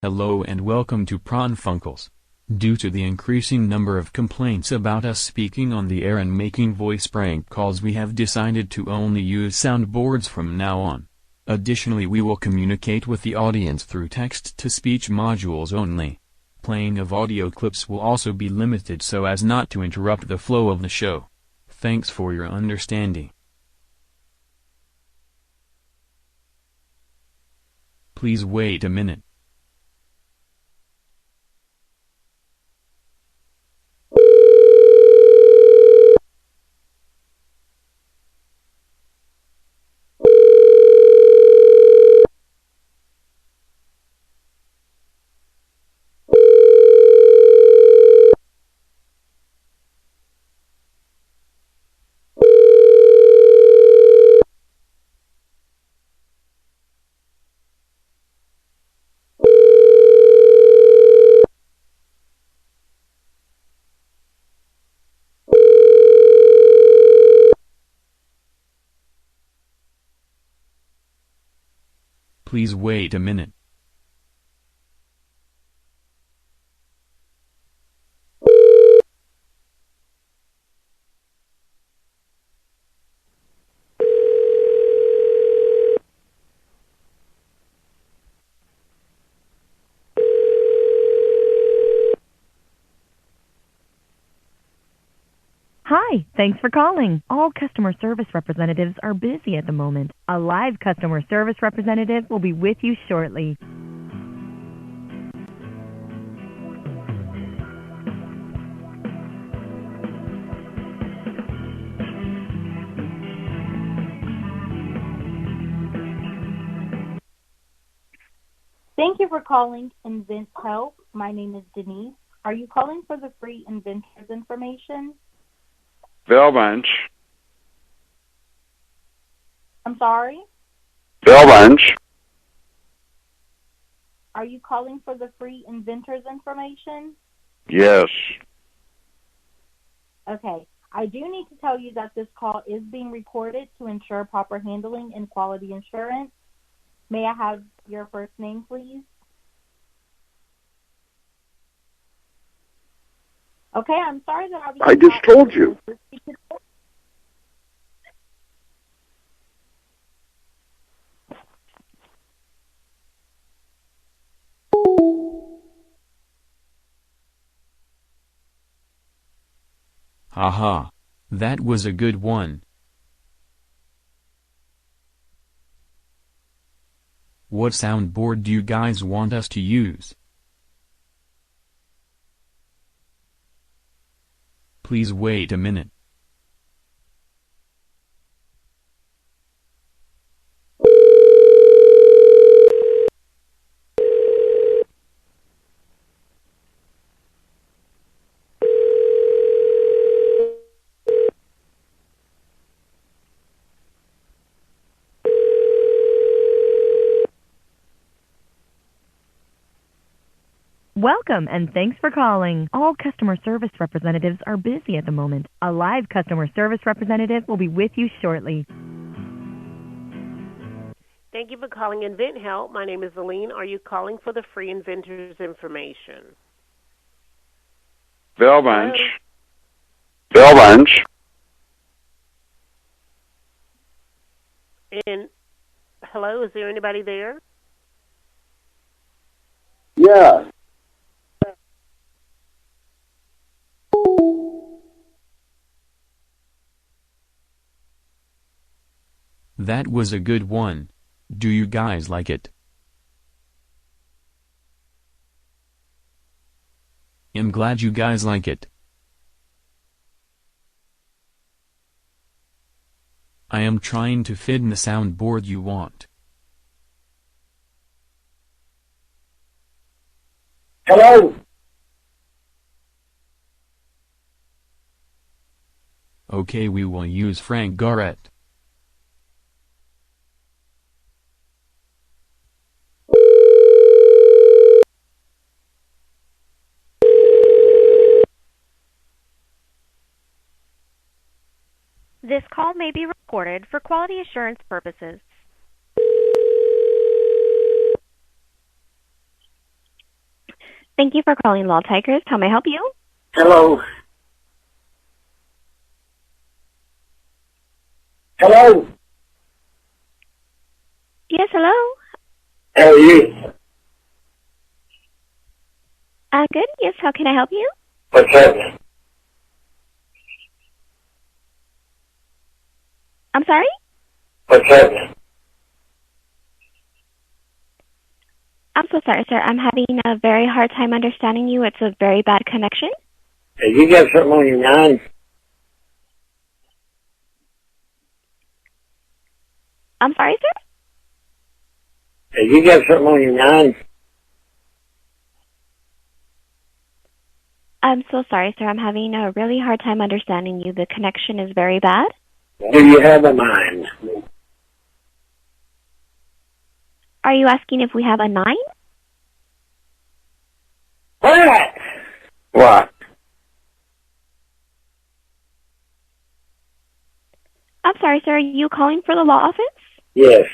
Hello and welcome to Pran Funkels. Due to the increasing number of complaints about us speaking on the air and making voice prank calls, we have decided to only use soundboards from now on. Additionally, we will communicate with the audience through text-to-speech modules only. Playing of audio clips will also be limited so as not to interrupt the flow of the show. Thanks for your understanding. Please wait a minute. Please wait a minute. Hi, thanks for calling. All customer service representatives are busy at the moment. A live customer service representative will be with you shortly. Thank you for calling Invent Help. My name is Denise. Are you calling for the free inventors information? Bell bunch. I'm sorry? Bell bunch. Are you calling for the free inventors information? Yes. Okay. I do need to tell you that this call is being recorded to ensure proper handling and quality assurance. May I have your first name, please? Okay, I'm sorry that I just told you. Haha. That was a good one. What soundboard do you guys want us to use? Please wait a minute. Welcome and thanks for calling. All customer service representatives are busy at the moment. A live customer service representative will be with you shortly. Thank you for calling Invent Help. My name is Aline. Are you calling for the free inventors information? Bell bunch. Hello? Bell bunch. And hello, is there anybody there? Yeah. That was a good one. Do you guys like it? I'm glad you guys like it. I am trying to fit in the soundboard you want. Hello. Okay, we will use Frank Garrett. This call may be recorded for quality assurance purposes. Thank you for calling Law Tigers. How may I help you? Hello. Hello. Yes, hello. How are you? Good. Yes, how can I help you? What's happening? I'm sorry? What's happening? I'm so sorry, sir. I'm having a very hard time understanding you. It's a very bad connection. Have you got something on your mind? I'm sorry, sir? Have you got something on your mind? I'm so sorry, sir. I'm having a really hard time understanding you. The connection is very bad. Do you have a mind? Are you asking if we have a 9? What? What? I'm sorry, sir. Are you calling for the law office? Yes.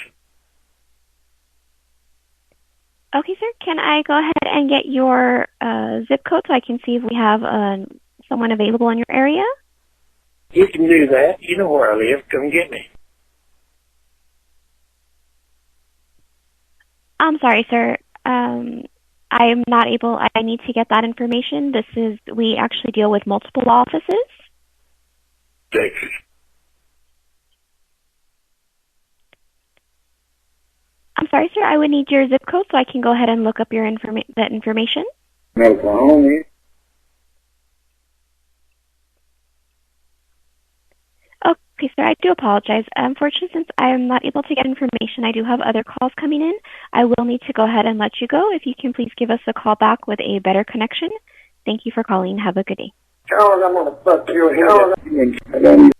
Okay, sir. Can I go ahead and get your zip code so I can see if we have someone available in your area? You can do that. You know where I live. Come get me. I'm sorry, sir. I am not able. I need to get that information. We actually deal with multiple law offices. Texas. I'm sorry, sir. I would need your zip code so I can go ahead and look up your that information. Oklahoma. Okay, sir. I do apologize. Unfortunately, since I am not able to get information, I do have other calls coming in. I will need to go ahead and let you go. If you can please give us a call back with a better connection. Thank you for calling. Have a good day. Charles, I'm gonna fuck your head up.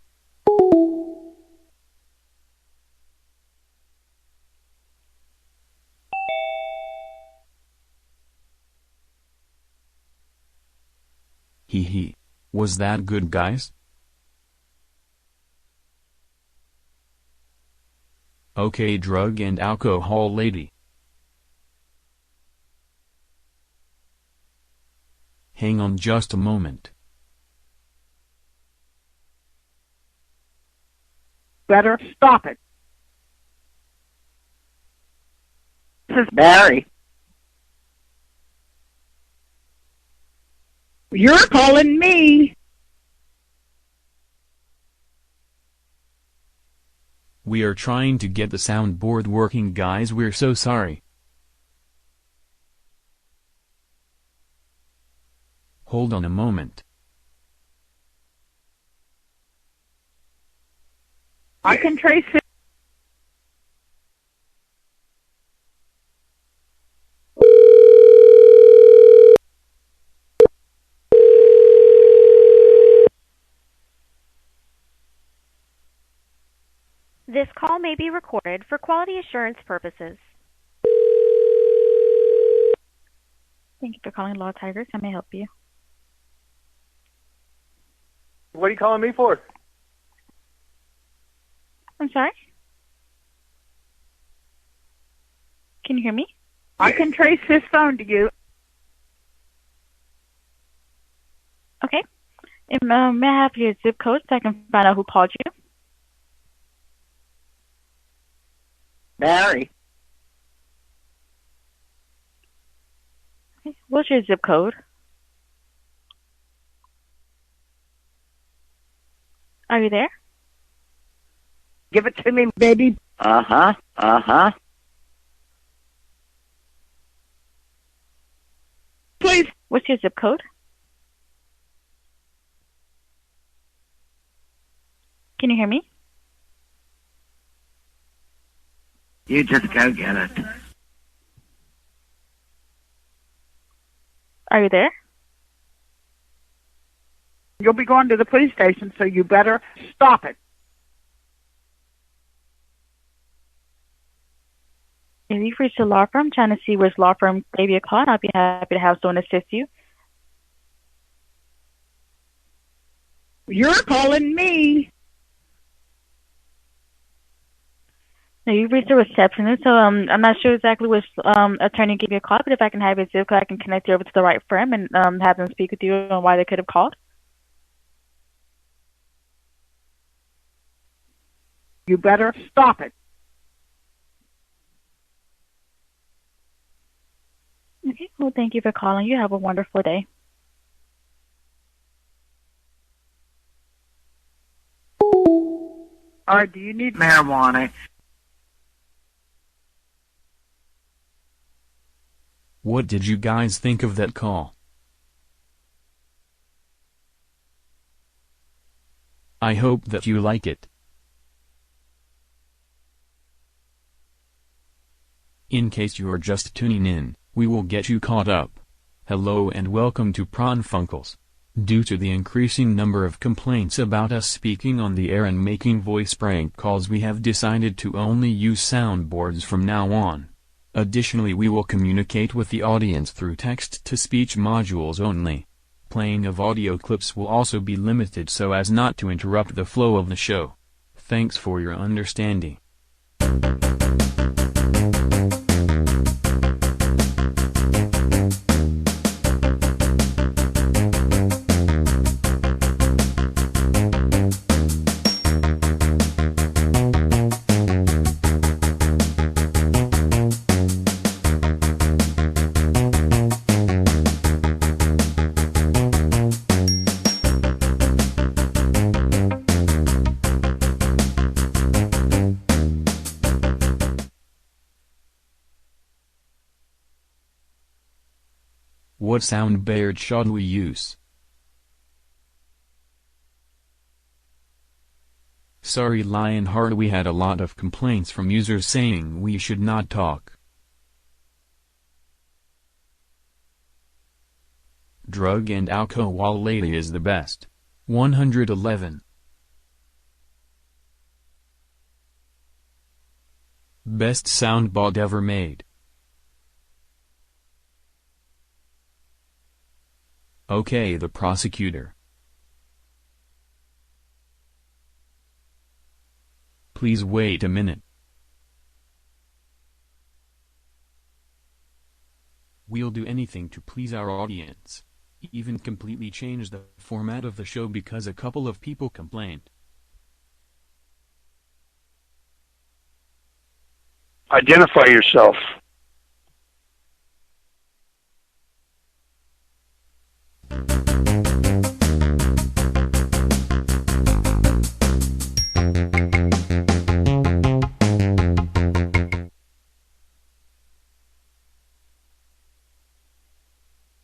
Hee hee. Was that good, guys? Okay, drug and alcohol lady. Hang on just a moment. Better stop it. This is Barry. You're calling me. We are trying to get the soundboard working, guys. We're so sorry. Hold on a moment. I can trace it. This call may be recorded for quality assurance purposes. Thank you for calling Law Tigers. How may I help you? What are you calling me for? I'm sorry? Can you hear me? I can trace his phone to you. Okay. May I have your zip code so I can find out who called you? Barry. Okay. What's your zip code? Are you there? Give it to me, baby. Uh-huh. Uh-huh. Please. What's your zip code? Can you hear me? You just go get it. Are you there? You'll be going to the police station, so you better stop it. If you've reached a law firm, trying to see which law firm gave you a call, and I'll be happy to have someone assist you. You're calling me. No, you've reached the receptionist, so I'm not sure exactly which attorney gave you a call, but if I can have your zip code, I can connect you over to the right firm and have them speak with you on why they could have called. You better stop it. Okay, well, thank you for calling. You have a wonderful day. All right, do you need marijuana? What did you guys think of that call? I hope that you like it. In case you are just tuning in, we will get you caught up. Hello and welcome to Pran Funkels. Due to the increasing number of complaints about us speaking on the air and making voice prank calls, we have decided to only use soundboards from now on. Additionally, we will communicate with the audience through text-to-speech modules only. Playing of audio clips will also be limited so as not to interrupt the flow of the show. Thanks for your understanding. What soundboard should we use? Sorry Lionheart, we had a lot of complaints from users saying we should not talk. Drug and Alcohol Lady is the best. 111. Best soundboard ever made. Okay, the prosecutor. Please wait a minute. We'll do anything to please our audience, even completely change the format of the show because a couple of people complained. Identify yourself.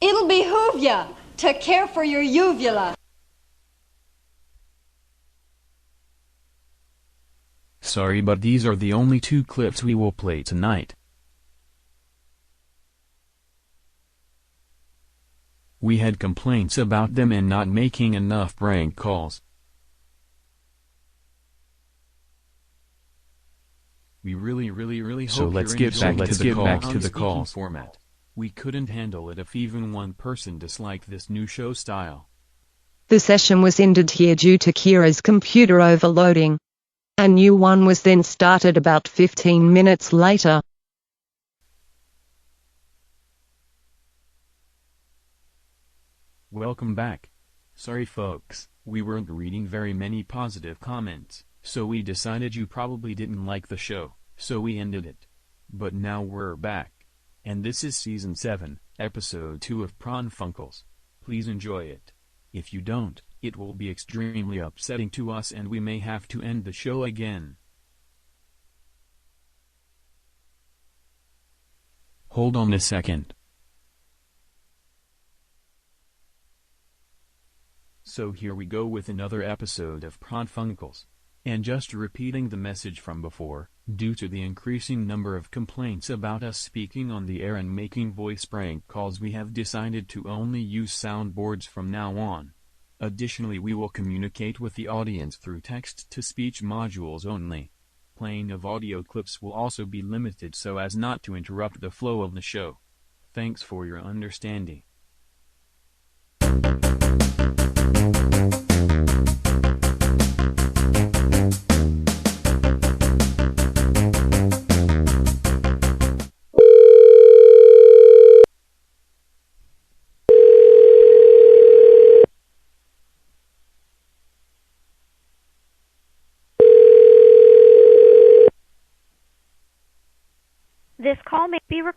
It'll behoove ya to care for your uvula. Sorry, but these are the only two clips we will play tonight. We had complaints about them and not making enough prank calls. We really hope so. Let's get back to the calls format. We couldn't handle it if even one person disliked this new show style. The session was ended here due to Kira's computer overloading. A new one was then started about 15 minutes later. Welcome back. Sorry folks, we weren't reading very many positive comments, so we decided you probably didn't like the show, so we ended it. But now we're back. And this is Season 7, Episode 2 of Pran Funkels. Please enjoy it. If you don't, it will be extremely upsetting to us and we may have to end the show again. Hold on a second. So here we go with another episode of Pran Funkels. And just repeating the message from before, due to the increasing number of complaints about us speaking on the air and making voice prank calls, we have decided to only use soundboards from now on. Additionally, we will communicate with the audience through text-to-speech modules only. Playing of audio clips will also be limited so as not to interrupt the flow of the show. Thanks for your understanding.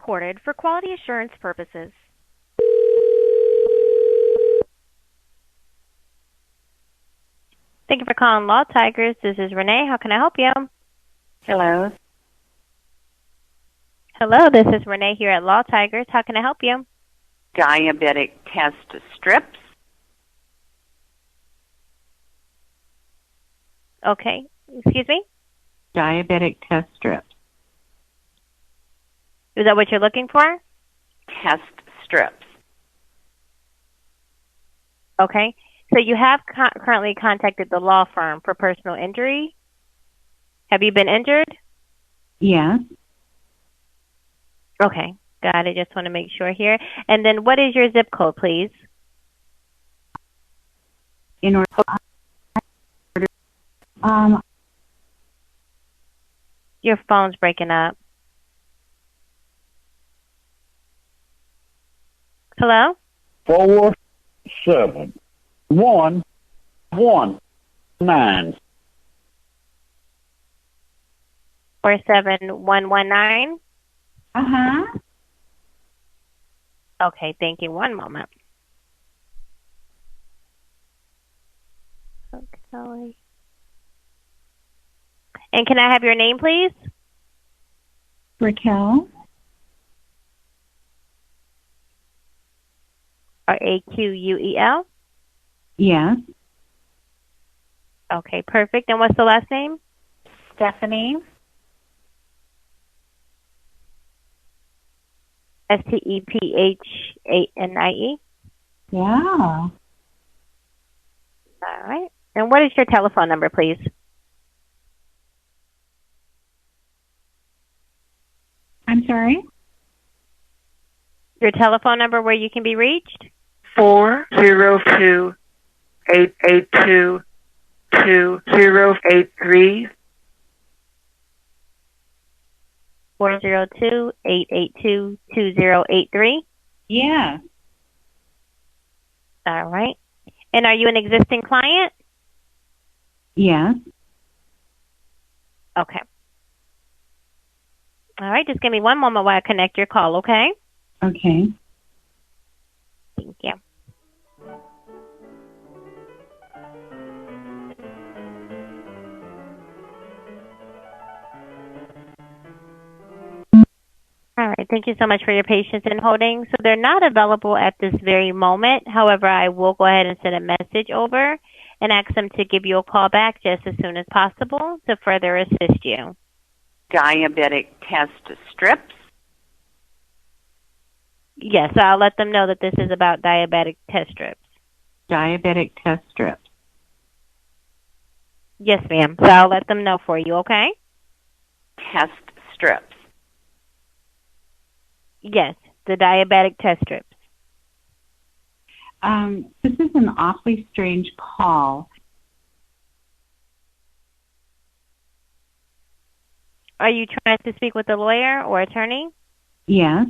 recorded for quality assurance purposes. Thank you for calling Law Tigers. This is Renee. How can I help you? Hello. Hello, this is Renee here at Law Tigers. How can I help you? Diabetic test strips. Okay. Excuse me? Diabetic test strips. Is that what you're looking for? Test strips. Okay. So you have currently contacted the law firm for personal injury. Have you been injured? Yes. Okay. Got it. Just want to make sure here. And then what is your zip code, please? In order, Your phone's breaking up. Hello? 47119. 47119? Uh-huh. Okay, thank you. One moment. Okay. And can I have your name, please? Raquel. Raquel? Yes. Okay, perfect. And what's the last name? Stephanie. Stephanie? Yeah. All right. And what is your telephone number, please? I'm sorry? Your telephone number where you can be reached? 402-882-2083. 402-882-2083? Yeah. All right. And are you an existing client? Yes. Okay. All right. Just give me one moment while I connect your call, okay? Okay. Thank you. All right. Thank you so much for your patience in holding. So they're not available at this very moment. However, I will go ahead and send a message over and ask them to give you a call back just as soon as possible to further assist you. Diabetic test strips. Yes, I'll let them know that this is about diabetic test strips. Diabetic test strips. Yes, ma'am. So I'll let them know for you, okay? Test strips. Yes, the diabetic test strips. This is an awfully strange call. Are you trying to speak with a lawyer or attorney? Yes.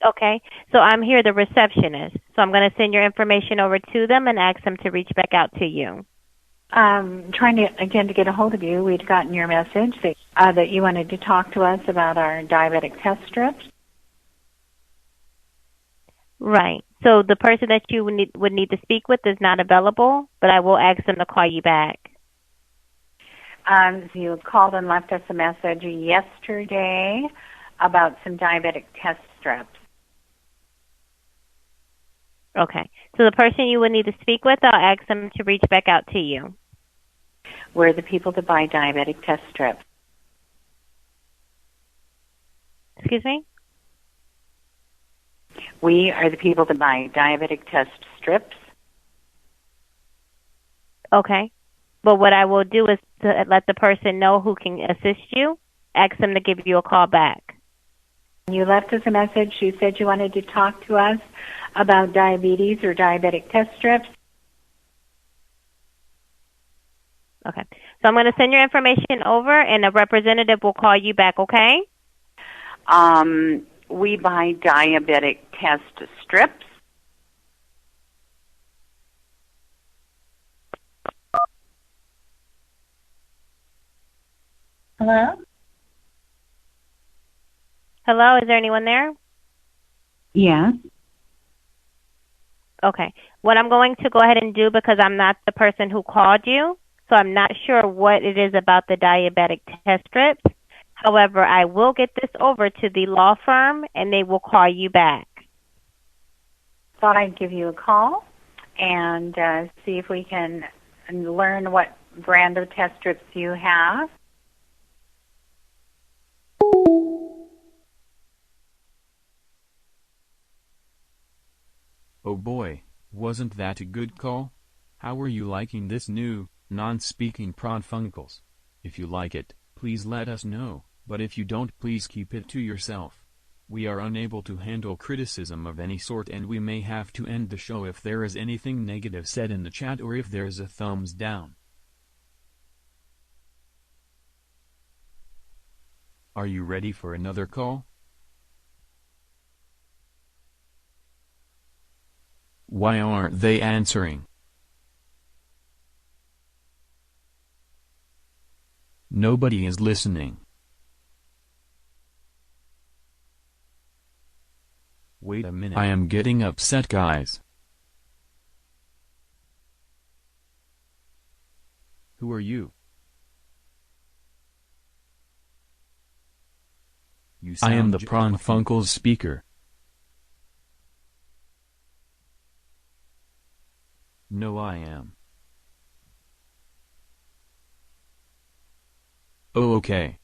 Okay. So I'm here, the receptionist. So I'm going to send your information over to them and ask them to reach back out to you. Trying to get a hold of you. We'd gotten your message that you wanted to talk to us about our diabetic test strips. Right. So the person that you would need to speak with is not available, but I will ask them to call you back. You called and left us a message yesterday about some diabetic test strips. Okay. So the person you would need to speak with, I'll ask them to reach back out to you. We're the people to buy diabetic test strips. Excuse me? We are the people to buy diabetic test strips. Okay. But what I will do is to let the person know who can assist you, ask them to give you a call back. You left us a message. You said you wanted to talk to us about diabetes or diabetic test strips. Okay. So I'm going to send your information over, and a representative will call you back, okay? We buy diabetic test strips. Hello? Hello, is there anyone there? Yes. Okay. What I'm going to go ahead and do, because I'm not the person who called you, so I'm not sure what it is about the diabetic test strips. However, I will get this over to the law firm, and they will call you back. Thought I'd give you a call and see if we can learn what brand of test strips you have. Oh boy, wasn't that a good call? How are you liking this new, non-speaking Pran Funkels? If you like it, please let us know, but if you don't, please keep it to yourself. We are unable to handle criticism of any sort, and we may have to end the show if there is anything negative said in the chat or if there is a thumbs down. Are you ready for another call? Why aren't they answering? Nobody is listening. Wait a minute. I am getting upset, guys. Who are you? I am the Pran Funkels speaker. No, I am. Oh, okay.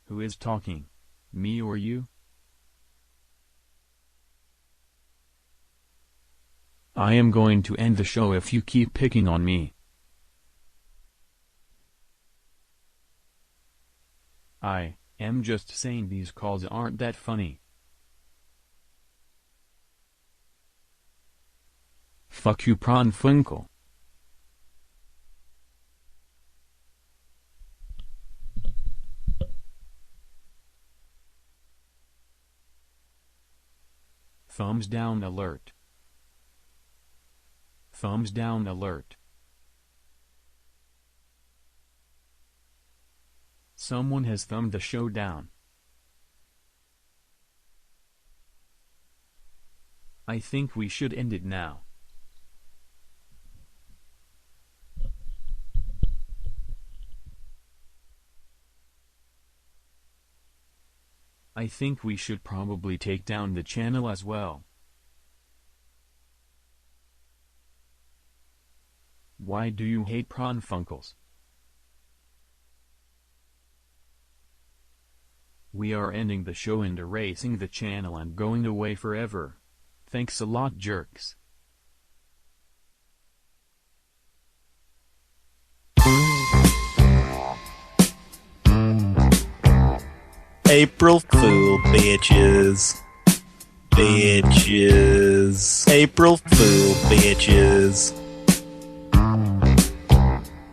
Who is talking? Me or you? I am going to end the show if you keep picking on me. I am just saying these calls aren't that funny. Fuck you, Pran Funkel. Thumbs down alert. Thumbs down alert. Someone has thumbed the show down. I think we should end it now. I think we should probably take down the channel as well. Why do you hate Pran Funkels? We are ending the show and erasing the channel and going away forever. Thanks a lot, jerks. April Fool, bitches. Bitches. April Fool, bitches.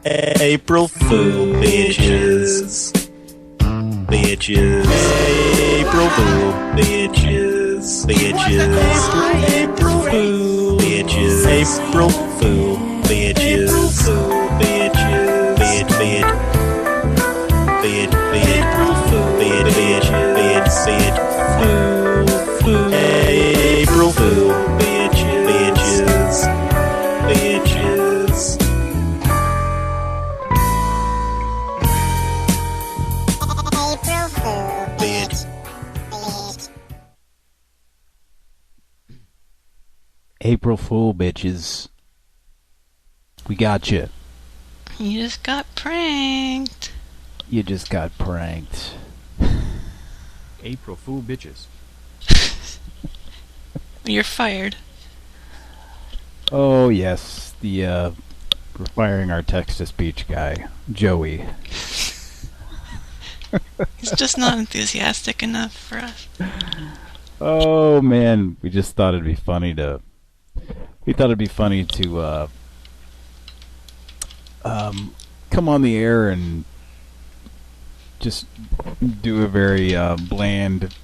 April Fool, bitches. Bitches. April Fool, bitches. Bitches. April Fool, bitches. April Fool, bitches. April Fool, bitches. Bitch, bitch. Bitch, bitch. April Fool, bitch, bitch, bitch, fool, fool. April Fool, bitches, bitches, bitches. April Fool, Bitch. April Fool, bitches. We got you. You just got pranked. You just got pranked. April Fool, bitches. You're fired. Oh, yes. We're firing our text-to-speech guy, Joey. He's just not enthusiastic enough for us. Oh, man. We just thought it'd be funny to... We thought it'd be funny to come on the air and just do a very bland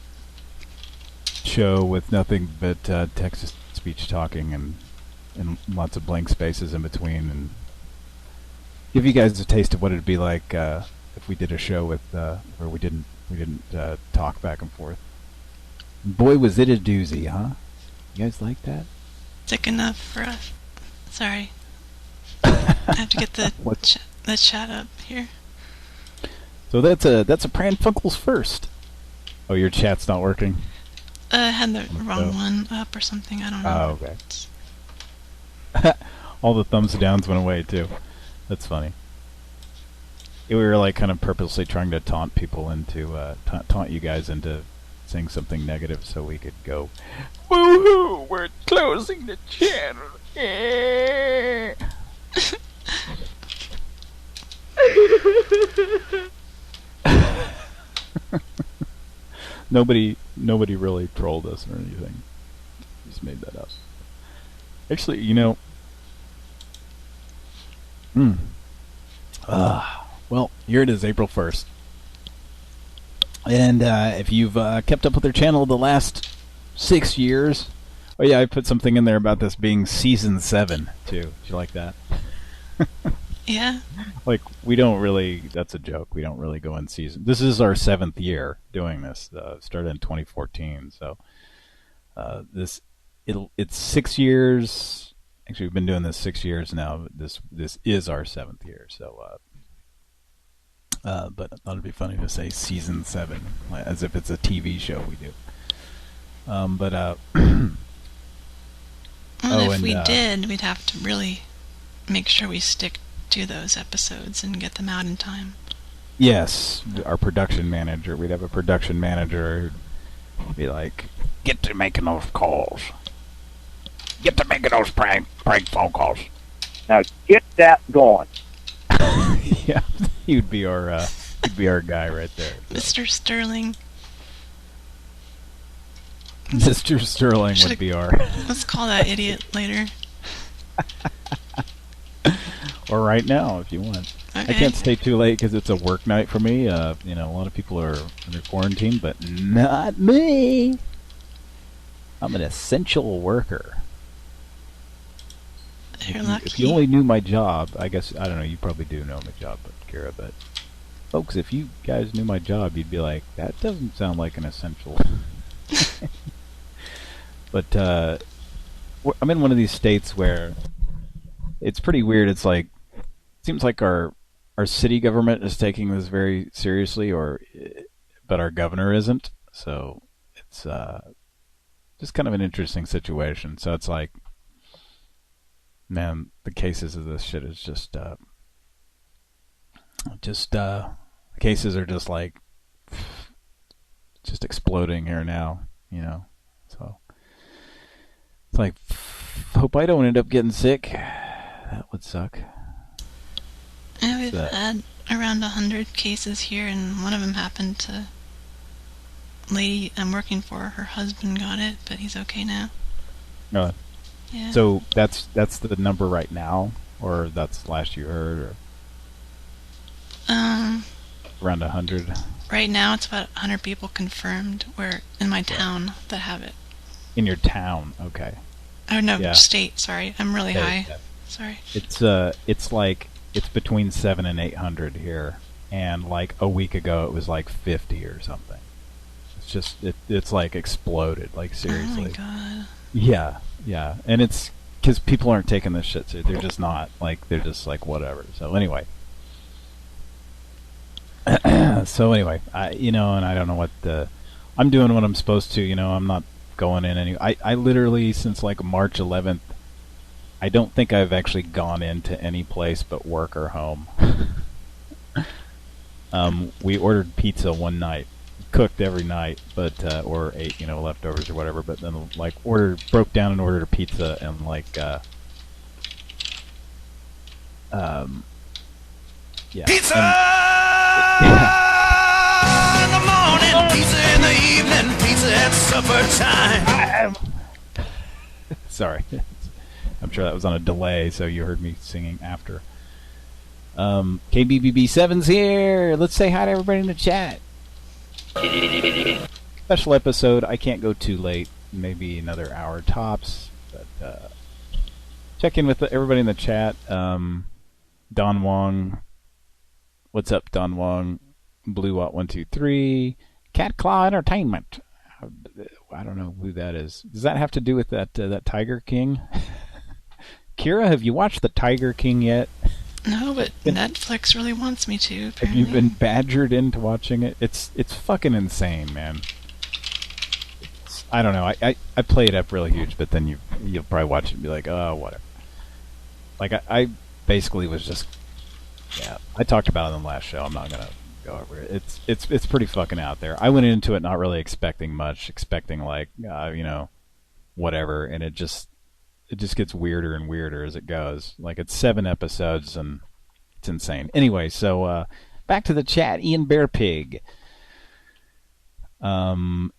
show with nothing but text-to-speech talking and lots of blank spaces in between, and give you guys a taste of what it'd be like if we did a show with where we didn't talk back and forth. Boy, was it a doozy, huh? You guys like that? Thick enough for us. Sorry. I have to get the chat up here. So that's a Pran Funkels first. Oh, your chat's not working? I had the wrong one up or something. I don't know. Oh, okay. All the thumbs downs went away too. That's funny. We were like kind of purposely trying to taunt people into taunt you guys into saying something negative so we could go, woohoo! We're closing the channel. Nobody really trolled us or anything. Just made that up. Actually, you know. Well, here it is, April 1st. And if you've kept up with their channel the last 6 years... Oh yeah, I put something in there about this being Season 7, too. Did you like that? Yeah. Like, we don't really... That's a joke. We don't really go in season... This is our 7th year doing this. Started in 2014, so... It's 6 years... Actually, we've been doing this 6 years now. This is our 7th year, so... but I thought it'd be funny to say Season 7, as if it's a TV show we do. Well, if we did, we'd have to really make sure we stick to those episodes and get them out in time. Yes, our production manager. We'd have a production manager who'd be like, get to making those calls. Get to making those prank phone calls. Now get that going. Yeah, he'd be our guy right there. Mr. Sterling. Mr. Sterling would be our... Let's call that idiot later. Or right now, if you want. Okay. I can't stay too late because it's a work night for me. A lot of people are under quarantine, but not me. I'm an essential worker. You're lucky. If you only knew my job, I guess, I don't know, you probably do know my job, but Kira, but folks, if you guys knew my job, you'd be like, that doesn't sound like an essential. But I'm in one of these states where it's pretty weird. It's like, it seems like our city government is taking this very seriously, but our governor isn't. So it's just kind of an interesting situation. So it's like, man, the cases of this shit is just cases are just like just exploding here now, So it's like, hope I don't end up getting sick. That would suck. Yeah, we've had around 100 cases here, and one of them happened to a lady I'm working for. Her husband got it, but he's okay now. No. Yeah. So that's the number right now, or that's last you heard, or around 100. Right now, it's about 100 people confirmed. We're in my town that have it. In your town, okay. Oh no, state. Sorry, I'm really high. Yeah. Sorry. It's like it's between 700 and 800 here, and like a week ago it was like 50 or something. It's just it's like exploded, like seriously. Oh my god. Yeah, and it's because people aren't taking this shit seriously. They're just not, like, they're just like whatever. So anyway, I and I don't know what I'm doing what I'm supposed to. I'm not going in any. I literally since like March 11th, I don't think I've actually gone into any place but work or home. We ordered pizza one night, cooked every night, but or ate leftovers or whatever. But then like broke down and ordered a pizza and like Pizza in the morning, pizza in the evening, pizza at supper time. Sorry. I'm sure that was on a delay, so you heard me singing after. KBBB7's here. Let's say hi to everybody in the chat. Special episode. I can't go too late. Maybe another hour tops. But check in with everybody in the chat. Don Wong. What's up, Don Wong? Blue Watt 123. Cat Claw Entertainment. I don't know who that is. Does that have to do with that Tiger King? Kira, have you watched the Tiger King yet? No, but Netflix really wants me to. Apparently. Have you been badgered into watching it? It's fucking insane, man. I don't know. I play it up really huge, but then you'll probably watch it and be like, oh, whatever. Like I basically was just, yeah. I talked about it on the last show. I'm not gonna go over it. It's pretty fucking out there. I went into it not really expecting much, expecting like whatever, and it just gets weirder and weirder as it goes. Like it's 7 episodes and it's insane. Anyway, so back to the chat. Ian Bear Pig. Who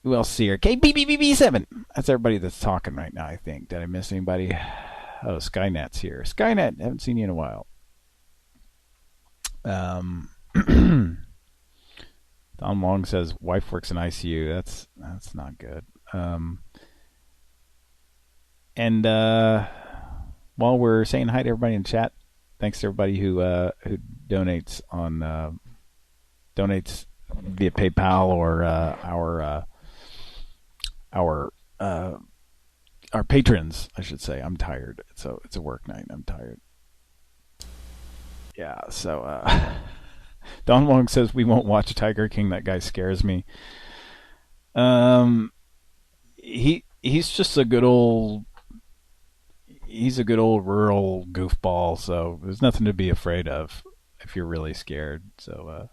else here? KBBBB7. That's everybody that's talking right now, I think. Did I miss anybody? Oh, Skynet's here. Skynet, haven't seen you in a while. Don Long says wife works in ICU. That's not good. And while we're saying hi to everybody in chat, thanks to everybody who donates donates via PayPal or our patrons, I should say. I'm tired. It's a work night. I'm tired. Yeah. So Don Wong says we won't watch Tiger King. That guy scares me. He's just a good old. He's a good old rural goofball. So there's nothing to be afraid of if you're really scared. So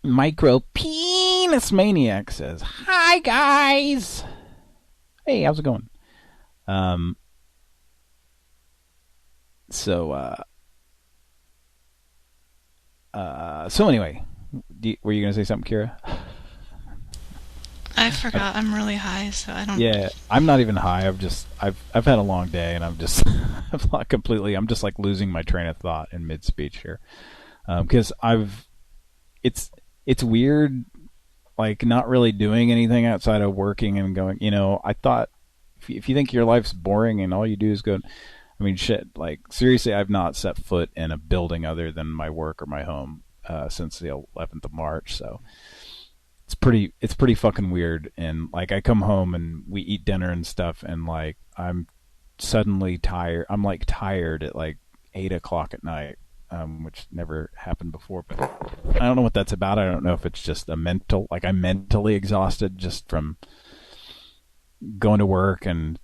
Micro Penis Maniac says, "Hi guys, hey, how's it going?" So anyway, were you gonna say something, Kira? I forgot. I'm really high, so I don't. Yeah, I'm not even high. I've had a long day, and I'm just I'm not completely. I'm just like losing my train of thought in mid speech here, because it's weird, like not really doing anything outside of working and going. I thought if you think your life's boring and all you do is go, I mean, shit. Like seriously, I've not set foot in a building other than my work or my home since the 11th of March. So it's pretty fucking weird. And like I come home and we eat dinner and stuff, and like I'm suddenly tired. I'm like tired at like 8 o'clock at night. Which never happened before, but I don't know what that's about. I don't know if it's just I'm mentally exhausted just from going to work and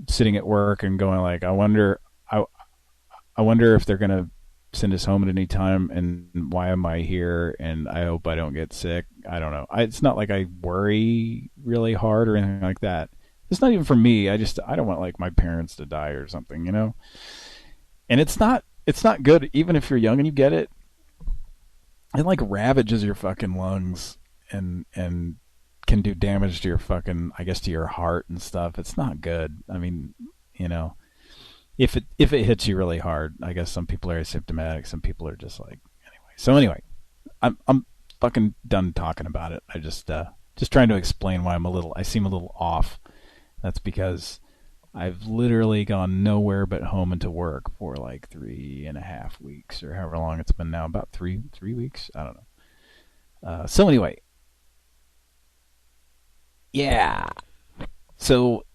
sitting at work and going like, I wonder if they're gonna send us home at any time, and why am I here? And I hope I don't get sick. I don't know. It's not like I worry really hard or anything like that. It's not even for me. I don't want like my parents to die or something, And it's not good, even if you're young and you get it. It like ravages your fucking lungs and can do damage to your fucking, I guess, to your heart and stuff. It's not good. I mean, if it hits you really hard, I guess some people are asymptomatic, some people are just like anyway. I'm fucking done talking about it. I just trying to explain why I seem a little off. That's because I've literally gone nowhere but home and to work for like 3.5 weeks or however long it's been now. About 3 weeks? I don't know. So anyway. Yeah. So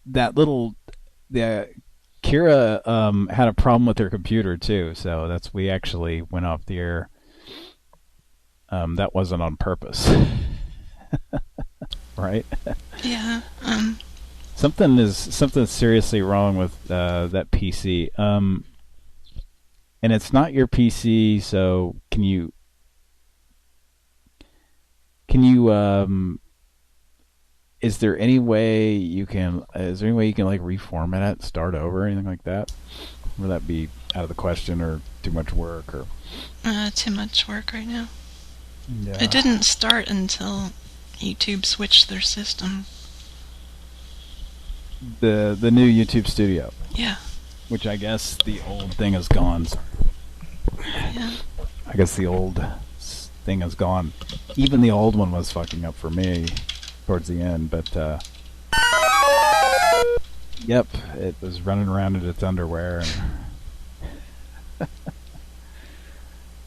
Kira had a problem with her computer too. So we actually went off the air. That wasn't on purpose. Right? Yeah. Something's seriously wrong with that PC. And it's not your PC, so can you is there any way you can like reformat it, start over, or anything like that? Would that be out of the question or too much work or too much work right now? Yeah. It didn't start until YouTube switched their system. The new YouTube Studio. Yeah. Which I guess the old thing is gone. Yeah. I guess the old thing is gone. Even the old one was fucking up for me towards the end, but Yep, it was running around in its underwear.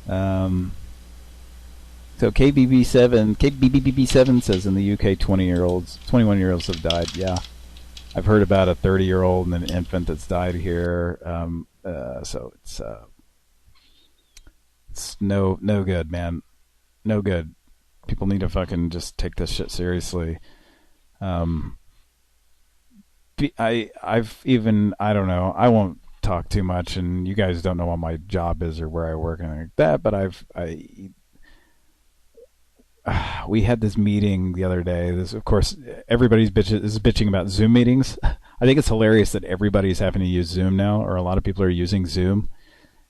And so KBBB7 says in the UK 21-year-olds have died. Yeah, I've heard about a 30-year-old and an infant that's died here. So it's no good, man. No good. People need to fucking just take this shit seriously. I don't know. I won't talk too much, and you guys don't know what my job is or where I work and anything like that. But we had this meeting the other day. This, of course, everybody's bitching about Zoom meetings. I think it's hilarious that everybody's having to use Zoom now, or a lot of people are using Zoom.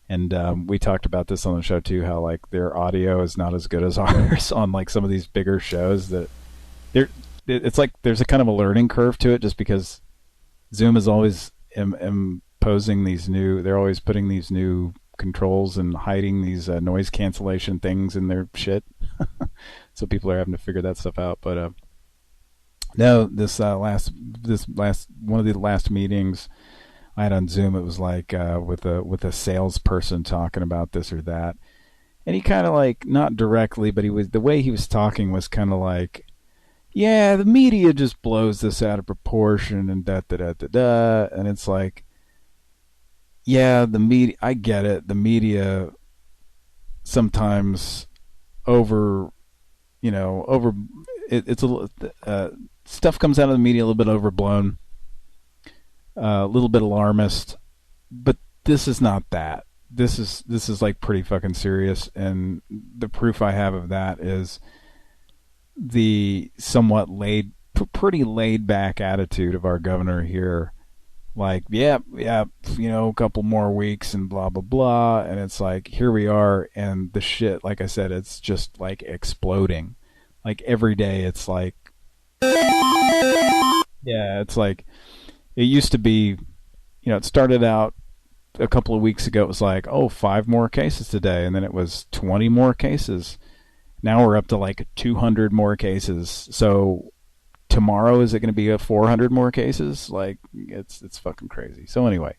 And we talked about this on the show too, how like their audio is not as good as ours on like some of these bigger shows. That it's like there's a kind of a learning curve to it, just because Zoom is always imposing these new. They're always putting these new controls and hiding these noise cancellation things in their shit. So people are having to figure that stuff out. But no, this last one of the last meetings I had on Zoom, it was like with a salesperson talking about this or that, and he kind of like, not directly, but the way he was talking was kind of like, yeah, the media just blows this out of proportion and da da da da da, and it's like, yeah, the media, I get it, the media sometimes it's a little stuff comes out of the media a little bit overblown. A little bit alarmist, but this is not that. This is like pretty fucking serious, and the proof I have of that is the somewhat pretty laid back attitude of our governor here. Like, yeah, a couple more weeks and blah blah blah, and it's like, here we are, and the shit, like I said, it's just like exploding. Like every day, it's like, yeah, it's like. It used to be, it started out a couple of weeks ago. It was like, 5 more cases today. And then it was 20 more cases. Now we're up to like 200 more cases. So tomorrow, is it going to be 400 more cases? Like, it's fucking crazy. So anyway,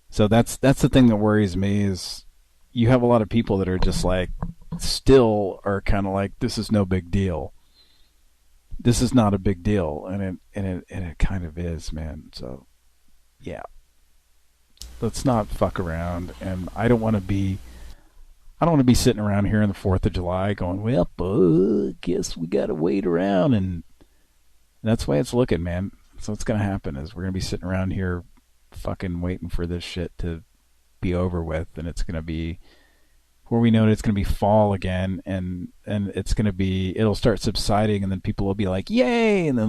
so that's the thing that worries me, is you have a lot of people that are just like, still are kind of like, this is no big deal. This is not a big deal, and it kind of is, man. So, yeah, let's not fuck around. And I don't want to be sitting around here on the 4th of July going, well, guess we gotta wait around, and that's the way it's looking, man. So what's gonna happen is we're gonna be sitting around here, fucking waiting for this shit to be over with, and it's gonna be. Where we know it's going to be fall again, and it'll start subsiding, and then people will be like, yay, and then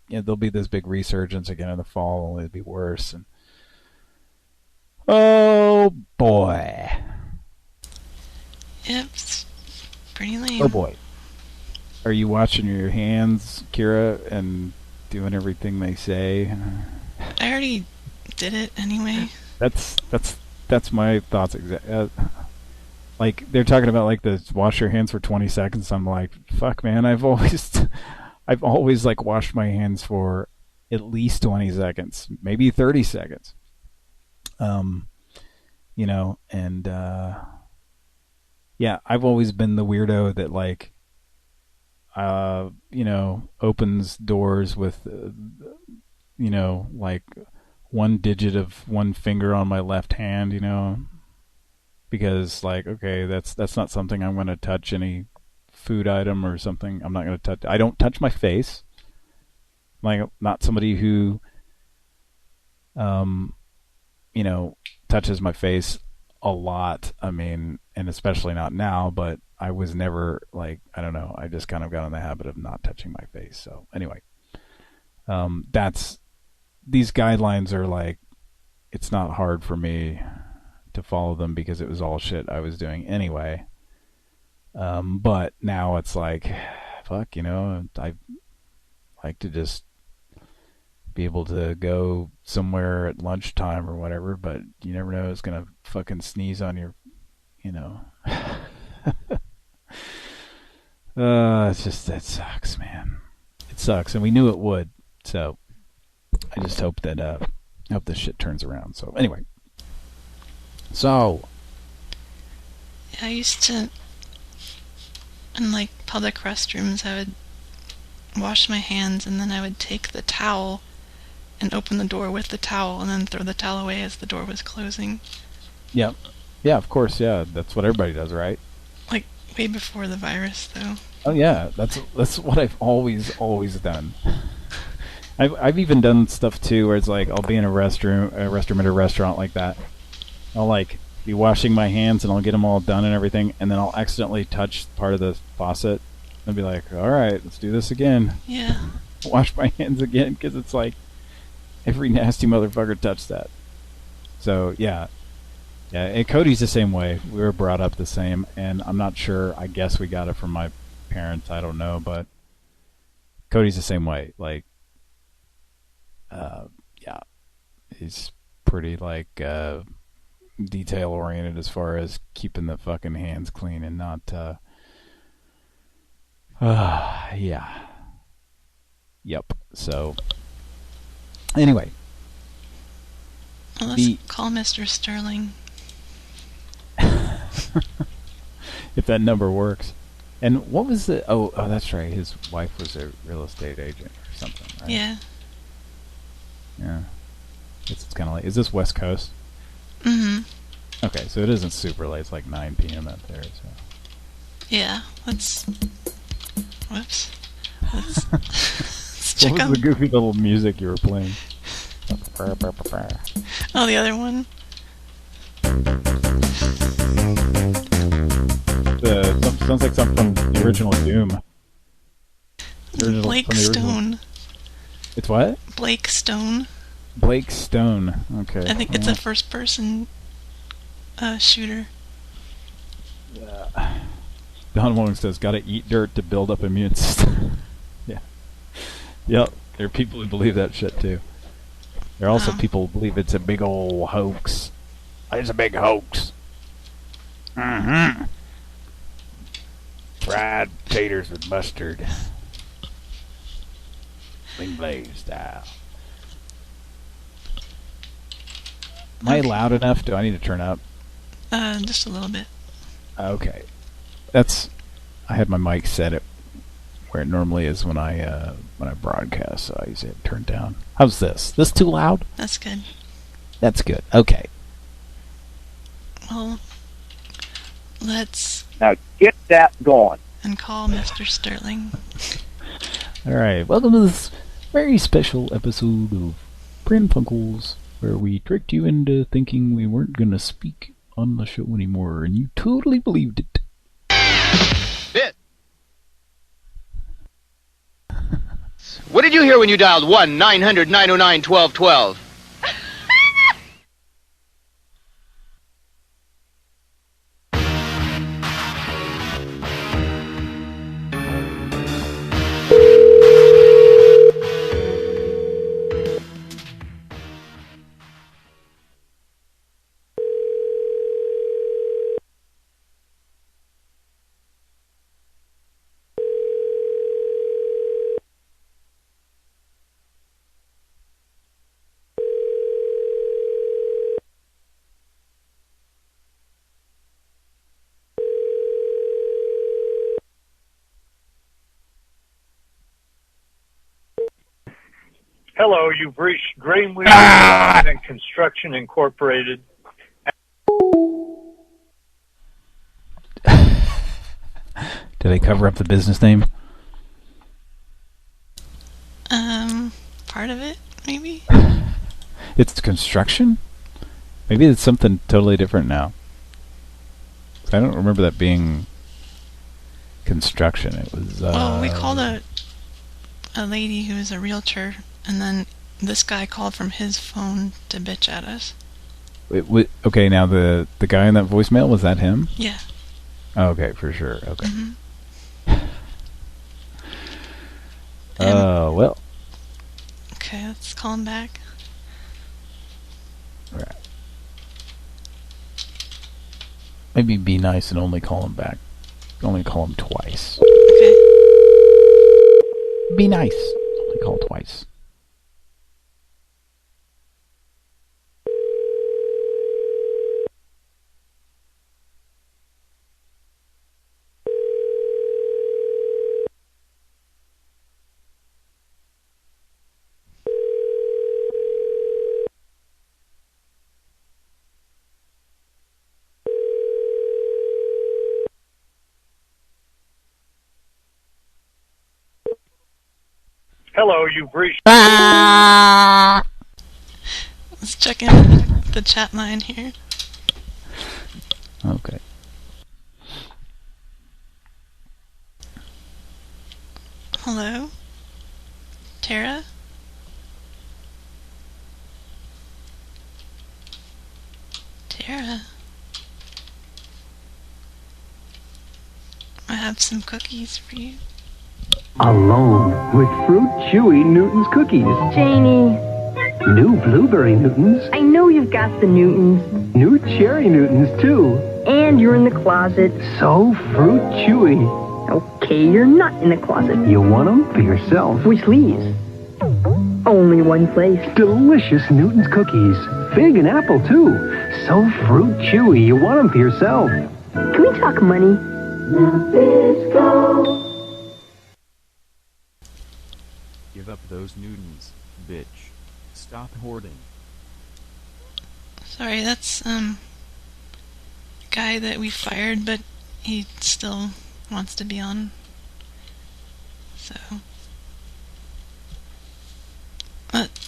there'll be this big resurgence again in the fall, and it'll be worse. And oh boy, yep, it's pretty lame. Oh boy, are you watching your hands, Kira, and doing everything they say? I already did it anyway. That's my thoughts exactly. Like, they're talking about like the wash your hands for 20 seconds. I'm like, fuck, man, I've always like washed my hands for at least 20 seconds, maybe 30 seconds. And yeah, I've always been the weirdo that like opens doors with like one digit of one finger on my left hand, because like, okay, that's not something I'm going to touch, any food item or something. I'm not going to touch. I don't touch my face. Like, not somebody who touches my face a lot. I mean, and especially not now, but I was never like, I don't know, I just kind of got in the habit of not touching my face. So anyway, these guidelines are like, it's not hard for me to follow them because it was all shit I was doing anyway. But now it's like, fuck, I like to just be able to go somewhere at lunchtime or whatever, but you never know, it's gonna fucking sneeze on your, it's just, that sucks, man. It sucks, and we knew it would. So I just hope that I hope this shit turns around. So anyway, so I used to, in like public restrooms, I would wash my hands and then I would take the towel and open the door with the towel and then throw the towel away as the door was closing. Yeah, yeah, of course, yeah. That's what everybody does, right? Like way before the virus, though. Oh yeah, that's what I've always done. I've even done stuff too where it's like I'll be in a restroom at a restaurant like that. I'll like be washing my hands and I'll get them all done and everything, and then I'll accidentally touch part of the faucet and be like, all right, let's do this again. Yeah. Wash my hands again, because it's like every nasty motherfucker touched that. So yeah, and Cody's the same way. We were brought up the same, and I'm not sure. I guess we got it from my parents. I don't know, but Cody's the same way. Like, yeah, he's pretty like detail oriented as far as keeping the fucking hands clean and not. Yeah. Yep. So, anyway. Well, let's call Mr. Sterling. If that number works. And what was the... Oh, that's right. His wife was a real estate agent or something, right? Yeah. Yeah. It's kind of late. Is this West Coast? Mm-hmm. Okay, so it isn't super late. It's like 9 p.m. out there, so... Yeah, let's... Whoops. Let's check what was the goofy little music you were playing? Oh, the other one? Sounds like something from the original Doom. Blake Stone. It's what? Blake Stone. Blake Stone. Okay. I think it's a first-person shooter. Don Wong says, "Gotta eat dirt to build up immune system." Yeah. Yep. There are people who believe that shit too. There are also people who believe it's a big old hoax. It's a big hoax. Mm-hmm. Fried taters with mustard. Bling blaze style. Am I loud enough? Do I need to turn up? Just a little bit. Okay. I had my mic set it where it normally is when I broadcast, so I usually have it turned down. How's this? This too loud? That's good. That's good. Okay. Well, let's... Now get that going. And call Mr. Sterling. Alright, welcome to this very special episode of Pran Funkels, where we tricked you into thinking we weren't going to speak on the show anymore, and you totally believed it. What did you hear when you dialed 1-900-909-1212? Hello, you've reached Greenway Design and Construction Incorporated. Did they cover up the business name? Part of it, maybe? It's construction? Maybe it's something totally different now. I don't remember that being construction. It was, well, we called a lady who was a realtor, and then this guy called from his phone to bitch at us. Okay, now the guy in that voicemail, was that him? Yeah. Okay, for sure. Okay. Mm-hmm. Well. Okay, let's call him back. Right. Maybe be nice and only call him back. Only call him twice. Okay. Be nice. Only call twice. Hello, you've reached... Let's check in the chat line here. Okay. Hello? Tara? Tara? I have some cookies for you. Alone with Fruit Chewy Newton's cookies. Janie. New Blueberry Newtons. I know you've got the Newtons. New Cherry Newtons, too. And you're in the closet. So Fruit Chewy. Okay, you're not in the closet. You want them for yourself. Which leaves? Only one place. Delicious Newton's cookies. Fig and apple, too. So Fruit Chewy. You want them for yourself. Can we talk money? Give up those Newtons, bitch. Stop hoarding. Sorry, that's, guy that we fired, but he still wants to be on. So.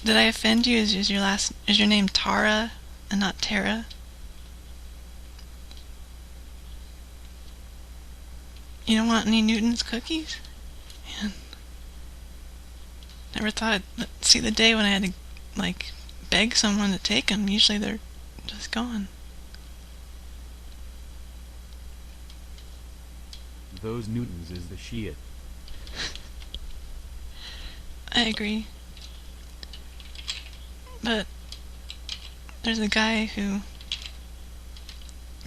Did I offend you? Is your name Tara and not Tara? You don't want any Newton's cookies? Man. Never thought I'd see the day when I had to, like, beg someone to take them. Usually they're just gone. Those Newtons is the shit. I agree. But there's a guy who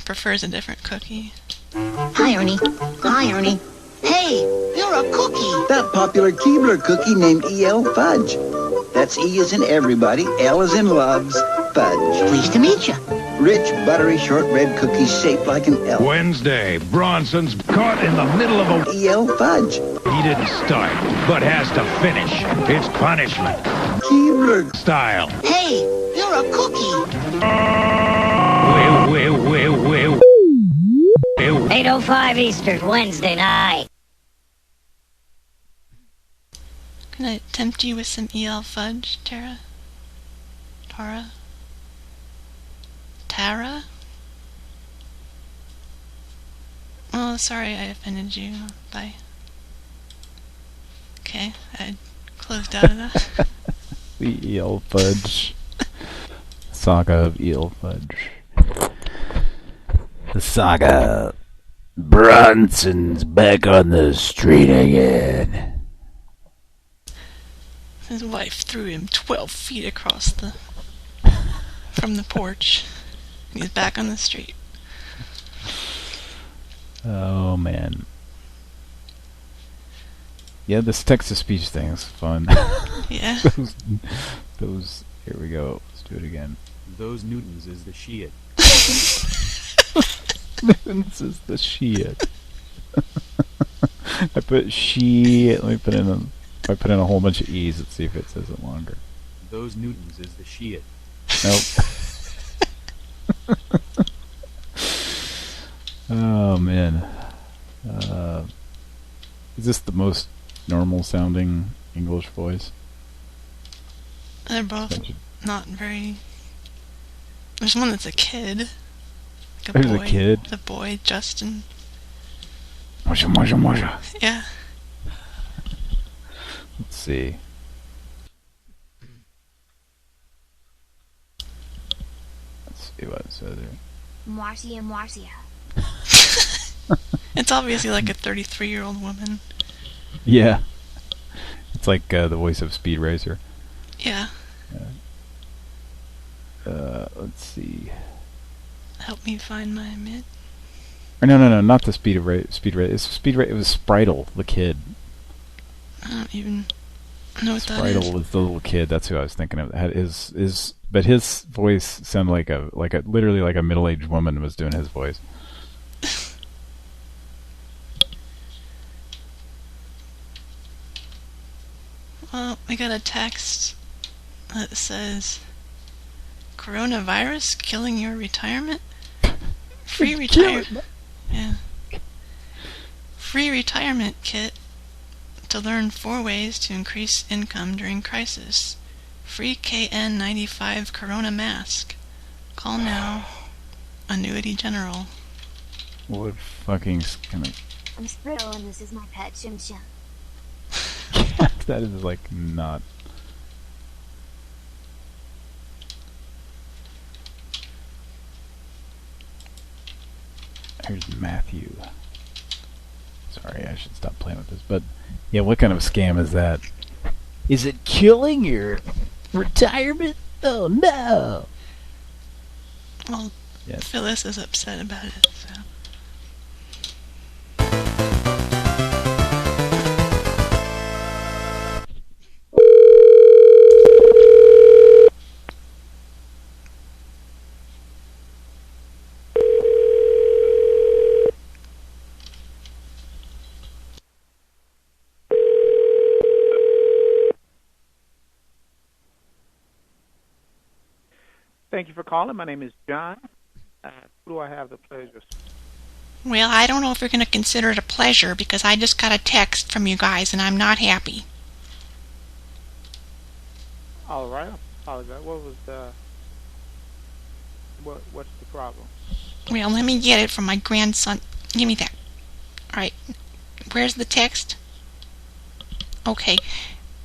prefers a different cookie. Hi, Ernie. Hi, Ernie. Hey, you're a cookie. That popular Keebler cookie named E.L. Fudge. That's E as in everybody, L as in loves, fudge. Pleased to meet you. Rich, buttery, short red cookies shaped like an L. Wednesday, Bronson's caught in the middle of a E.L. Fudge. He didn't start, but has to finish. It's punishment. Keebler style. Hey, you're a cookie. 8:05 Eastern, Wednesday night. Can I tempt you with some EL fudge, Tara? Tara? Tara? Oh, sorry I offended you. Bye. Okay, I closed out of that. The eel fudge. Saga of eel fudge. The saga. Bronson's back on the street again. His wife threw him 12 feet across from the porch. He's back on the street. Oh, man. Yeah, this text-to-speech thing is fun. Yeah. those, here we go. Let's do it again. Those Newtons is the shit. Newtons is the shit. I put she. Let me put in I put in a whole bunch of E's. Let's see if it says it longer. Those Newtons is the shit. Nope. Oh man. Is this the most normal sounding English voice? They're both not very. There's one that's a kid. Like There's a kid? The boy, Justin. Masha. Yeah. Let's see. Let's see what it says here. Marcia. It's obviously like a 33-year-old woman. Yeah. It's like the voice of Speed Racer. Yeah. Let's see. Help me find my mid. Or no, not the Speed Racer. It was Spritle, the kid. I don't even know what that is. Spritle was the little kid. That's who I was thinking of. But his voice sounded like a literally like a middle-aged woman was doing his voice. Well, we got a text that says, "Coronavirus killing your retirement? Free retirement. Yeah. Free retirement kit. to learn 4 ways to increase income during crisis. Free KN95 Corona mask. Call now. Annuity General. What fucking kind of... I'm Spriddle and this is my pet Shimsha. That is like not... Here's Matthew. Sorry, I should stop playing with this. But, yeah, what kind of scam is that? Is it killing your retirement? Oh, no! Well, yes. Phyllis is upset about it, so... Thank you for calling. My name is John. Who do I have the pleasure? Well, I don't know if you're going to consider it a pleasure because I just got a text from you guys and I'm not happy. All right. I apologize. What was the... What's the problem? Well, let me get it from my grandson. Give me that. All right. Where's the text? Okay.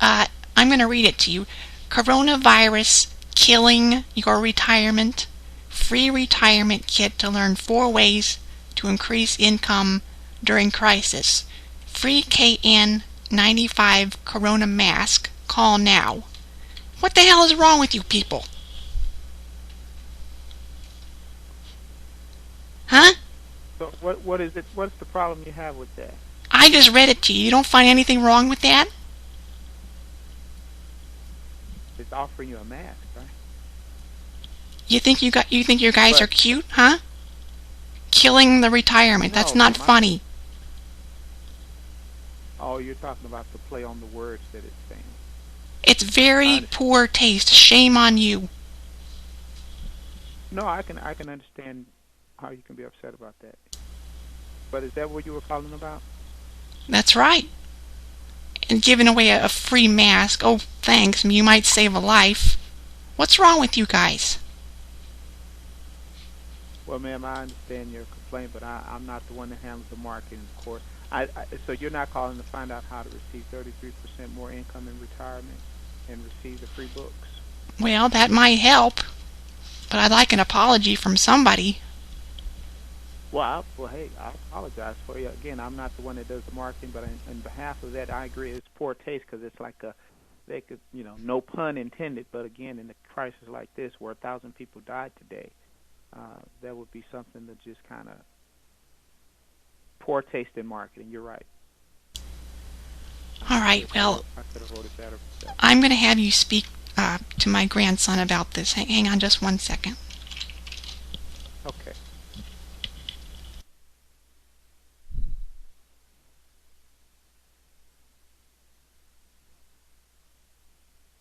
I'm going to read it to you. Coronavirus killing your retirement. Free retirement kit to learn 4 ways to increase income during crisis. Free KN95 Corona mask. Call now. What the hell is wrong with you people? Huh? So what is it? What's the problem you have with that? I just read it to you. You don't find anything wrong with that? It's offering you a mask, right? You think your guys are cute, huh? Killing the retirement. No, that's not funny. Oh, you're talking about the play on the words that it's saying. It's very poor taste. Shame on you. No, I can understand how you can be upset about that. But is that what you were calling about? That's right. And giving away a free mask. Oh, thanks. You might save a life. What's wrong with you guys? Well, ma'am, I understand your complaint, but I'm not the one that handles the marketing, of course. So you're not calling to find out how to receive 33% more income in retirement and receive the free books? Well, that might help, but I'd like an apology from somebody. Well, hey, I apologize for you. Again, I'm not the one that does the marketing, but on behalf of that, I agree it's poor taste because it's like they could, no pun intended, but again, in a crisis like this where 1,000 people died today, that would be something that just kind of poor taste in marketing. You're right. All right, well, I'm going to have you speak to my grandson about this. Hang on just 1 second. Okay.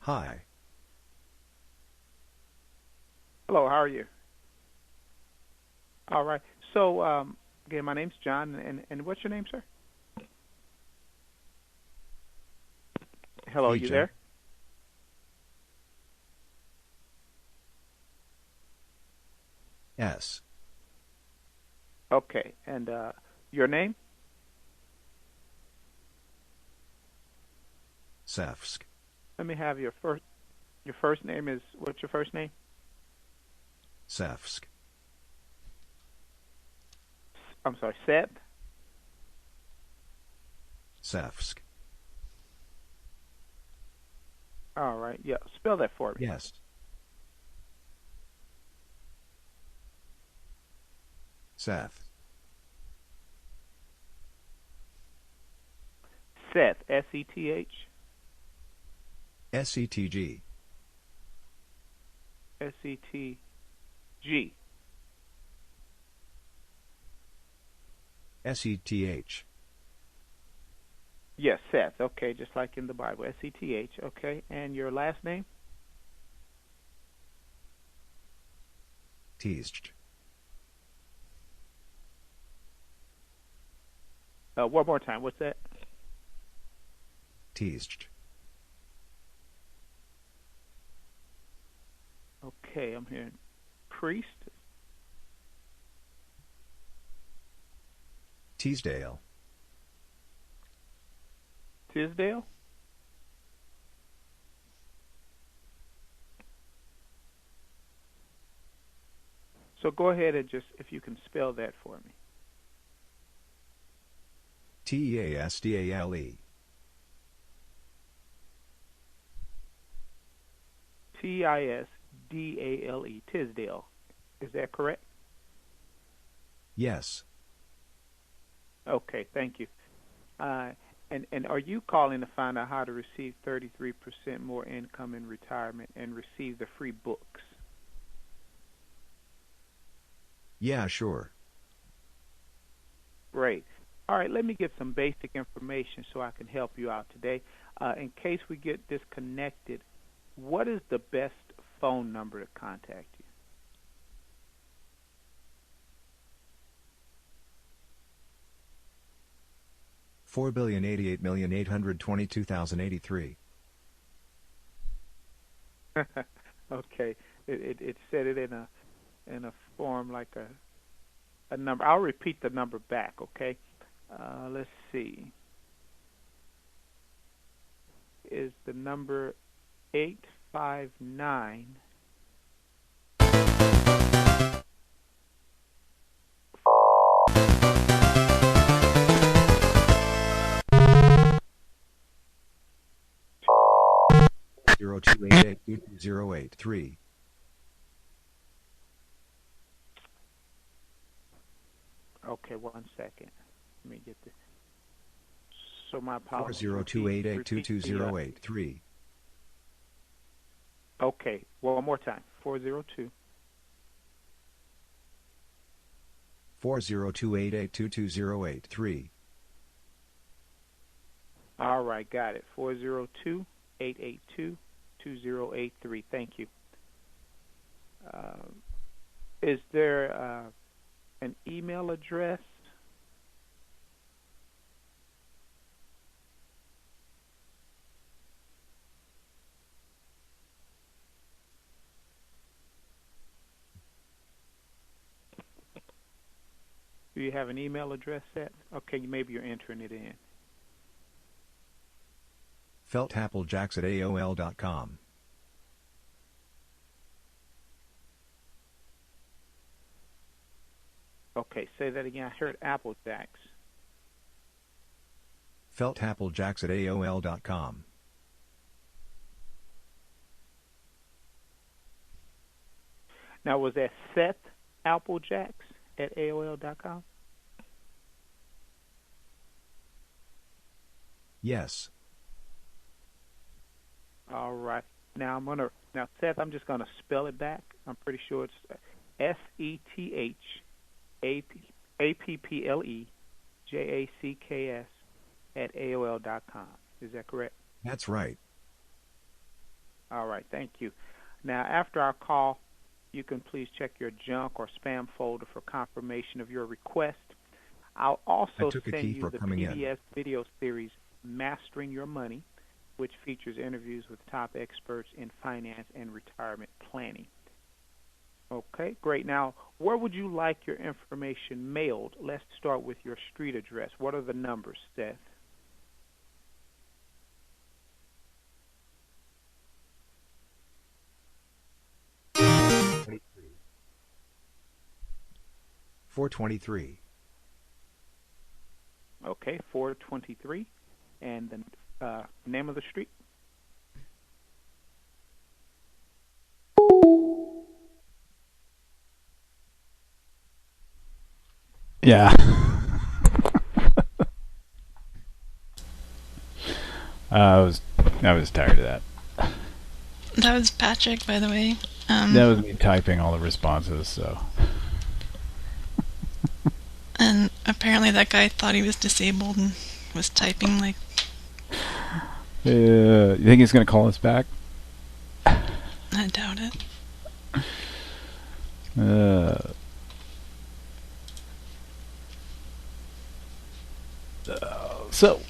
Hi. Hello, how are you? All right. So, again, my name's John, and what's your name, sir? Hello, Hey, you John. there? Yes. Okay, and your name? Sevsk. Let me have your first name is, what's your first name? Sevsk. I'm sorry, Seth? Sevsk. All right, yeah, spell that for me. Yes. Seth. Seth, S-E-T-H? S-E-T-G. S-E-T-G. S-E-T-H. Yes, Seth. Okay, just like in the Bible. S-E-T-H. Okay, and your last name? Teased. One more time. What's that? Teased. Okay, I'm hearing priest. Teasdale. Tisdale. So go ahead and just, if you can spell that for me. Teasdale. Tisdale. Tisdale. Is that correct? Yes. Okay, thank you. And are you calling to find out how to receive 33% more income in retirement and receive the free books? Yeah, sure. Great. All right, let me get some basic information so I can help you out today. In case we get disconnected, what is the best phone number to contact you? $4,088,822,083. Okay, it said it in a form like a number. I'll repeat the number back. Okay, let's see. Is the number 859? Zero 288-22083. Okay, 1 second. Let me get this. So my apologies. 402-882-2083. Okay, one more time. 402. 402-882-2083. All right, got it. 402-882-2083. Thank you. Is there an email address? Do you have an email address set? Okay, maybe you're entering it in. feltapplejacks@aol.com. Okay, say that again. I heard Apple Jacks. feltapplejacks@aol.com. Now, was that Seth Applejacks at AOL.com? Yes. All right. Now Seth, I'm just gonna spell it back. I'm pretty sure it's SETHAPPLEJACKS at AOL.com. Is that correct? That's right. All right. Thank you. Now, after our call, you can please check your junk or spam folder for confirmation of your request. I'll also send you the PBS video series, Mastering Your Money, which features interviews with top experts in finance and retirement planning. Okay, great. Now, where would you like your information mailed? Let's start with your street address. What are the numbers, Seth? $423. Okay, 423. And the name of the street? Yeah. I was tired of that. That was Patrick, by the way. That was me typing all the responses, so. And apparently that guy thought he was disabled and was typing like... You think he's going to call us back? I doubt it. So,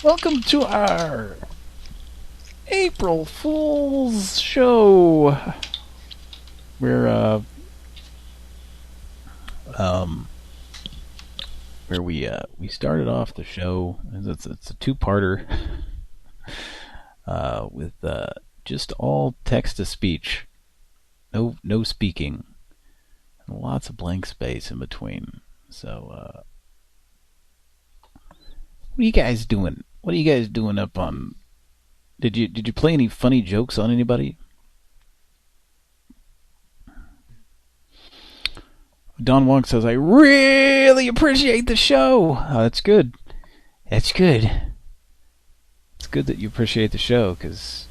Welcome to our April Fool's show. Where we started off the show. It's a two-parter with just all text to speech, no speaking, and lots of blank space in between. So, what are you guys doing? What are you guys doing up on? Did you play any funny jokes on anybody? Don Wong says, I really appreciate the show. Oh, that's good. That's good. It's good that you appreciate the show, because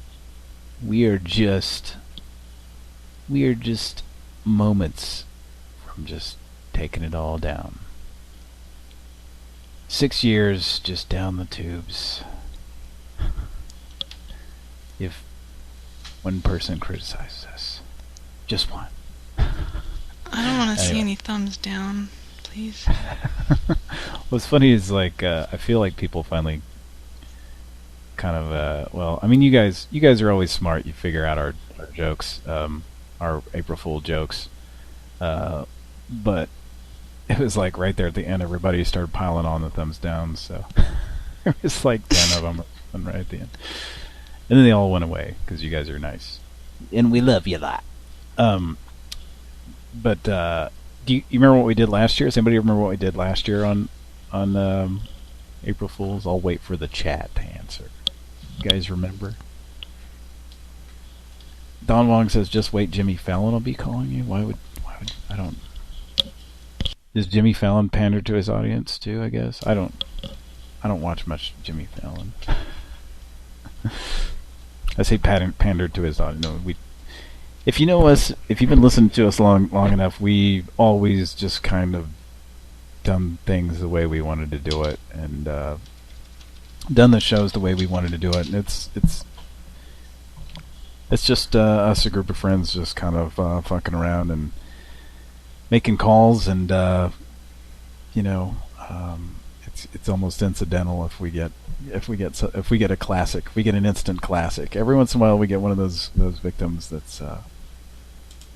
we are just moments from just taking it all down. 6 years just down the tubes. If one person criticizes us. Just one. I don't want to see any thumbs down, please. What's funny is, like, I feel like people finally kind of, well, I mean, you guys are always smart. You figure out our jokes, our April Fool jokes. But it was like right there at the end, everybody started piling on the thumbs down, so there was like 10 of them right at the end. And then they all went away, because you guys are nice. And we love you a lot. But do you remember what we did last year? Does anybody remember what we did last year on April Fools? I'll wait for the chat to answer. You guys remember? Don Wong says, just wait, Jimmy Fallon will be calling you. Why would I don't... Does Jimmy Fallon pander to his audience too, I guess? I don't watch much Jimmy Fallon. I say pander to his audience. No, if you know us, if you've been listening to us long enough, we've always just kind of done things the way we wanted to do it, and done the shows the way we wanted to do it. And it's just us, a group of friends, just kind of fucking around and making calls, and it's almost incidental if we get a classic, if we get an instant classic. Every once in a while we get one of those victims that's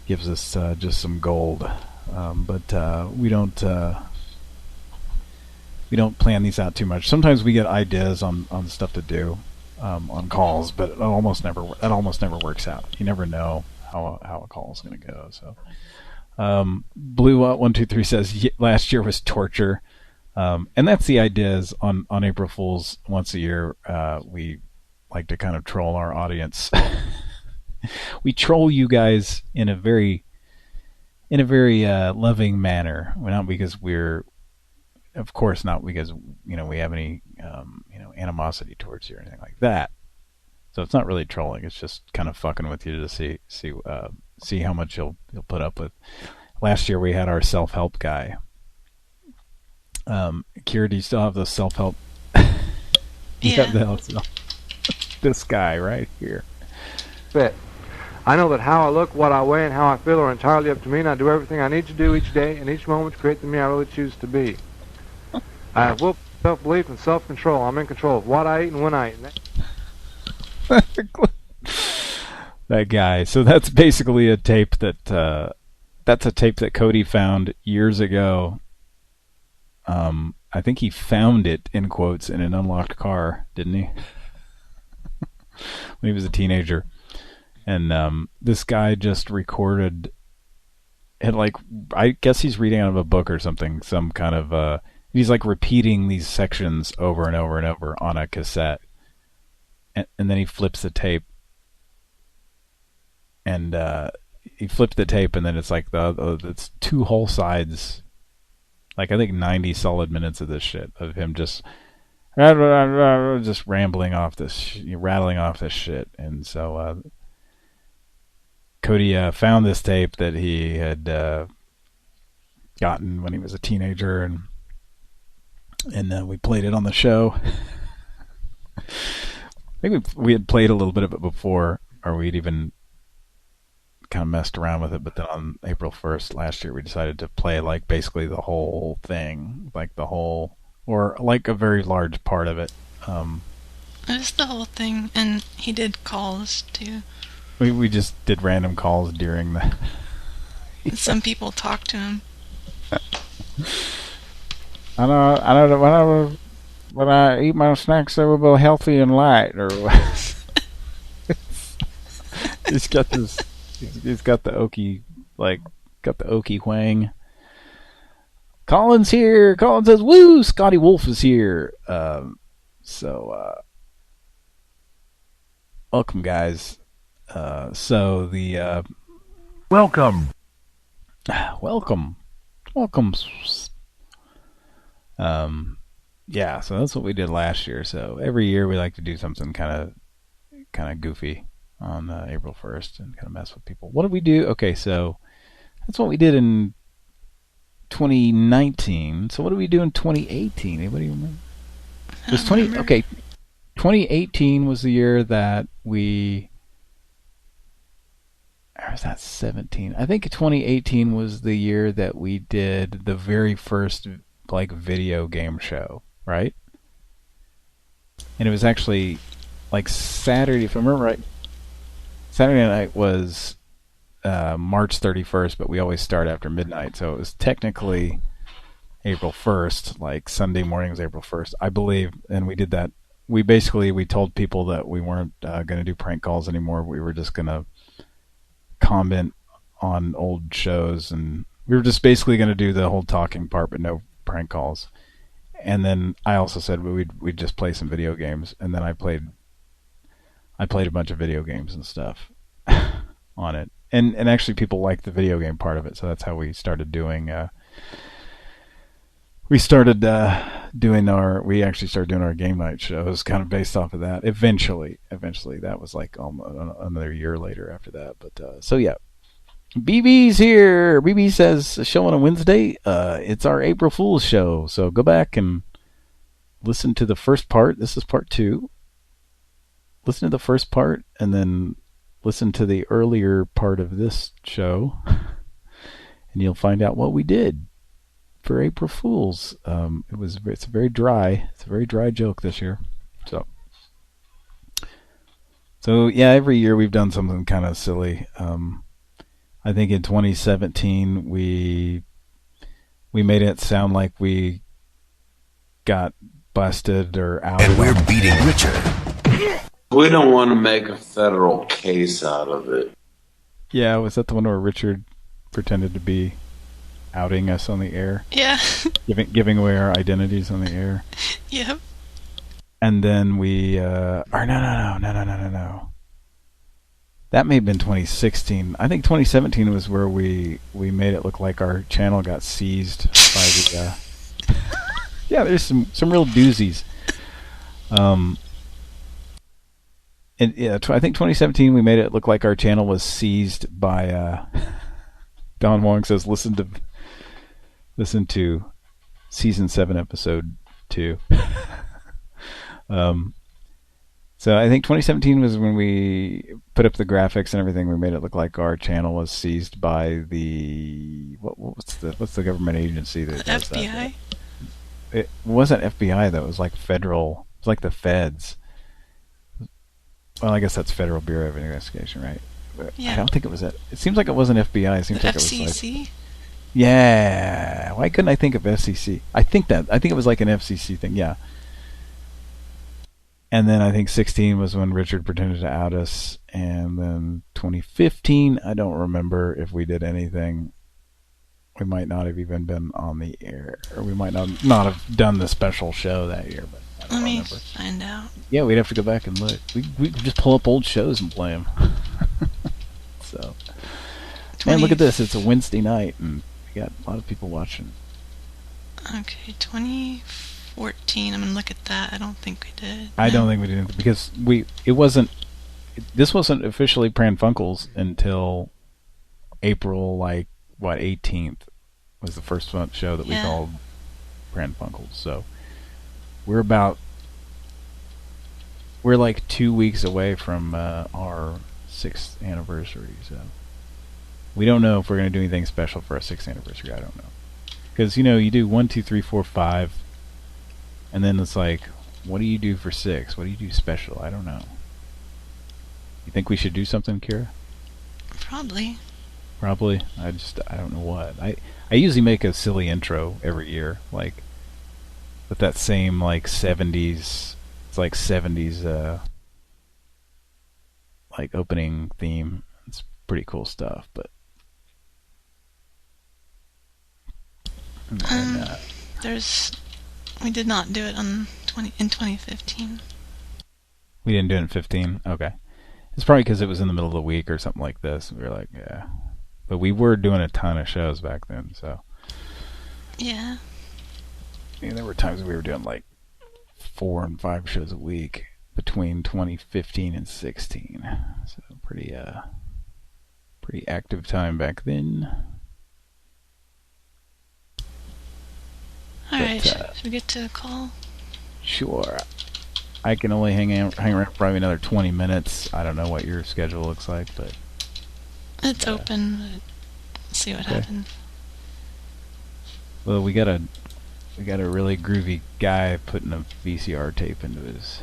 gives us just some gold, but we don't plan these out too much. Sometimes we get ideas on stuff to do on calls, but it almost never works out. You never know how a call is going to go. So Blue123 says last year was torture. And that's the idea, is on April Fools once a year, we like to kind of troll our audience. We troll you guys in a very loving manner. Not because of course not because we have any animosity towards you or anything like that. So it's not really trolling. It's just kind of fucking with you to see how much you'll put up with. Last year we had our self-help guy. Kira, do you still have the self-help? Yeah. This guy right here. Fit. I know that how I look, what I weigh, and how I feel are entirely up to me, and I do everything I need to do each day and each moment to create the me I really choose to be. I have will, self-belief, and self-control. I'm in control of what I eat and when I eat. That guy. So that's basically a tape that Cody found years ago. I think he found it, in quotes, in an unlocked car, didn't he? When he was a teenager. And this guy just recorded, and I guess he's reading out of a book or something, some kind of, he's like repeating these sections over and over and over on a cassette. And then he flips the tape. And he flipped the tape, and then it's like it's two whole sides. Like, I think 90 solid minutes of this shit, of him just rambling off this, rattling off this shit. And so Cody found this tape that he had gotten when he was a teenager, and then we played it on the show. I think we had played a little bit of it before, or we'd even kind of messed around with it, but then on April 1st last year we decided to play like basically the whole thing, like the whole, or like a very large part of it. It was the whole thing, and he did calls too. We just did random calls during the. Some people talked to him. I know. When I eat my snacks, they will be healthy and light. Or he's got this. He's got the Okie, got the Okie whang. Colin's here. Colin says, "Woo! Scotty Wolf is here." Welcome, guys. Welcome. Welcome. Yeah, so that's what we did last year. So every year we like to do something kind of goofy on April 1st and kind of mess with people. What did we do? Okay, so that's what we did in 2019. So what did we do in 2018? Anybody remember? It was 20. Okay, 2018 was the year that we. Or was that 17? I think 2018 was the year that we did the very first video game show, right? And it was actually Saturday, if I remember right. Saturday night was March 31st, but we always start after midnight, so it was technically April 1st. Sunday morning was April 1st, I believe, and we did that. We told people that we weren't going to do prank calls anymore. We were just going to comment on old shows, and we were just basically going to do the whole talking part, but no prank calls. And then I also said we'd just play some video games, and then I played a bunch of video games and stuff on it. And actually people liked the video game part of it, so that's how we started doing we actually started doing our game night shows kind of based off of that. Eventually that was another year later after that. But so yeah, BB's here. BB says a show on a Wednesday. It's our April Fool's show, so go back and listen to the first part. This is part 2. Listen to the first part and then listen to the earlier part of this show, and you'll find out what we did for April Fools. It's a very dry joke this year. So yeah, every year we've done something kind of silly. I think in 2017 we made it sound like we got busted or out. And we're beating Richard. We don't want to make a federal case out of it. Yeah, was that the one where Richard pretended to be outing us on the air? Yeah. Giving away our identities on the air. Yep. And then we no. That may have been 2016. I think 2017 was where we made it look like our channel got seized by the yeah, there's some real doozies. And yeah, I think 2017 we made it look like our channel was seized by Don Wong says listen to season 7 episode 2. So I think 2017 was when we put up the graphics and everything. We made it look like our channel was seized by the what's the government agency that does FBI? that? It wasn't FBI though. It was like federal. It was like the feds. Well, I guess that's Federal Bureau of Investigation, right? Yeah. I don't think it was it. It seems like it wasn't FBI. It seems like FCC? it was like. Yeah. Why couldn't I think of FCC? I think it was like an FCC thing. Yeah. And then I think 16 was when Richard pretended to out us, and then 2015, I don't remember if we did anything. We might not have even been on the air, or we might not have done the special show that year. But Let me find out. Yeah, we'd have to go back and look. We could just pull up old shows and play them. So, man, look at this. It's a Wednesday night, and we got a lot of people watching. Okay, 2014. I'm gonna look at that. I don't think we did. I don't think we did, because this wasn't officially Pran Funkels until April 18th was the first show that we called Pran Funkels. So we're like 2 weeks away from our 6th anniversary. So we don't know if we're going to do anything special for our 6th anniversary. I don't know, because you do 1, 2, 3, 4, 5, and then it's like What do you do for 6? What do you do special? I don't know. You think we should do something, Kira? Probably. Probably. I don't know what. I usually make a silly intro every year, like with that same like 70s. It's like 70s like opening theme. It's pretty cool stuff, but we did not do it in 2015. We didn't do it in 15. Okay. It's probably because it was in the middle of the week or something like this. We were like, yeah. But we were doing a ton of shows back then, so. Yeah. Yeah, there were times we were doing like 4 and 5 shows a week between 2015 and 16. So pretty active time back then. Alright, should we get to a call? Sure. I can only hang around probably another 20 minutes. I don't know what your schedule looks like, but it's open. Let's see what happens. Well, we got a really groovy guy putting a VCR tape into his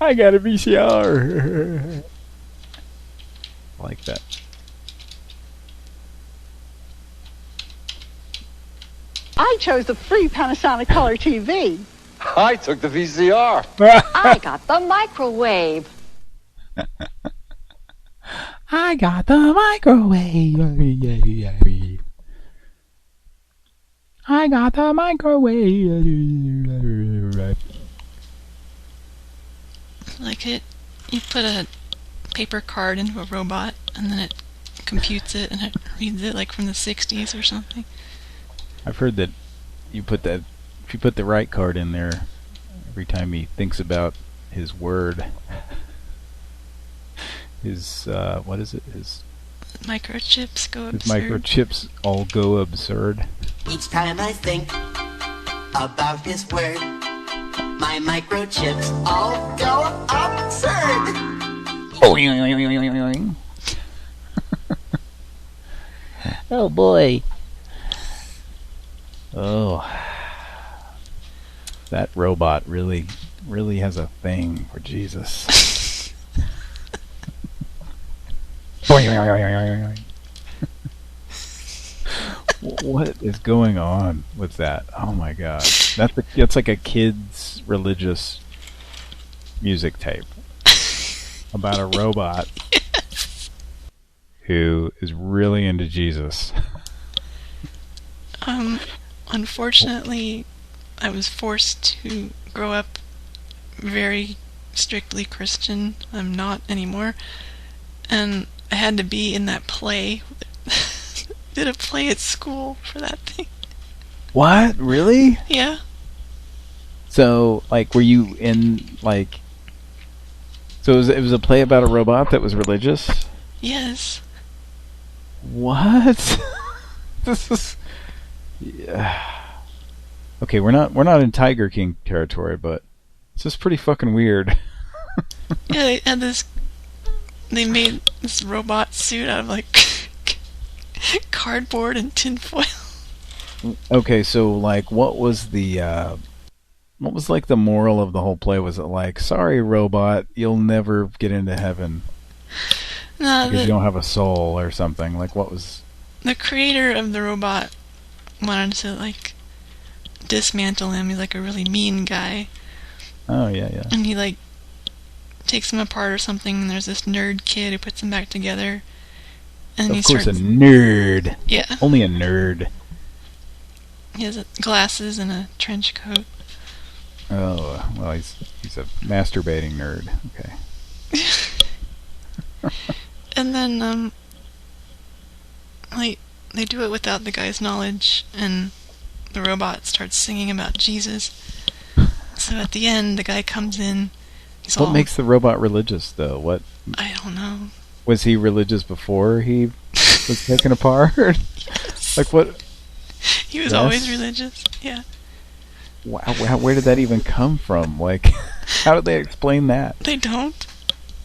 I got a VCR. I like that. I chose the free Panasonic Color TV. I took the VCR. I got the microwave. I got the microwave. I got the microwave. Like you put a paper card into a robot and then it computes it and it reads it like from the 60s or something. I've heard that if you put the right card in there, every time he thinks about his word, his what is it? His microchips go absurd. His microchips all go absurd. Each time I think about his word, my microchips all go absurd. Oh boy. Oh, that robot really has a thing for Jesus. What is going on with that? Oh my god, that's like a kid's religious music tape about a robot who is really into Jesus. Unfortunately, I was forced to grow up very strictly Christian. I'm not anymore. And I had to be in that play. Did a play at school for that thing. What? Really? Yeah. So, like, were you in, like... So it was a play about a robot that was religious? Yes. What? This is... Yeah. Okay, we're not in Tiger King territory, but it's just pretty fucking weird. Yeah, they had they made this robot suit out of like cardboard and tinfoil. Okay, so like what was like the moral of the whole play? Was it like, sorry robot, you'll never get into heaven because you don't have a soul or something? Like what was... The creator of the robot wanted to like dismantle him. He's like a really mean guy. Oh yeah. And he like takes him apart or something, and there's this nerd kid who puts them back together. And of course, a nerd. Yeah. Only a nerd. He has glasses and a trench coat. Oh well, he's a masturbating nerd. Okay. And then like they do it without the guy's knowledge, and the robot starts singing about Jesus. So at the end, the guy comes in. What makes the robot religious, though? What? I don't know. Was he religious before he was taken apart? Yes. Like what? He was always religious. Yeah. Wow, where did that even come from? Like, how did they explain that? They don't.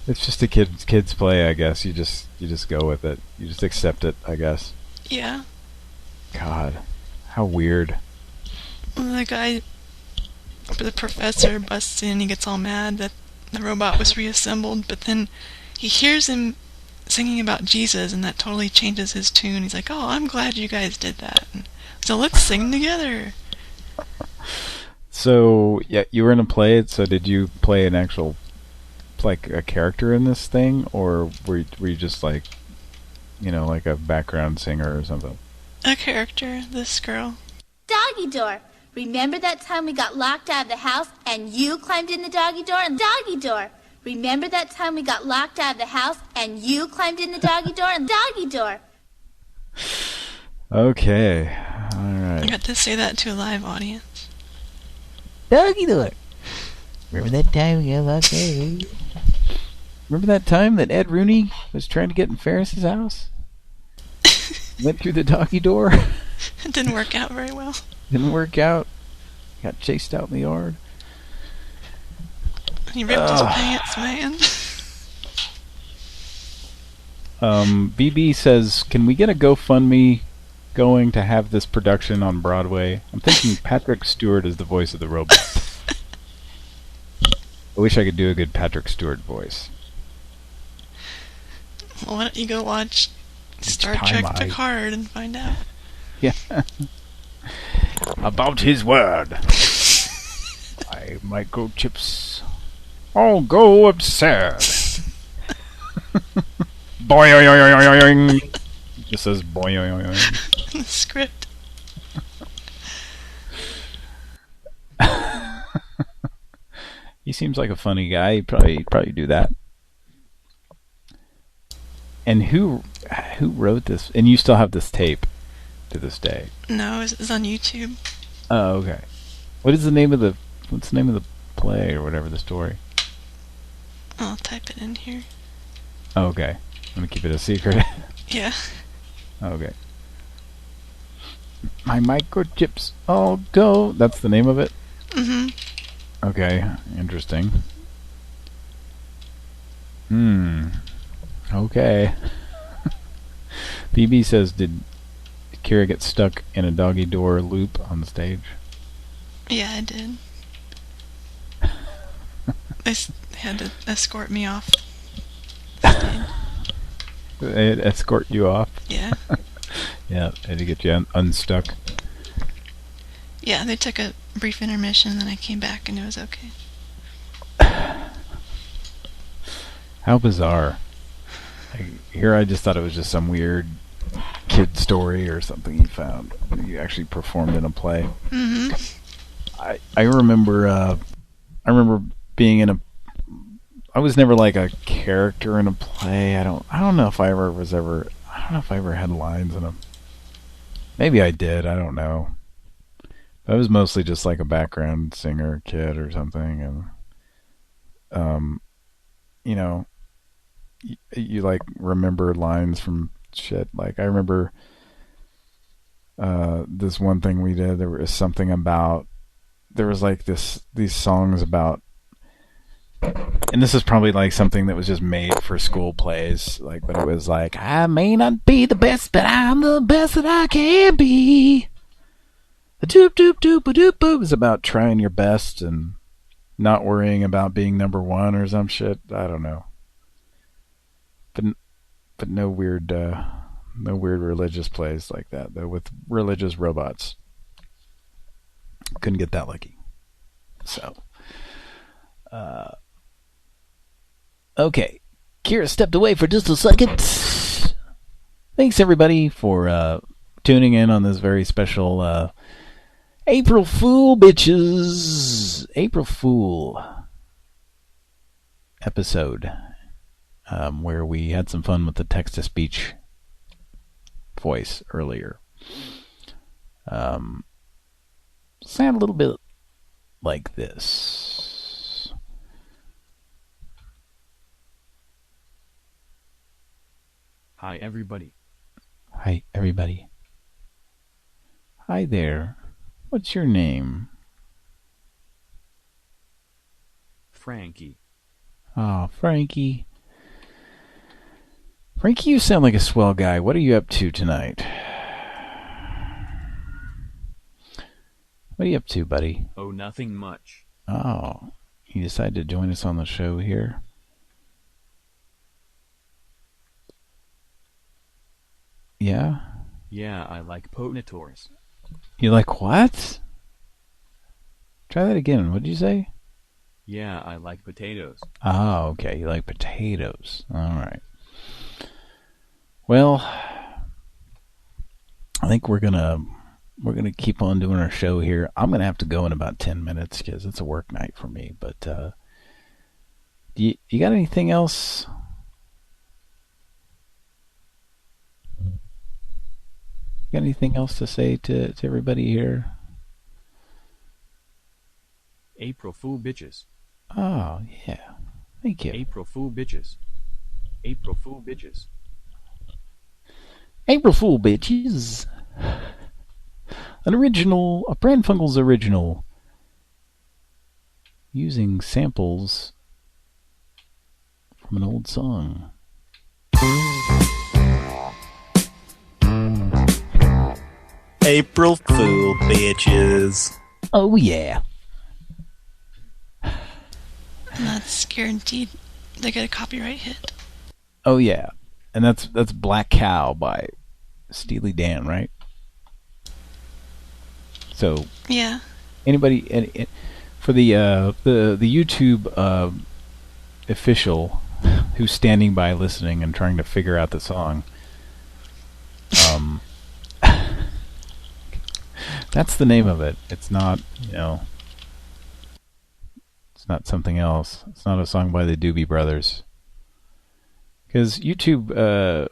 It's just a kid's play, I guess. You just go with it. You just accept it, I guess. Yeah. God, how weird. The guy the professor busts in. He gets all mad that the robot was reassembled, but then he hears him singing about Jesus, and that totally changes his tune. He's like, "Oh, I'm glad you guys did that. And so let's sing together." So, yeah, you were in a play, so did you play an actual, like, a character in this thing, or were you just like, you know, like a background singer or something? A character, this girl. Doggy door. Remember that time we got locked out of the house and you climbed in the doggy door? And doggy door. Remember that time we got locked out of the house and you climbed in the doggy door? And doggy door. Okay. Alright. I got to say that to a live audience. Doggy door. Remember that time we got locked out? Remember that time that Ed Rooney was trying to get in Ferris's house? Went through the doggy door? It didn't work out very well. Didn't work out. Got chased out in the yard. He ripped his pants, man. BB says, can we get a GoFundMe going to have this production on Broadway? I'm thinking Patrick Stewart is the voice of the robot. I wish I could do a good Patrick Stewart voice. Well, why don't you go watch Star Trek Picard and find out? Yeah. About his word. My microchips all go absurd. Boing. Just says boing. In the script. He seems like a funny guy. He'd probably do that. And who wrote this? And you still have this tape to this day? No, it's on YouTube. Oh, okay. What's the name of the play or whatever, the story? I'll type it in here. Oh, okay. I'm gonna keep it a secret. Yeah. Okay. My microchips all go. That's the name of it? Mm-hmm. Okay. Interesting. Okay. BB says, did Kira get stuck in a doggy door loop on the stage? Yeah, I did. They had to escort me off the stage. They had to escort you off? Yeah. Yeah, had to get you unstuck. Yeah, they took a brief intermission, and then I came back, and it was okay. How bizarre. Here I just thought it was just some weird kid story or something you found. You actually performed in a play. Mm-hmm. I remember being in I was never like a character in a play. I don't know if I ever had lines in a. Maybe I did, I don't know. I was mostly just like a background singer kid or something, and you know, you like remember lines from shit. Like I remember this one thing we did. There was something about. There was like these songs about, and this is probably like something that was just made for school plays. Like, but it was like, I may not be the best, but I'm the best that I can be. The doop doop doop doop doop. It was about trying your best and not worrying about being number one or some shit. I don't know. But no weird religious plays like that though, with religious robots. Couldn't get that lucky. So, okay. Kira stepped away for just a second. Thanks everybody for tuning in on this very special April Fool, bitches. April Fool episode. Where we had some fun with the text-to-speech voice earlier. Sound a little bit like this. Hi, everybody. Hi, everybody. Hi there. What's your name? Frankie. Oh, Frankie. Frankie, you sound like a swell guy. What are you up to tonight? What are you up to, buddy? Oh, nothing much. Oh, you decided to join us on the show here? Yeah? Yeah, I like potatoes. You like what? Try that again. What did you say? Yeah, I like potatoes. Oh, okay. You like potatoes. All right. Well, I think we're gonna keep on doing our show here. I'm gonna have to go in about 10 minutes because it's a work night for me. But you got anything else? Got anything else to say to everybody here? April Fool bitches. Oh, yeah. Thank you. April Fool bitches. April Fool bitches. April Fool bitches. A Pran Funkels original. Using samples from an old song. April Fool bitches. Oh yeah. And that's guaranteed they get a copyright hit. Oh yeah. And that's Black Cow by Steely Dan, right? So yeah. Anybody for the YouTube official who's standing by listening and trying to figure out the song. That's the name of it. It's not, it's not something else. It's not a song by the Doobie Brothers. Because YouTube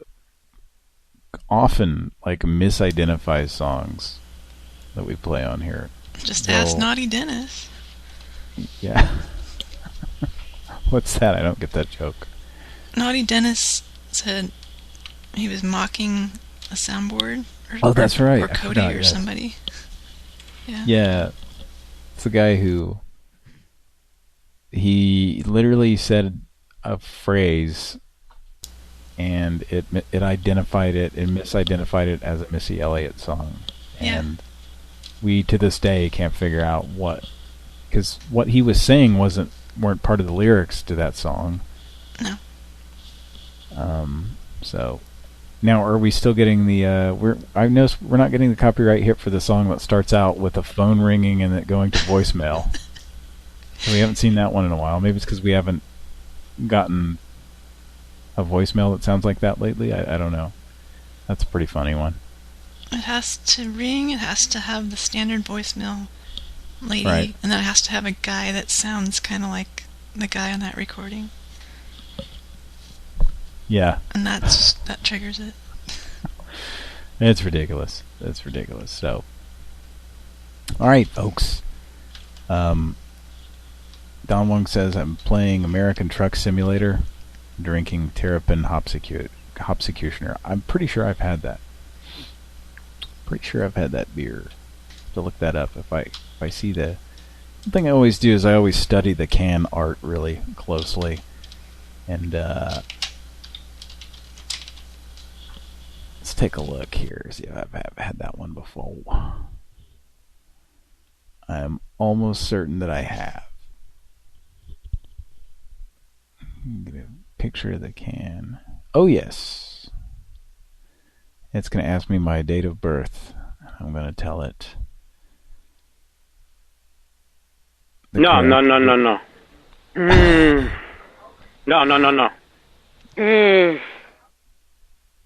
often misidentifies songs that we play on here. Just ask Naughty Dennis. Yeah. What's that? I don't get that joke. Naughty Dennis said he was mocking a soundboard. That's right. Or Cody or somebody. Yeah. Yeah. It's the guy who he literally said a phrase and it identified it and misidentified it as a Missy Elliott song. Yeah. And we to this day can't figure out because what he was saying weren't part of the lyrics to that song. No. So now are we still getting the I've noticed we're not getting the copyright hit for the song that starts out with a phone ringing and it going to voicemail. We haven't seen that one in a while. Maybe it's because we haven't gotten a voicemail that sounds like that lately. I don't know. That's a pretty funny one. It has to ring, it has to have the standard voicemail lady, right. And then it has to have a guy that sounds kind of like the guy on that recording. Yeah. And that triggers it. It's ridiculous. It's ridiculous. So, all right, folks. Don Wong says, I'm playing American Truck Simulator, drinking Terrapin Hopsecutioner. I'm pretty sure I've had that. Pretty sure I've had that beer. To look that up. If I see the thing I always do is I always study the can art really closely. And let's take a look here. See if I've had that one before. I'm almost certain that I have. Get a picture of the can. Oh yes. It's going to ask me my date of birth. I'm going to tell it. No. No.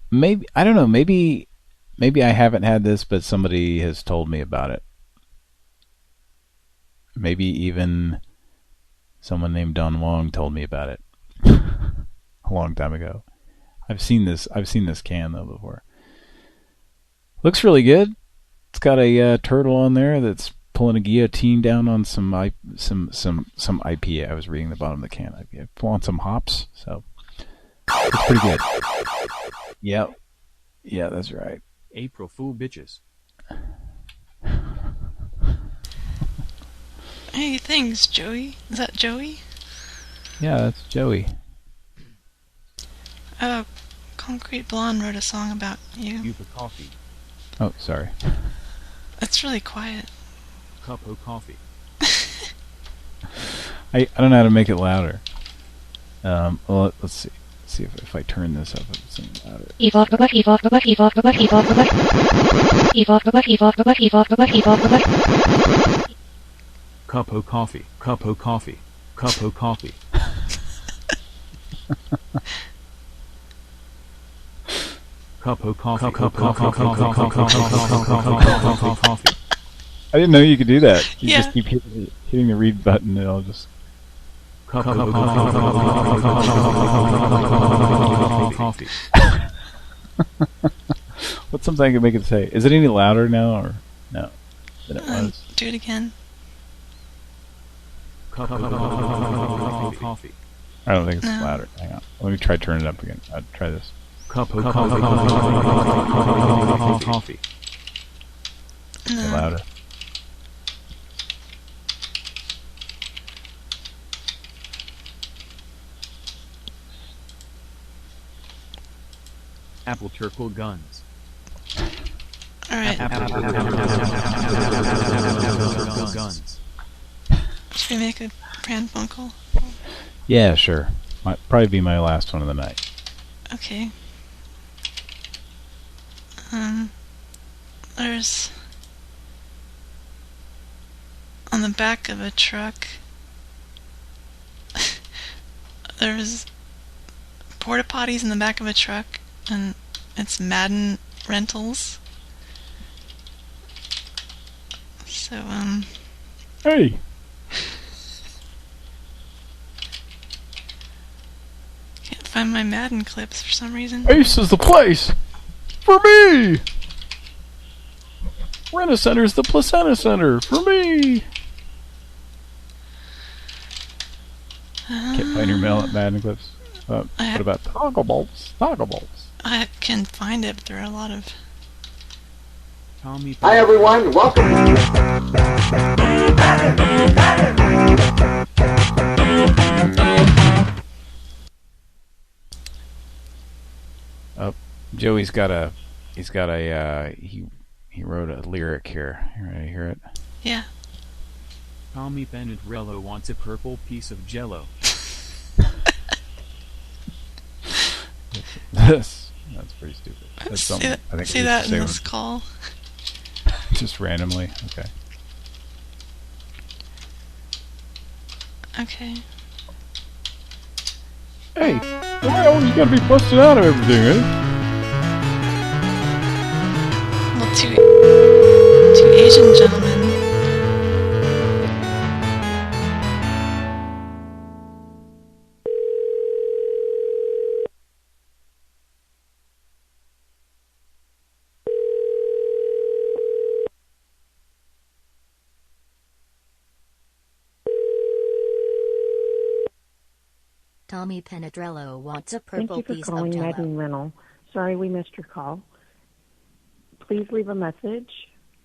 Maybe I don't know. Maybe I haven't had this, but somebody has told me about it. Maybe even someone named Don Wong told me about it a long time ago. I've seen this can though before. Looks really good. It's got a turtle on there that's pulling a guillotine down on some IPA. I was reading the bottom of the can. IPA. Pulling some hops, so it's pretty good. Yep. Yeah, that's right. April Fool bitches. Hey, thanks, Joey. Is that Joey? Yeah, that's Joey. Concrete Blonde wrote a song about you. You for coffee. Oh, sorry. It's really quiet. Cup of coffee. I don't know how to make it louder. Well, let's see. See if I turn this up, it's any louder. Cup of coffee. Cup of coffee. Cup of coffee. Cup of coffee. Cup of coffee. I didn't know you could do that. You Yeah. just keep hitting the read button and it'll just... Cup of coffee. What's something I can make it say? Is it any louder now or no? Than it was? Do it again. Cup of coffee. I don't think it's No. louder. Hang on. Let me try turning it up again. I'll try this. Cup of coffee. Is it louder? Apple turkle guns. Alright. Guns. Should we make a Pran Funkel? Yeah, sure. Might probably be my last one of the night. Okay. There's on the back of a truck. There's porta potties in the back of a truck, and it's Madden Rentals. So Hey. Can't find my Madden clips for some reason. Ace is the place for me. Rent-A-Center's the placenta center for me. Can't find your Madden clips. What about toggle balls? Toggle balls. I can find it, but there are a lot of... Hi everyone, welcome. Oh, Joey's got a. He wrote a lyric here. You ready to hear it? Yeah. Tommy Benedrello wants a purple piece of jello. That's pretty stupid. That's See something that, I think see we that should say in this call? just randomly. Okay. Okay. Hey, why always gotta be busted out of everything, eh? Well, two Asian gentlemen. Tommy Benedrello wants a purple Thank you piece for of calling jello. Madden Rental. Sorry we missed your call. Please leave a message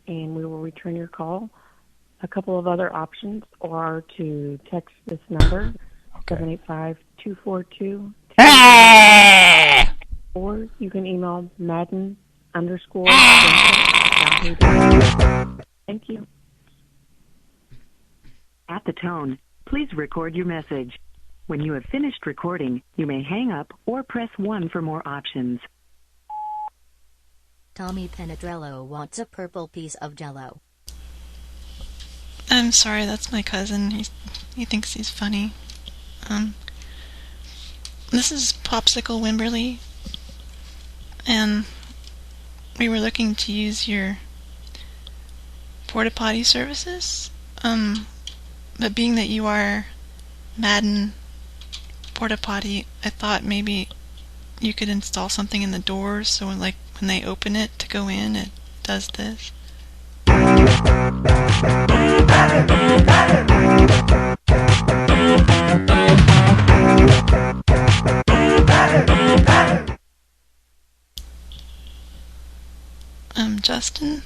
and we will return your call. A couple of other options are to text this number, 785-242. Or you can email Madden_. Thank you. At the tone, please record your message. When you have finished recording, you may hang up or press 1 for more options. Tommy Benedrello wants a purple piece of jello. I'm sorry, that's my cousin. He thinks he's funny. This is Popsicle Wimberly, and we were looking to use your porta potty services. But being that you are Madden porta potty, I thought maybe you could install something in the doors so like when they open it to go in, it does this. Justin?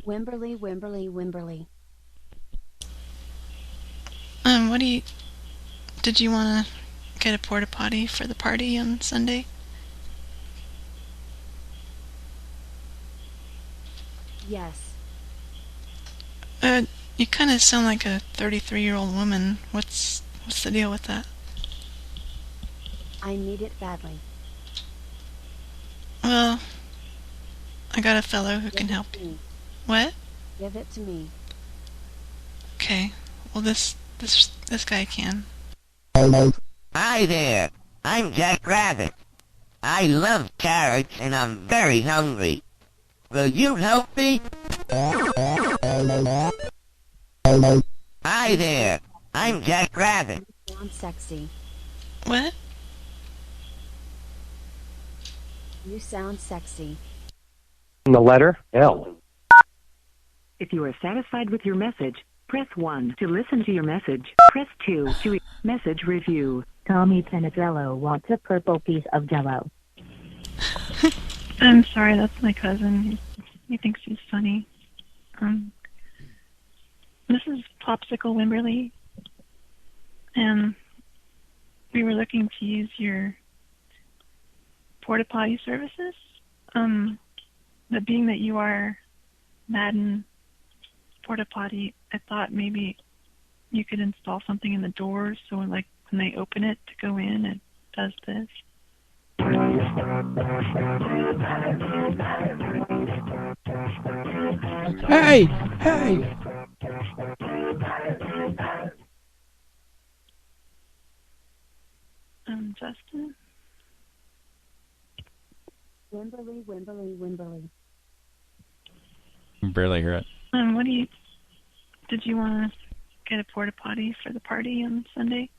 Wimberly. Did you want to get a porta potty for the party on Sunday? Yes. You kind of sound like a 33-year-old woman. What's the deal with that? I need it badly. Well, I got a fellow who can help you. What? Give it to me. Okay. Well, this guy can. Hi there. I'm Jack Rabbit. I love carrots and I'm very hungry. Will you help me? Hi there. I'm Jack Rabbit. You sound sexy. What? You sound sexy. The letter L. If you are satisfied with your message, press 1 to listen to your message. Press 2 to message review. Tommy Penadrello wants a purple piece of Jello. I'm sorry, that's my cousin. He thinks he's funny. This is Popsicle Wimberly, and we were looking to use your porta potty services. But being that you are Madden porta potty, I thought maybe you could install something in the doors so when they open it to go in, it does this. Hey! Hey! Justin? Wimberly, Wimberly, Wimberly. I can barely hear it. Did you want to get a porta potty for the party on Sunday?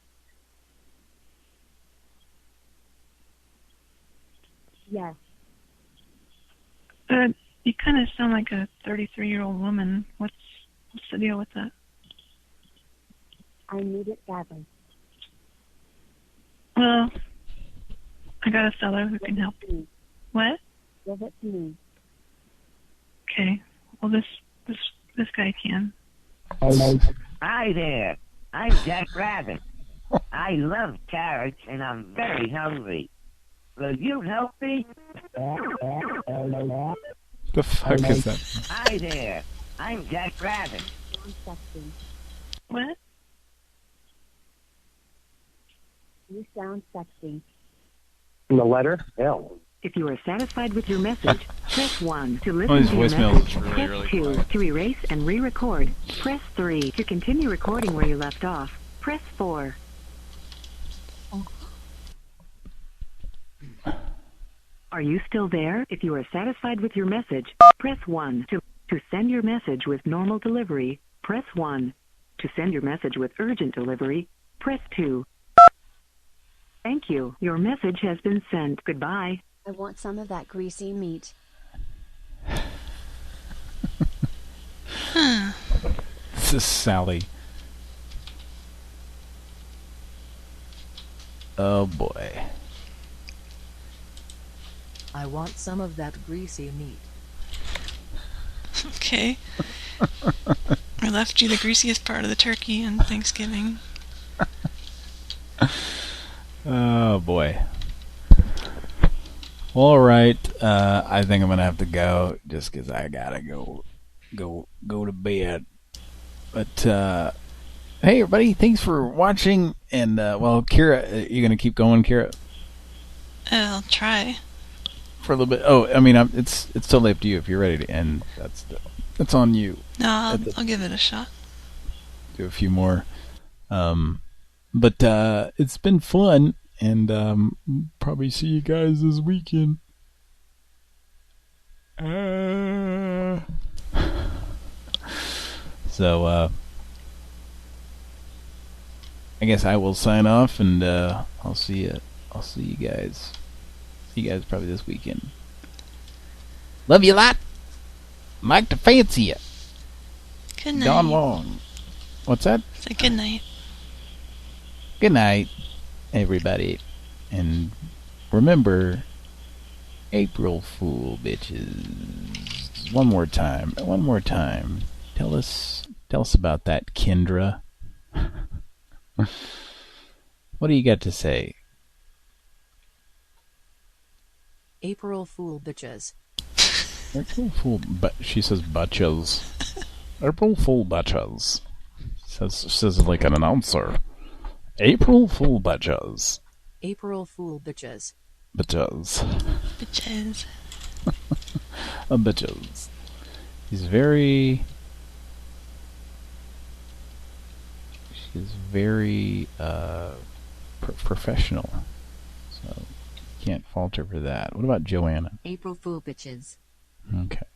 Yes. You kind of sound like a 33-year-old woman. What's the deal with that? I need it badly. Well, I got a fellow who can help you. What? Give it to me. Okay. Well, this guy can. Hi there. I'm Jack Rabbit. I love carrots and I'm very hungry. Will you help me? The fuck is that? Hi there. I'm Jack Rabbit. What? You sound sexy. The letter L. If you are satisfied with your message, press 1 to Oh, listen his to your voicemail message. is really, Press really 2 quiet. to erase and re-record. Press 3 to continue recording where you left off. Press 4. Are you still there? If you are satisfied with your message, press 1 to send your message with normal delivery. Press 1 to send your message with urgent delivery. Press 2. Thank you. Your message has been sent. Goodbye. I want some of that greasy meat. This is Sally. Oh boy. I want some of that greasy meat. Okay. I left you the greasiest part of the turkey on Thanksgiving. Oh boy. All right. I think I'm gonna have to go just 'cause I gotta go to bed. But hey everybody, thanks for watching. And well, Kira, you gonna keep going, Kira? I'll try. For a little bit. Oh, I mean, it's totally up to you if you're ready to end. That's on you. No, I'll give it a shot. Do a few more. But it's been fun, and probably see you guys this weekend. So I guess I will sign off, and I'll see you. I'll see you guys. See you guys probably this weekend. Love you a lot. Mike to fancy you. Good night. Gone long. What's that? Say good night. Good night, everybody. And remember, April Fool, bitches. One more time. One more time. Tell us about that, Kendra. What do you got to say? April Fool, bitches. April Fool, but she says butches. April Fool bitches. Says it like an announcer. April Fool bitches. April Fool bitches. Bitches. Bitches. Bitches. She's very professional. So can't fault her for that. What about Joanna? April Fool bitches. Okay.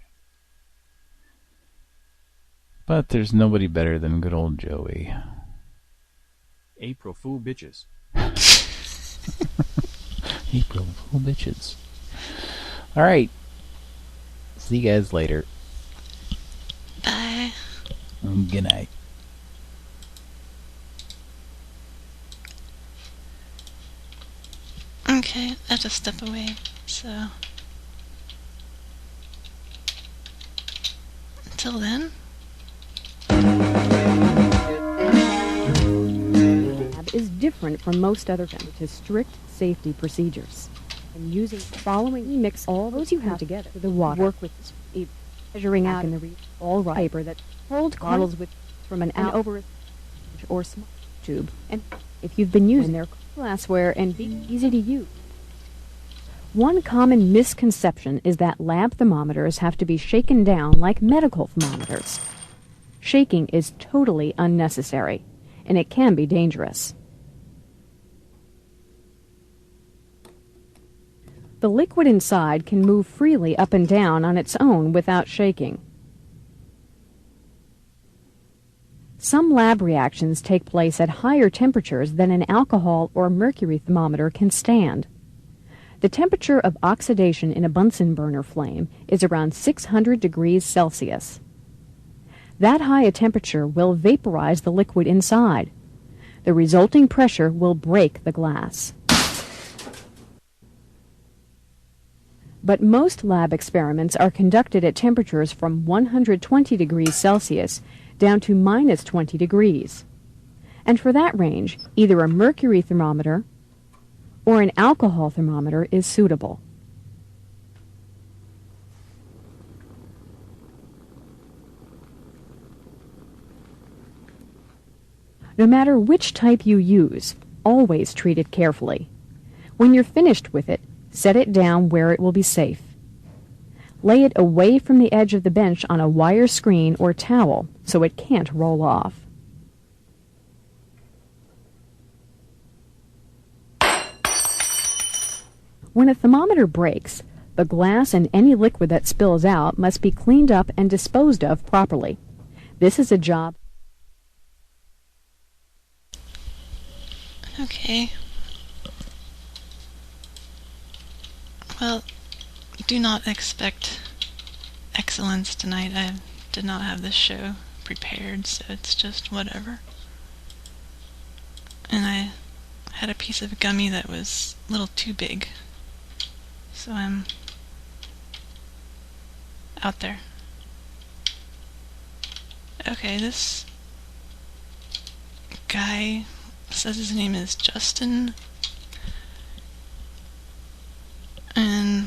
But there's nobody better than good old Joey. April Fool bitches. April Fool bitches. All right. See you guys later. Bye. Good night. Okay, I have to step away, so... Until then... Is different from most other to strict safety procedures. And using the following, mix all those you have together with the water. Work with measuring out in the all right paper that hold bottles with from an out over or small tube. And if you've been using their glassware and be easy to use. One common misconception is that lab thermometers have to be shaken down like medical thermometers. Shaking is totally unnecessary, and it can be dangerous. The liquid inside can move freely up and down on its own without shaking. Some lab reactions take place at higher temperatures than an alcohol or mercury thermometer can stand. The temperature of oxidation in a Bunsen burner flame is around 600 degrees Celsius. That high a temperature will vaporize the liquid inside. The resulting pressure will break the glass. But most lab experiments are conducted at temperatures from 120 degrees Celsius down to minus 20 degrees. And for that range, either a mercury thermometer or an alcohol thermometer is suitable. No matter which type you use, always treat it carefully. When you're finished with it, set it down where it will be safe. Lay it away from the edge of the bench on a wire screen or towel so it can't roll off. When a thermometer breaks, the glass and any liquid that spills out must be cleaned up and disposed of properly. This is a job. Okay. Well, do not expect excellence tonight. I did not have this show prepared, so it's just whatever. And I had a piece of gummy that was a little too big, so I'm out there. Okay, this guy says his name is Justin, and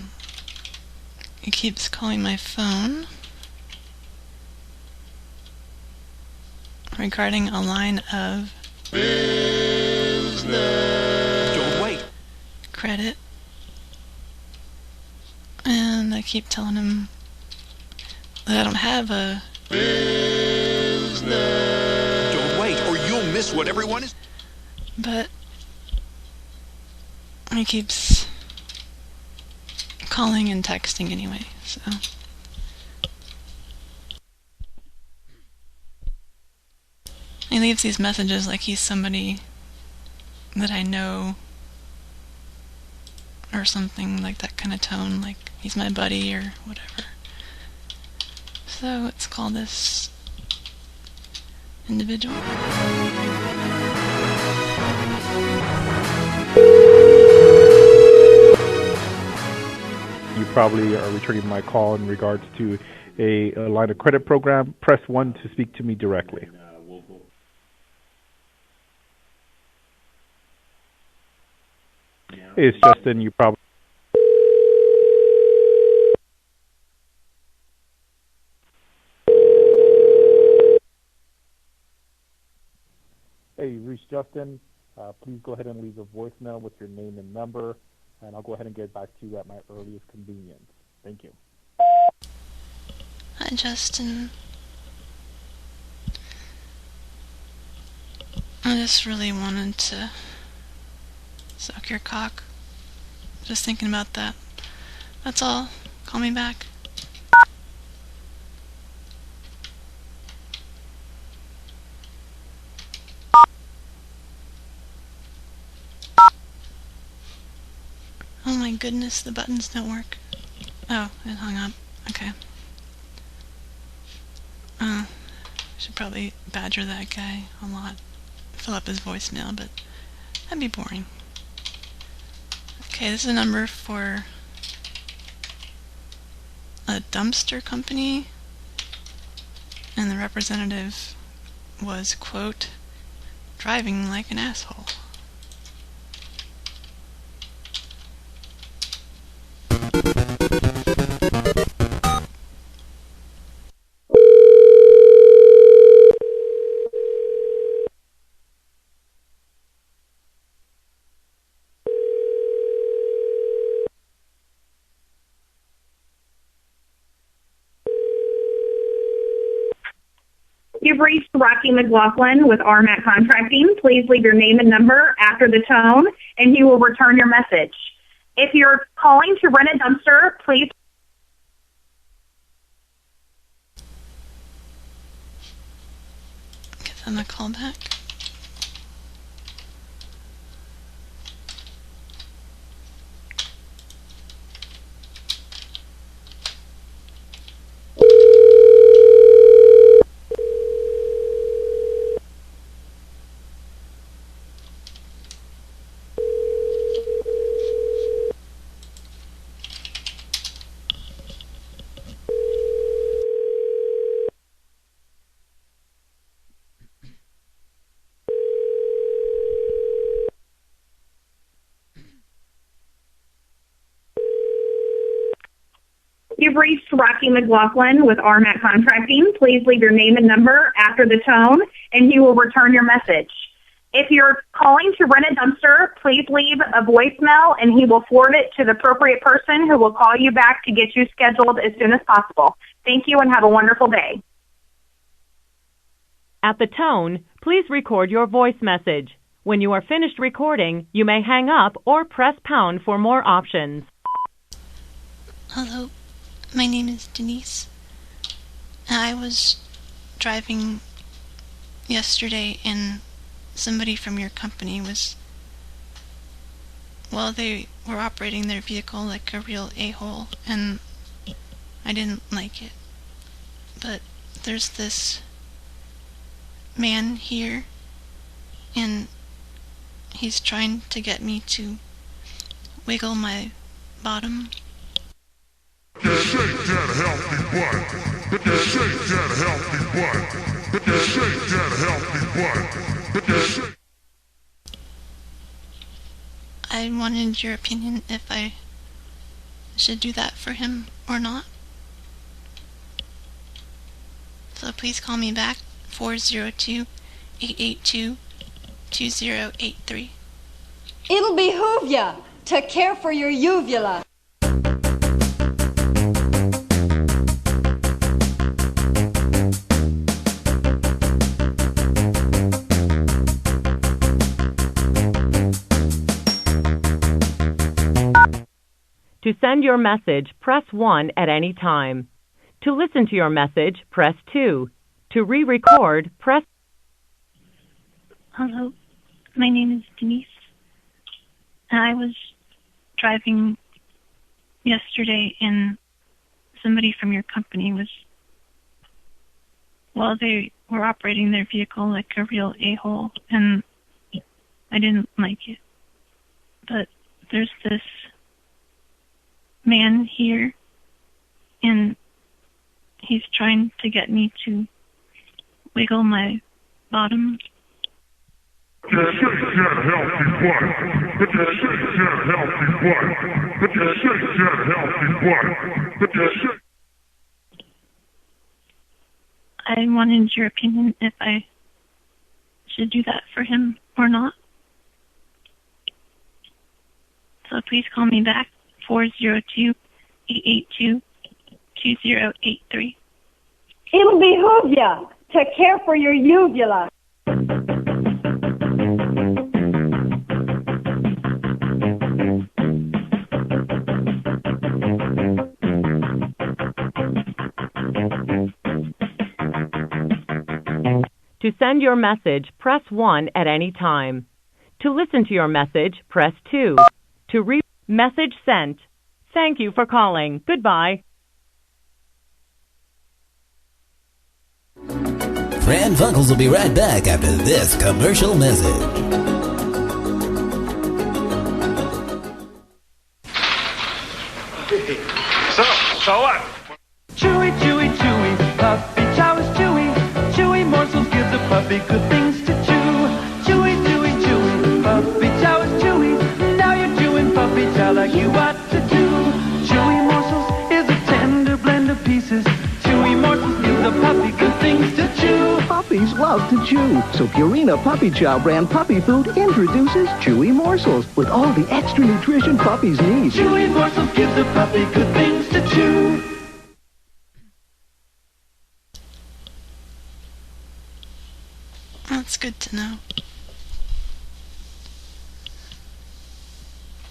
he keeps calling my phone regarding a line of business. Don't wait. Credit. And I keep telling him that I don't have a business. Don't wait, or you'll miss what everyone is. But he keeps calling and texting anyway, so. He leaves these messages like he's somebody that I know, or something like that kind of tone, like he's my buddy or whatever. So let's call this individual. You probably are returning my call in regards to a line of credit program. Press 1 to speak to me directly. It's Justin. You probably. Hey, you reached Justin. Please go ahead and leave a voicemail with your name and number, and I'll go ahead and get back to you at my earliest convenience. Thank you. Hi, Justin. I just really wanted to suck your cock. Just thinking about that. That's all. Call me back. Oh my goodness, the buttons don't work. Oh, it hung up. Okay. Should probably badger that guy a lot. Fill up his voicemail, but that'd be boring. Okay, this is a number for a dumpster company, and the representative was, quote, driving like an asshole. You've reached Rocky McLaughlin with RMAT Contracting. Please leave your name and number after the tone, and he will return your message. If you're calling to rent a dumpster, please... Give them a call back. You've reached Rocky McLaughlin with RMAT Contracting. Please leave your name and number after the tone, and he will return your message. If you're calling to rent a dumpster, please leave a voicemail, and he will forward it to the appropriate person who will call you back to get you scheduled as soon as possible. Thank you and have a wonderful day. At the tone, please record your voice message. When you are finished recording, you may hang up or press pound for more options. Hello, my name is Denise. I was driving yesterday and somebody from your company was, well, they were operating their vehicle like a real a-hole, and I didn't like it. But there's this man here, and he's trying to get me to wiggle my bottom. Shake that healthy butt. Shake that healthy butt. Shake that healthy butt. I wanted your opinion if I should do that for him or not. So please call me back, 402-882-2083. It'll behoove ya to care for your uvula. To send your message, press 1 at any time. To listen to your message, press 2. To re-record, press... Hello, my name is Denise. I was driving yesterday and somebody from your company was, well, they were operating their vehicle like a real a-hole, and I didn't like it. But there's this man here, and he's trying to get me to wiggle my bottom. Shake that healthy butt. Shake that healthy butt. Shake that healthy butt. I wanted your opinion if I to do that for him or not. So please call me back, 402-882-2083. It'll behoove ya to care for your uvula. To send your message, press 1 at any time. To listen to your message, press 2. To message sent. Thank you for calling. Goodbye. Pran Funkels will be right back after this commercial message. So what? Chewy, chewy, chewy, puppy chow is chewy. Chewy morsels give the puppy good things to chew. Chewy, chewy, chewy, puppy chow is chewy. Now you're chewing puppy chow like you ought to do. Chewy morsels is a tender blend of pieces. Chewy morsels give the puppy good things to chew. Puppies love to chew, so Purina Puppy Chow brand puppy food introduces Chewy Morsels with all the extra nutrition puppies need. Chewy morsels give the puppy good things to chew. That's good to know.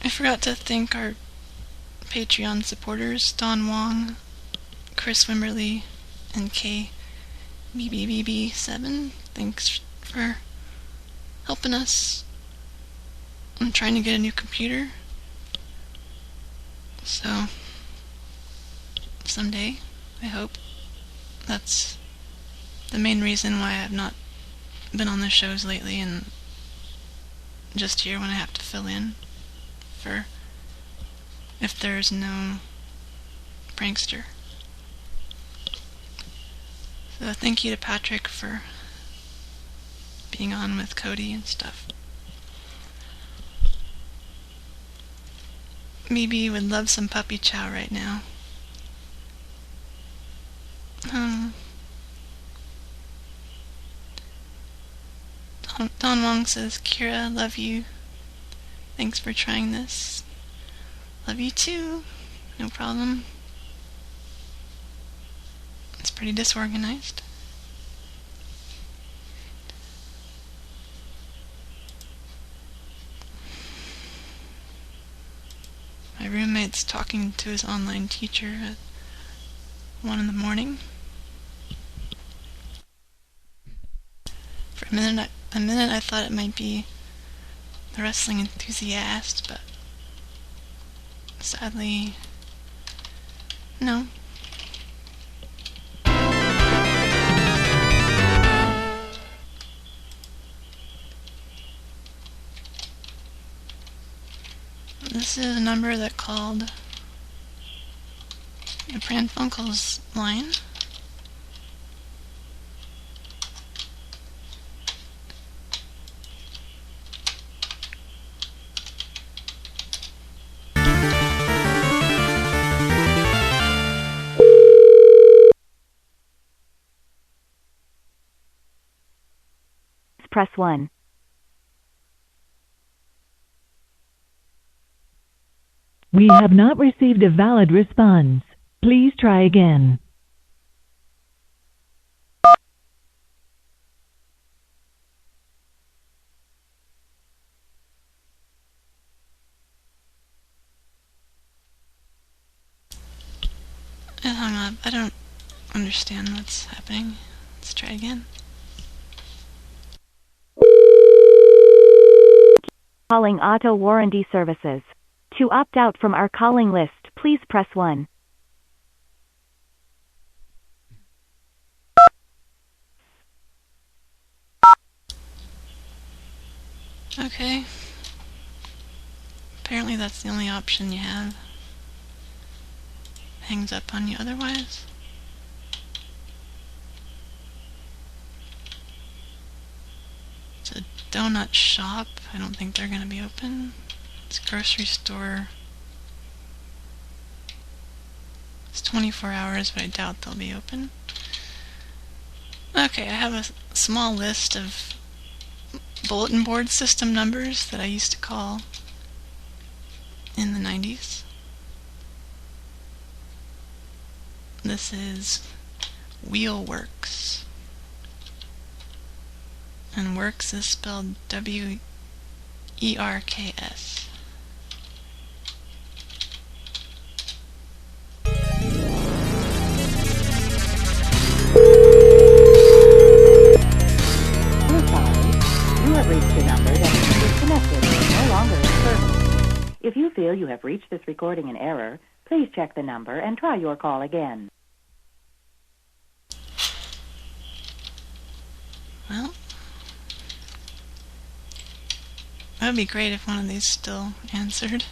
I forgot to thank our Patreon supporters, Don Wong, Chris Wimberly, and KBBBB7. Thanks for helping us. I'm trying to get a new computer. So, someday, I hope. That's the main reason why I've not been on the shows lately and just here when I have to fill in for if there's no prankster. So thank you to Patrick for being on with Cody and stuff. BB would love some puppy chow right now. Don Wong says, Kira, love you. Thanks for trying this. Love you too. No problem. It's pretty disorganized. My roommate's talking to his online teacher at 1 in the morning. For a minute I thought it might be the wrestling enthusiast, but sadly, no. This is a number that called the Pran Funkels line. Press 1. We have not received a valid response. Please try again. It hung up. I don't understand what's happening. Let's try again. Calling Auto Warranty Services. To opt out from our calling list, please press 1. Okay. Apparently that's the only option you have. Hangs up on you otherwise. It's a donut shop. I don't think they're gonna be open. It's a grocery store. It's 24 hours, but I doubt they'll be open. Okay, I have a small list of bulletin board system numbers that I used to call in the 90s. This is Wheelworks. And works is spelled W-E-R-K-S. You have reached a number that is disconnected and no longer in service. If you feel you have reached this recording in error, please check the number and try your call again. Well, that would be great if one of these still answered.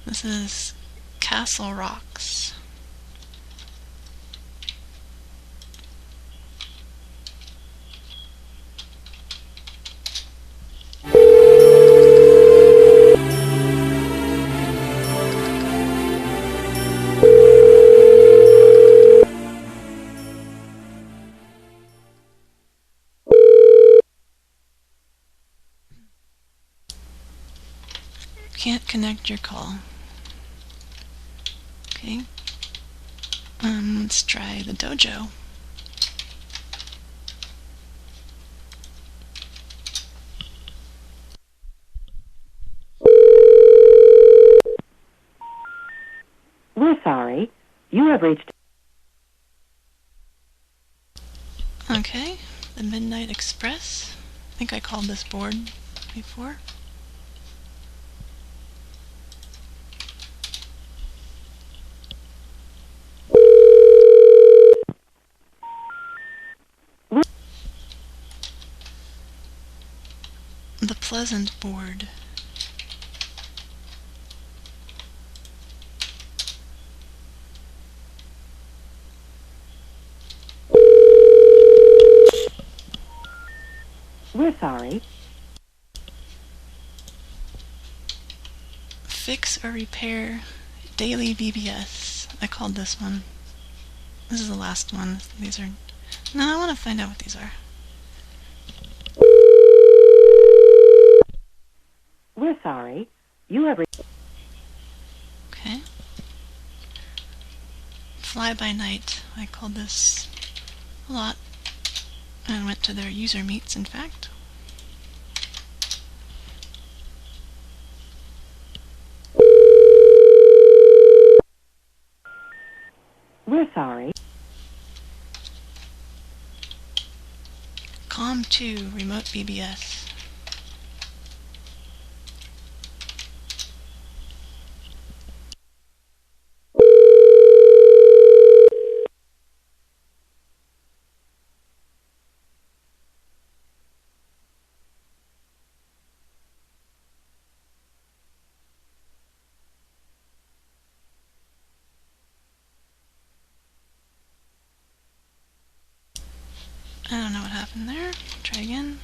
This is Castle Rocks. Can't connect your call. Okay. Let's try the dojo. We're sorry. You have reached... Okay, the Midnight Express. I think I called this board before. The Pleasant board. We're sorry. Fix or repair daily BBS. I called this one. This is the last one. These are... No, I want to find out what these are. We're sorry. You have reached... Okay. Fly by Night. I called this a lot. And went to their user meets, in fact. We're sorry. COM2 remote BBS. I don't know what happened there. Try again.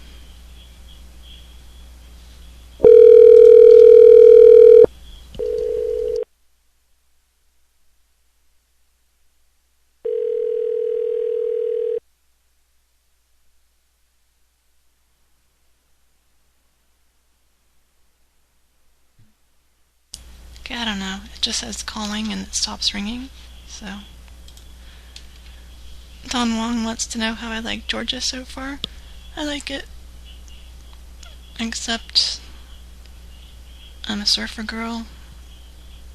Okay, I don't know. It just says calling and it stops ringing, so... Don Wong wants to know how I like Georgia so far. I like it. Except I'm a surfer girl,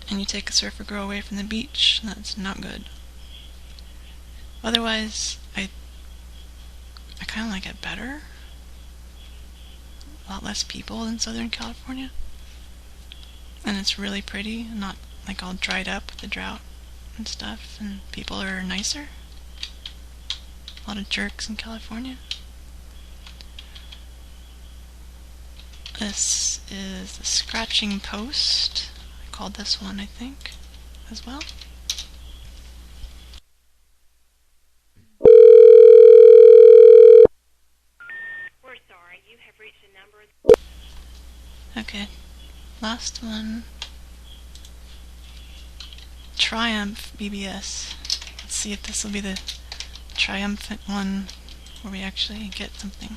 and you take a surfer girl away from the beach, that's not good. Otherwise, I kind of like it better. A lot less people than Southern California. And it's really pretty, not like all dried up with the drought and stuff, and people are nicer. A lot of jerks in California. This is the Scratching Post. I called this one, I think, as well. We're sorry, you have reached a number... Okay, last one. Triumph BBS. Let's see if this will be the triumphant one where we actually get something.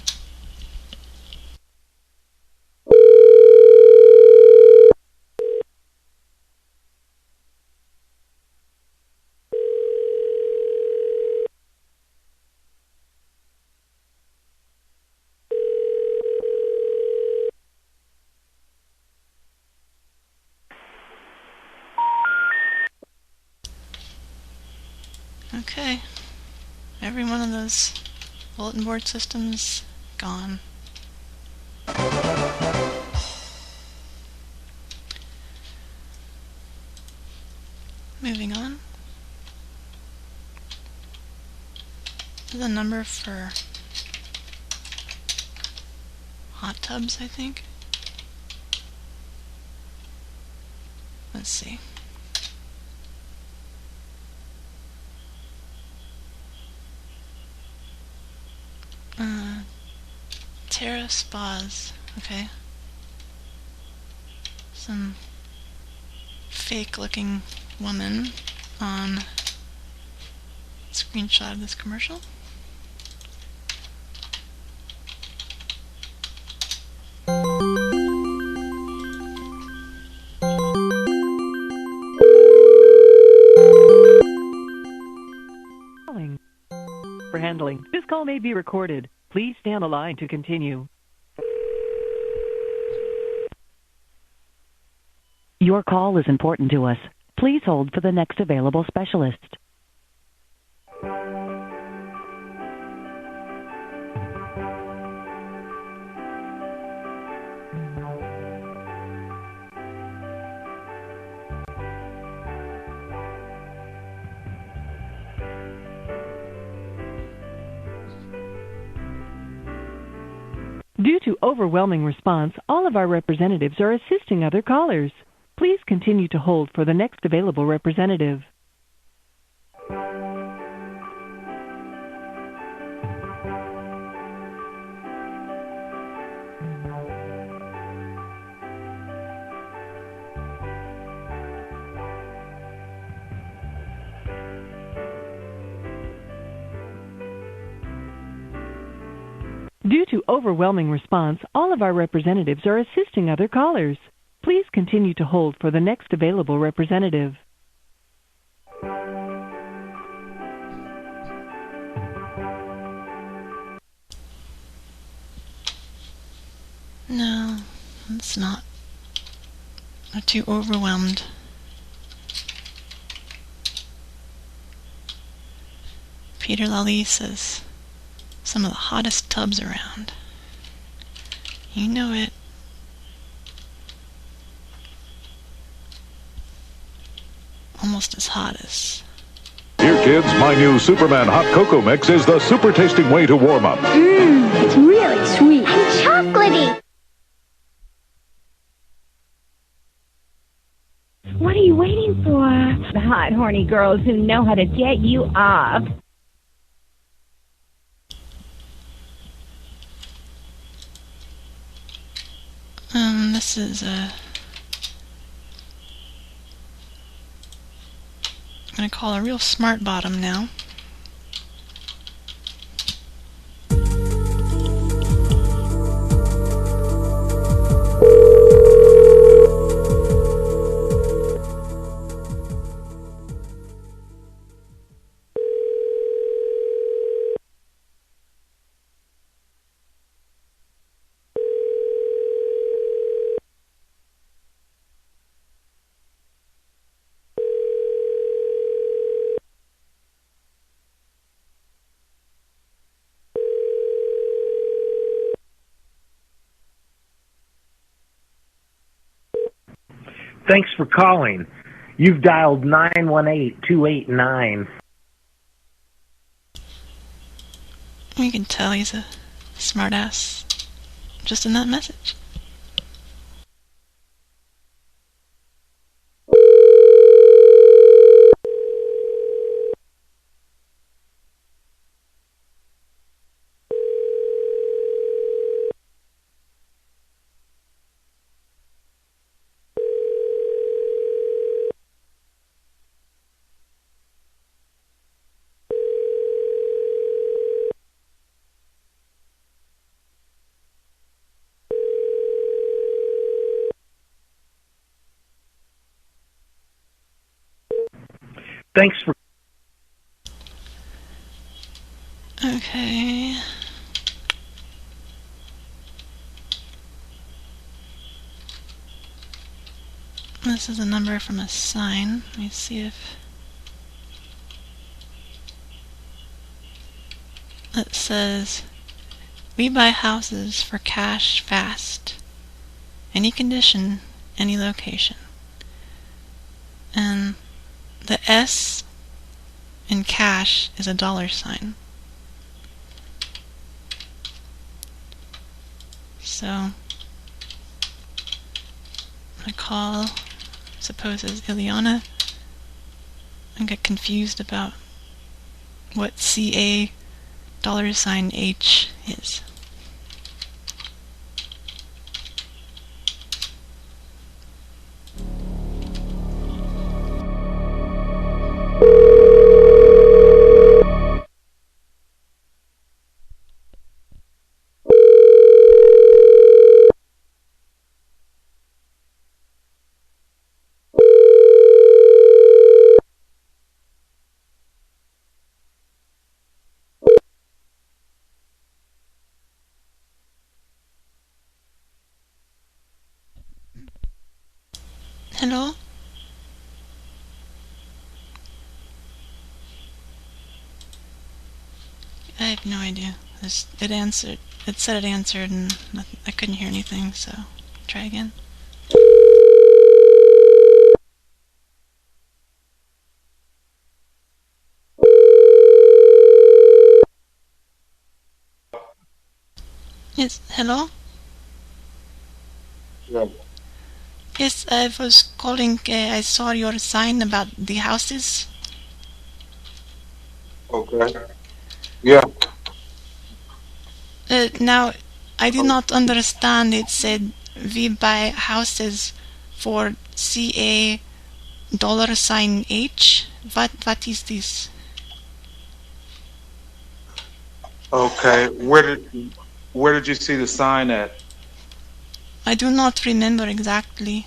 Okay. Every one of those bulletin board systems gone. Moving on. There's a number for hot tubs, I think. Let's see. Terra Spas. Okay. Some fake-looking woman on screenshot of this commercial. For handling, this call may be recorded. Please stay on the line to continue. Your call is important to us. Please hold for the next available specialist. Due to overwhelming response, all of our representatives are assisting other callers. Please continue to hold for the next available representative. Due to overwhelming response, all of our representatives are assisting other callers. Please continue to hold for the next available representative. No, it's not. I'm too overwhelmed. Peter Lally says, some of the hottest tubs around. You know it. Almost as hot as... Dear kids, my new Superman Hot Cocoa Mix is the super tasting way to warm up. It's really sweet and chocolatey. What are you waiting for? The hot, horny girls who know how to get you off. This is I'm gonna call a real smart bottom now. Thanks for calling. You've dialed 918-289. You can tell he's a smartass just in that message. Thanks for... Okay. This is a number from a sign. Let me see if... It says, we buy houses for cash fast. Any condition, any location. And the S in cash is a $sign. So I call, suppose it's Ileana, and get confused about what CA $H is. Hello? I have no idea. It answered. It said it answered, and nothing, I couldn't hear anything. So try again. Yes. Hello. Yeah. Yes, I was calling. I saw your sign about the houses. Okay. Yeah. Now, I did not understand. It said we buy houses for CA $H. What is this? Okay. Where did you see the sign at? I do not remember exactly.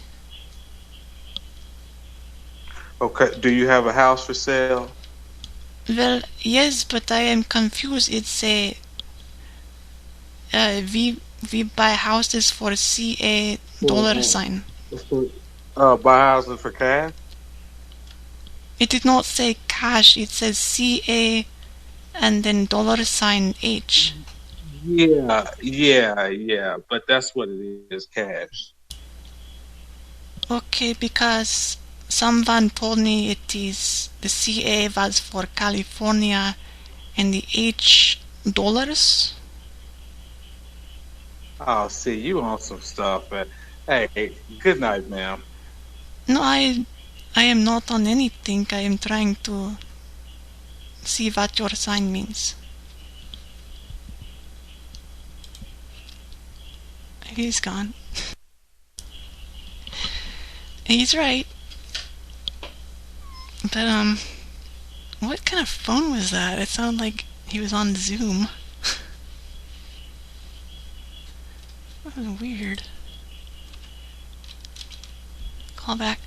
Okay. Do you have a house for sale? Well, yes, but I am confused. It's a we buy houses for CA $sign. Buy houses for cash? It did not say cash. It says CA and then $sign H. Yeah. But that's what it is, cash. Okay, because someone told me it is the CA was for California and the H dollars. Oh, see, you on some stuff. Hey, good night, ma'am. No, I am not on anything. I am trying to see what your sign means. He's gone. He's right. But what kind of phone was that? It sounded like he was on Zoom. That was weird. Call back.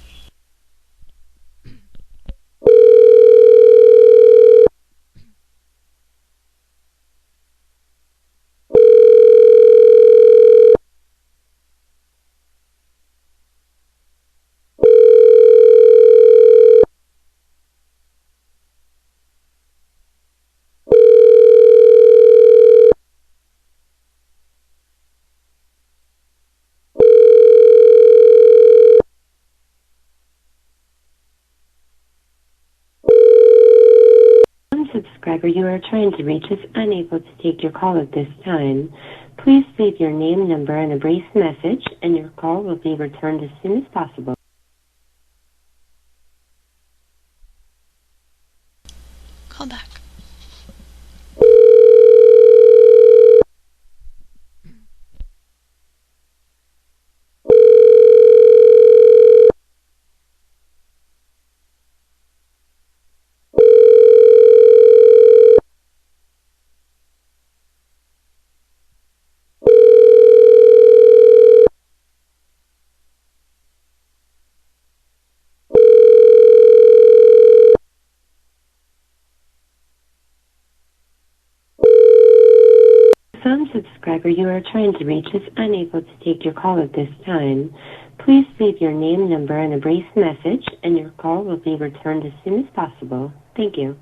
Subscriber you are trying to reach is unable to take your call at this time. Please leave your name, number, and a brief message, and your call will be returned as soon as possible. Call back. Some subscriber you are trying to reach is unable to take your call at this time. Please leave your name, number, and a brief message, and your call will be returned as soon as possible. Thank you.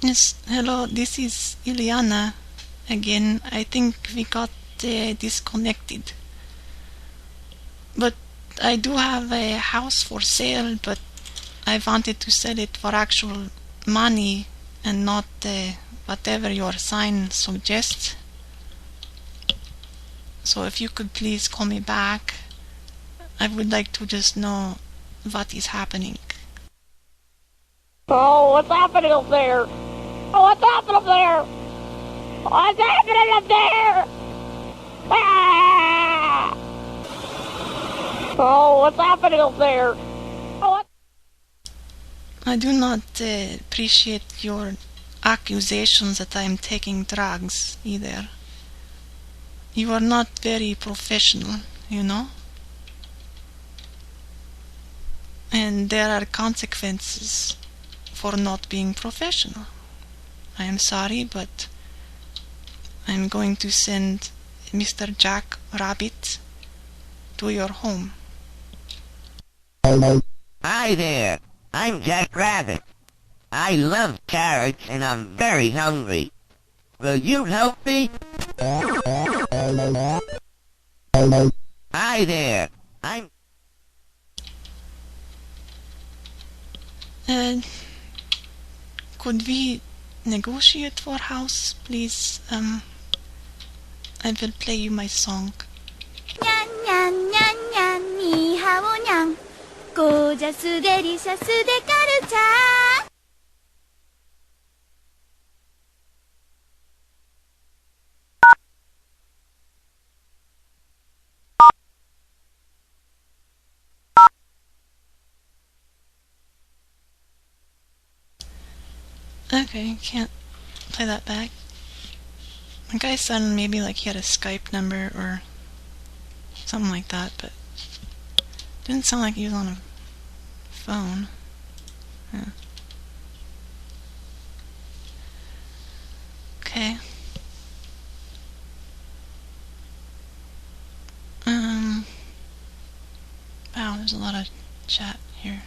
Yes, hello, this is Ileana again. I think we got disconnected. But I do have a house for sale, but I wanted to sell it for actual money and not whatever your sign suggests. So if you could please call me back, I would like to just know what is happening. Oh, what's happening up there? Oh, what's happening up there? What's happening up there? Ah! Oh, what's happening up there? Oh, what? I do not appreciate your accusations that I am taking drugs either. You are not very professional, you know? And there are consequences for not being professional. I am sorry, but I'm going to send Mr. Jack Rabbit to your home. Hi there, I'm Jack Rabbit. I love carrots and I'm very hungry. Will you help me? Hi there, I'm... Could we negotiate for house, please? I will play you my song. にゃんにゃんにゃんにゃんにーはおにゃんゴージャスデリシャスデカルチャー Okay, can't play that back. The guy sounded maybe like he had a Skype number or something like that, but didn't sound like he was on a phone. Yeah. Okay. Wow, there's a lot of chat here.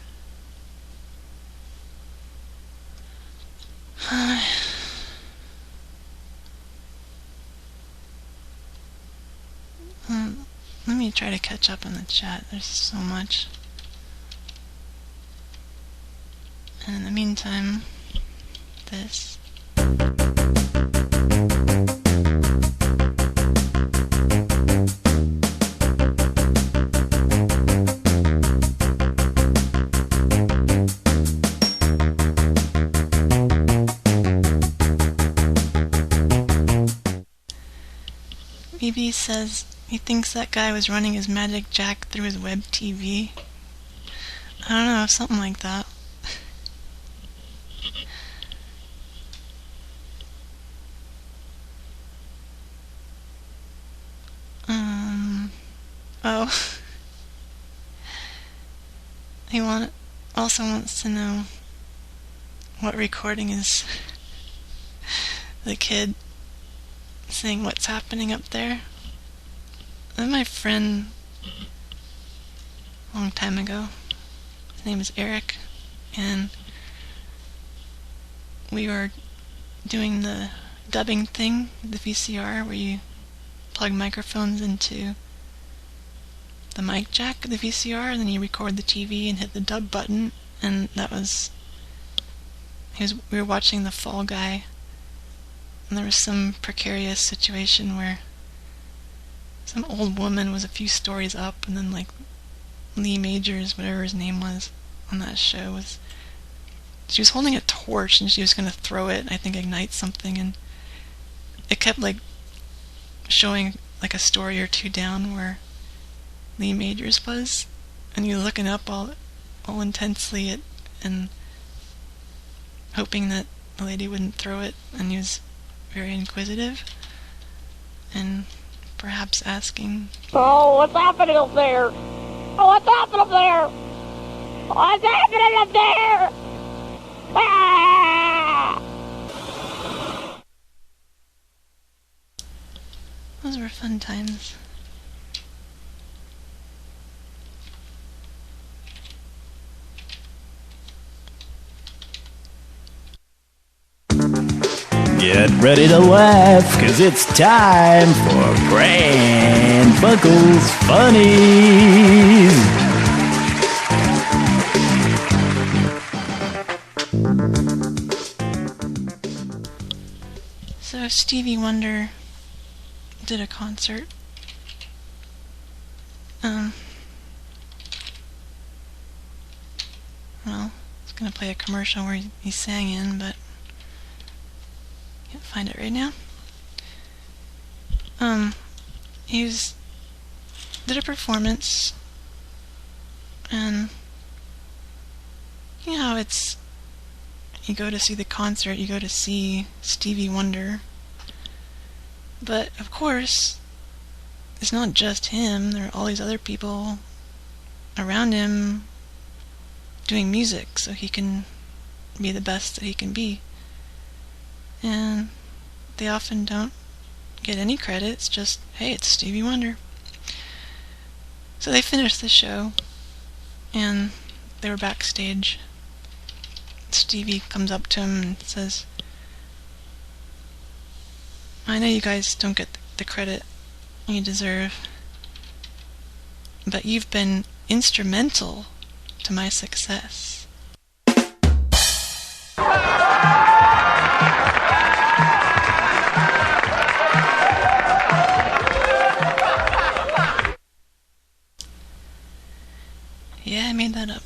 Let me try to catch up on the chat. There's so much. And in the meantime, this. BB says he thinks that guy was running his magic jack through his web TV. I don't know, something like that. Oh. He also wants to know what recording is the kid saying what's happening up there. That my friend a long time ago. His name is Eric, and we were doing the dubbing thing, the VCR, where you plug microphones into the mic jack of the VCR, and then you record the TV and hit the dub button, and that was... we were watching The Fall Guy, and there was some precarious situation where some old woman was a few stories up, and then like Lee Majors, whatever his name was on that show, she was holding a torch and she was going to throw it, I think ignite something, and it kept like showing like a story or two down where Lee Majors was, and you're looking up all intensely and hoping that the lady wouldn't throw it, and he was very inquisitive and perhaps asking, Oh, what's happening up there? Oh, what's happening up there? What's happening up there? Ah! Those were fun times. Get ready to laugh, cause it's time for Pran Funkels Funnies. So Stevie Wonder did a concert. Well, I was gonna play a commercial where he sang in, but can't find it right now. He did a performance, and you know how it's, you go to see the concert, you go to see Stevie Wonder, but of course it's not just him. There are all these other people around him doing music so he can be the best that he can be, and they often don't get any credit. It's just, hey, it's Stevie Wonder. So they finished the show and they were backstage. Stevie comes up to him and says, I know you guys don't get the credit you deserve, but you've been instrumental to my success. Yeah, I made that up.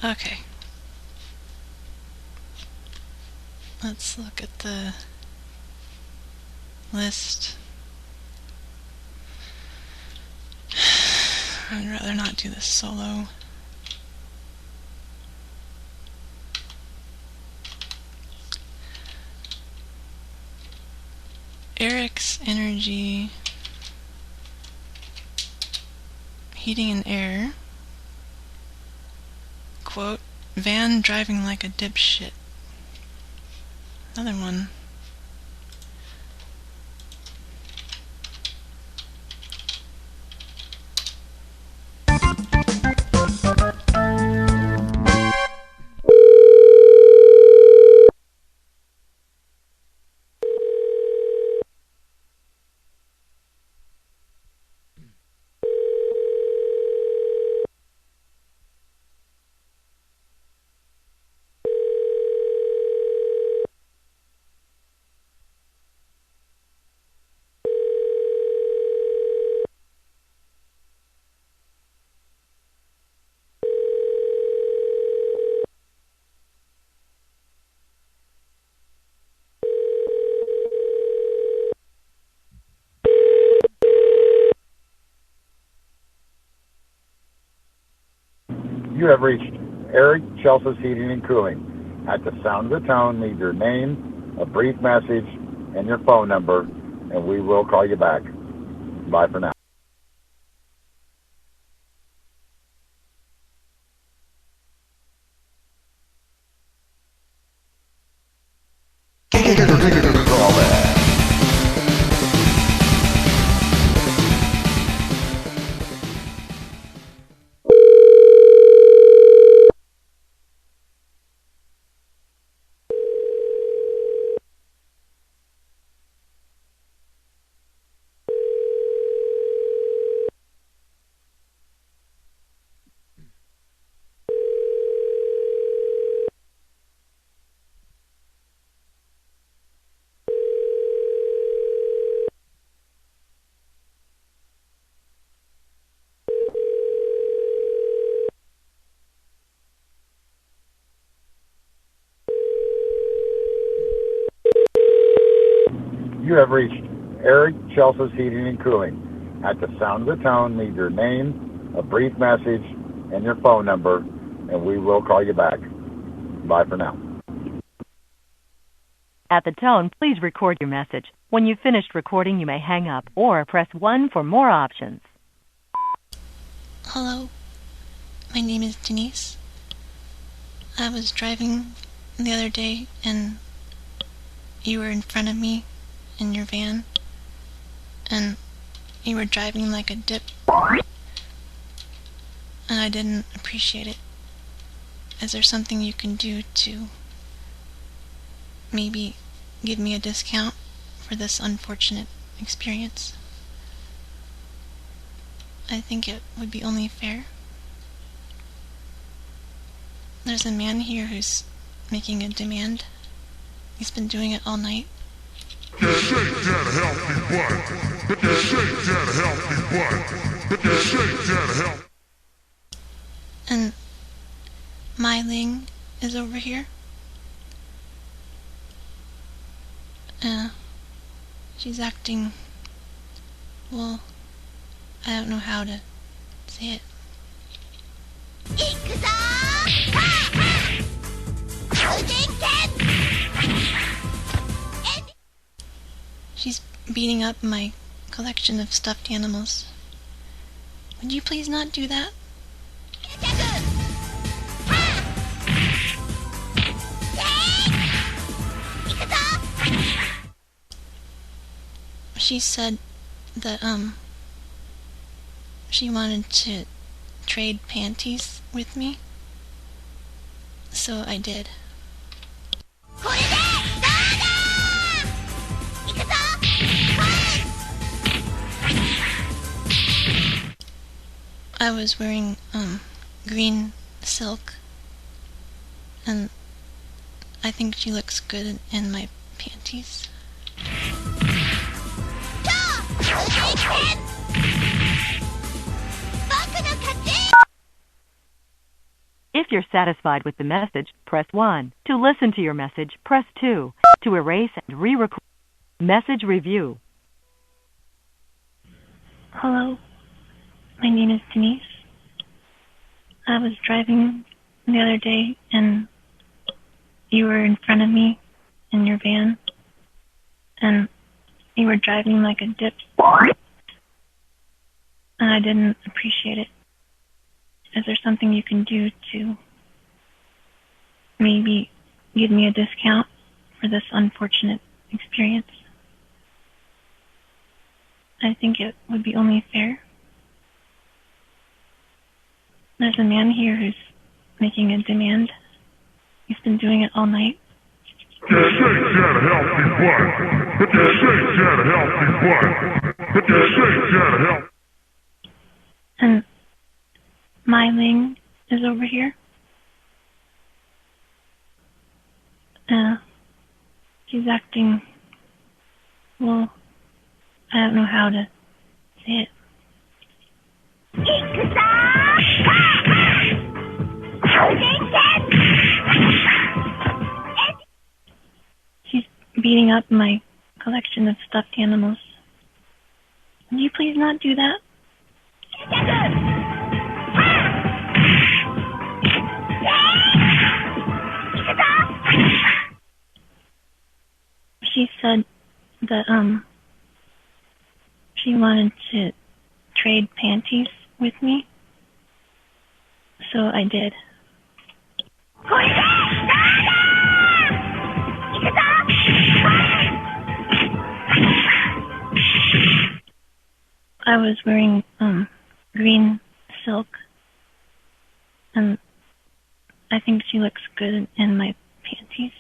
Okay. Let's look at the list. I'd rather not do this solo. Eric's Energy, Heating and Air, quote, van driving like a dipshit. Another one. You have reached Eric Chelsea's Heating and Cooling. At the sound of the tone, leave your name, a brief message, and your phone number, and we will call you back. Bye for now. You have reached Eric Chelsea's Heating and Cooling. At the sound of the tone, leave your name, a brief message, and your phone number, and we will call you back. Bye for now. At the tone, please record your message. When you've finished recording, you may hang up or press 1 for more options. Hello, my name is Denise. I was driving the other day and you were in front of me in your van and you were driving like a dip and I didn't appreciate it is there something you can do to maybe give me a discount for this unfortunate experience? I think it would be only fair. There's a man here who's making a demand. He's been doing it all night. Shake that healthy butt. Shake that healthy butt. Shake that healthy. And Mai Ling is over here. She's acting, well, I don't know how to say it. She's beating up my collection of stuffed animals. Would you please not do that? She said that, she wanted to trade panties with me, so I did. I was wearing, green silk, and I think she looks good in my panties. If you're satisfied with the message, press 1. To listen to your message, press 2. To erase and re-record. Message review. Hello, my name is Denise. I was driving the other day and you were in front of me in your van and you were driving like a dip and I didn't appreciate it. Is there something you can do to maybe give me a discount for this unfortunate experience? I think it would be only fair. There's a man here who's making a demand. He's been doing it all night. Shake that healthy butt. Shake that healthy butt. Shake that healthy. And Mai Ling is over here. She's acting, well, I don't know how to say it. She's beating up my collection of stuffed animals. Would you please not do that? She said that, she wanted to trade panties with me, so I did. I was wearing, green silk, and I think she looks good in my panties.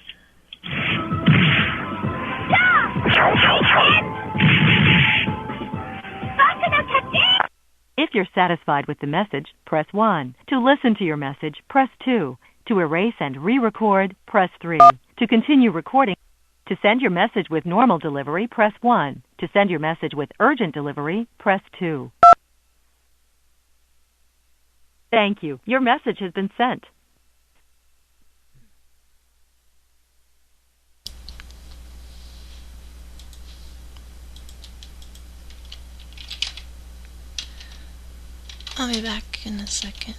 If you're satisfied with the message, press 1. To listen to your message, press 2. To erase and re-record, press 3. To continue recording, to send your message with normal delivery, press 1. To send your message with urgent delivery, press 2. Thank you. Your message has been sent. I'll be back in a second.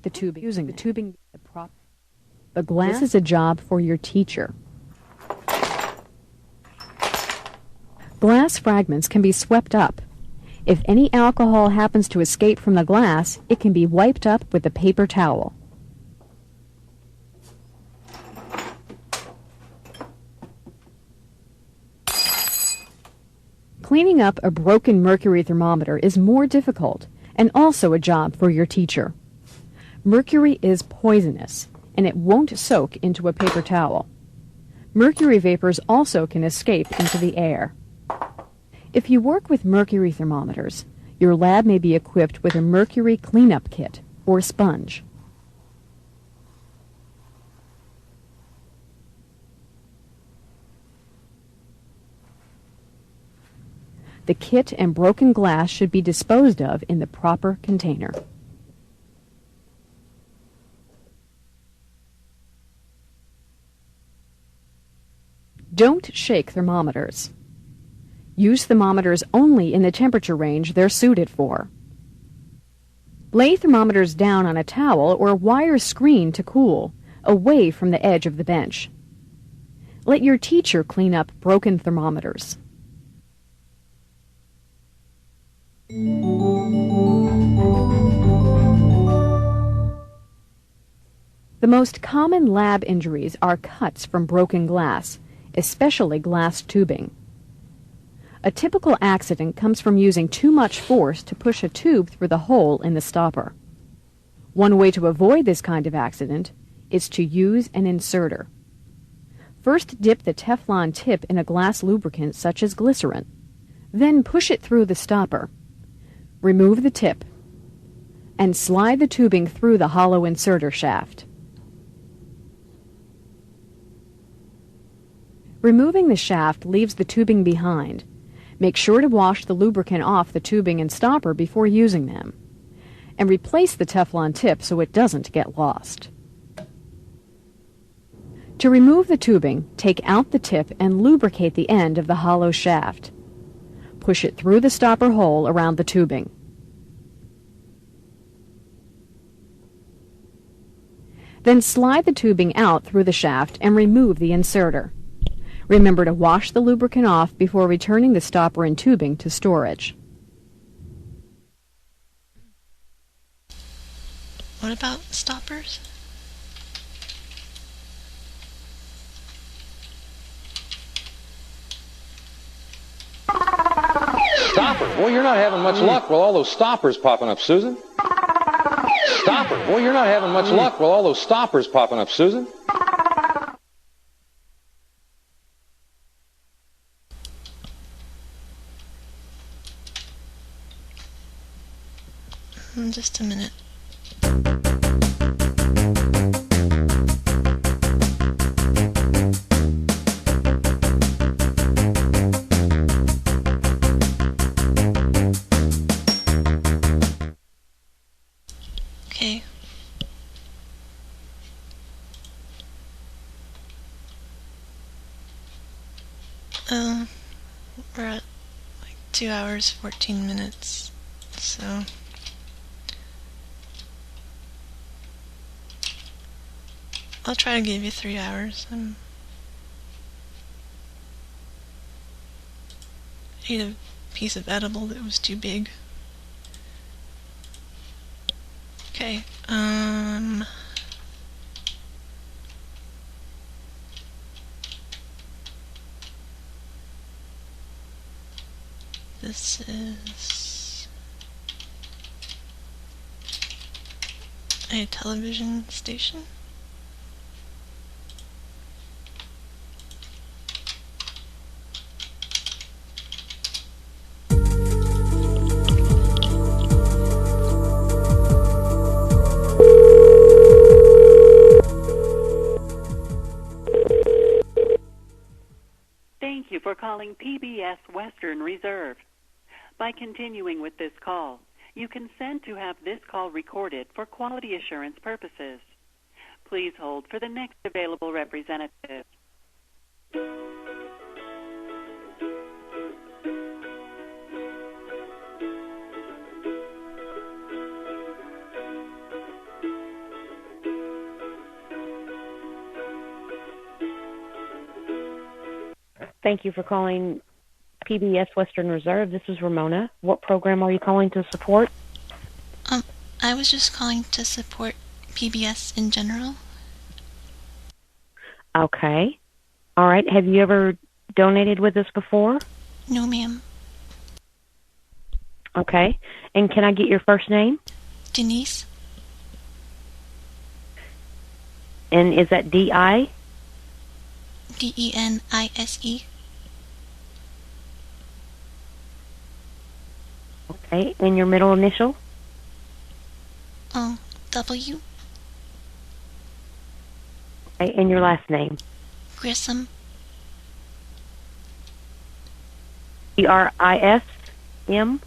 The tubing, using the tubing, the prop, the glass. This is a job for your teacher. Glass fragments can be swept up. If any alcohol happens to escape from the glass, it can be wiped up with a paper towel. Cleaning up a broken mercury thermometer is more difficult and also a job for your teacher. Mercury is poisonous, and it won't soak into a paper towel. Mercury vapors also can escape into the air. If you work with mercury thermometers, your lab may be equipped with a mercury cleanup kit or sponge. The kit and broken glass should be disposed of in the proper container. Don't shake thermometers. Use thermometers only in the temperature range they're suited for. Lay thermometers down on a towel or wire screen to cool, away from the edge of the bench. Let your teacher clean up broken thermometers. The most common lab injuries are cuts from broken glass, especially glass tubing. A typical accident comes from using too much force to push a tube through the hole in the stopper. One way to avoid this kind of accident is to use an inserter. First, dip the Teflon tip in a glass lubricant such as glycerin. Then push it through the stopper. Remove the tip and slide the tubing through the hollow inserter shaft. Removing the shaft leaves the tubing behind. Make sure to wash the lubricant off the tubing and stopper before using them, and replace the Teflon tip so it doesn't get lost. To remove the tubing, take out the tip and lubricate the end of the hollow shaft. Push it through the stopper hole around the tubing. Then slide the tubing out through the shaft and remove the inserter. Remember to wash the lubricant off before returning the stopper and tubing to storage. What about stoppers? Stopper. Boy, you're not having much luck with all those stoppers popping up, Susan. Stopper. Boy, you're not having much luck with all those stoppers popping up, Susan. Just a minute. Okay. We're at like 2 hours, 14 minutes, so... I'll try to give you 3 hours. I ate a piece of edible that was too big. Okay, this is a television station. Thank you for calling PBS Western Reserve. By continuing with this call, you consent to have this call recorded for quality assurance purposes. Please hold for the next available representative. Thank you for calling PBS Western Reserve. This is Ramona. What program are you calling to support? I was just calling to support PBS in general. Okay. All right. Have you ever donated with us before? No, ma'am. Okay. And can I get your first name? Denise. And is that D-I? Denise. Okay. And your middle initial? Oh, W. Okay. And your last name? Grissom. Grism? Grissom.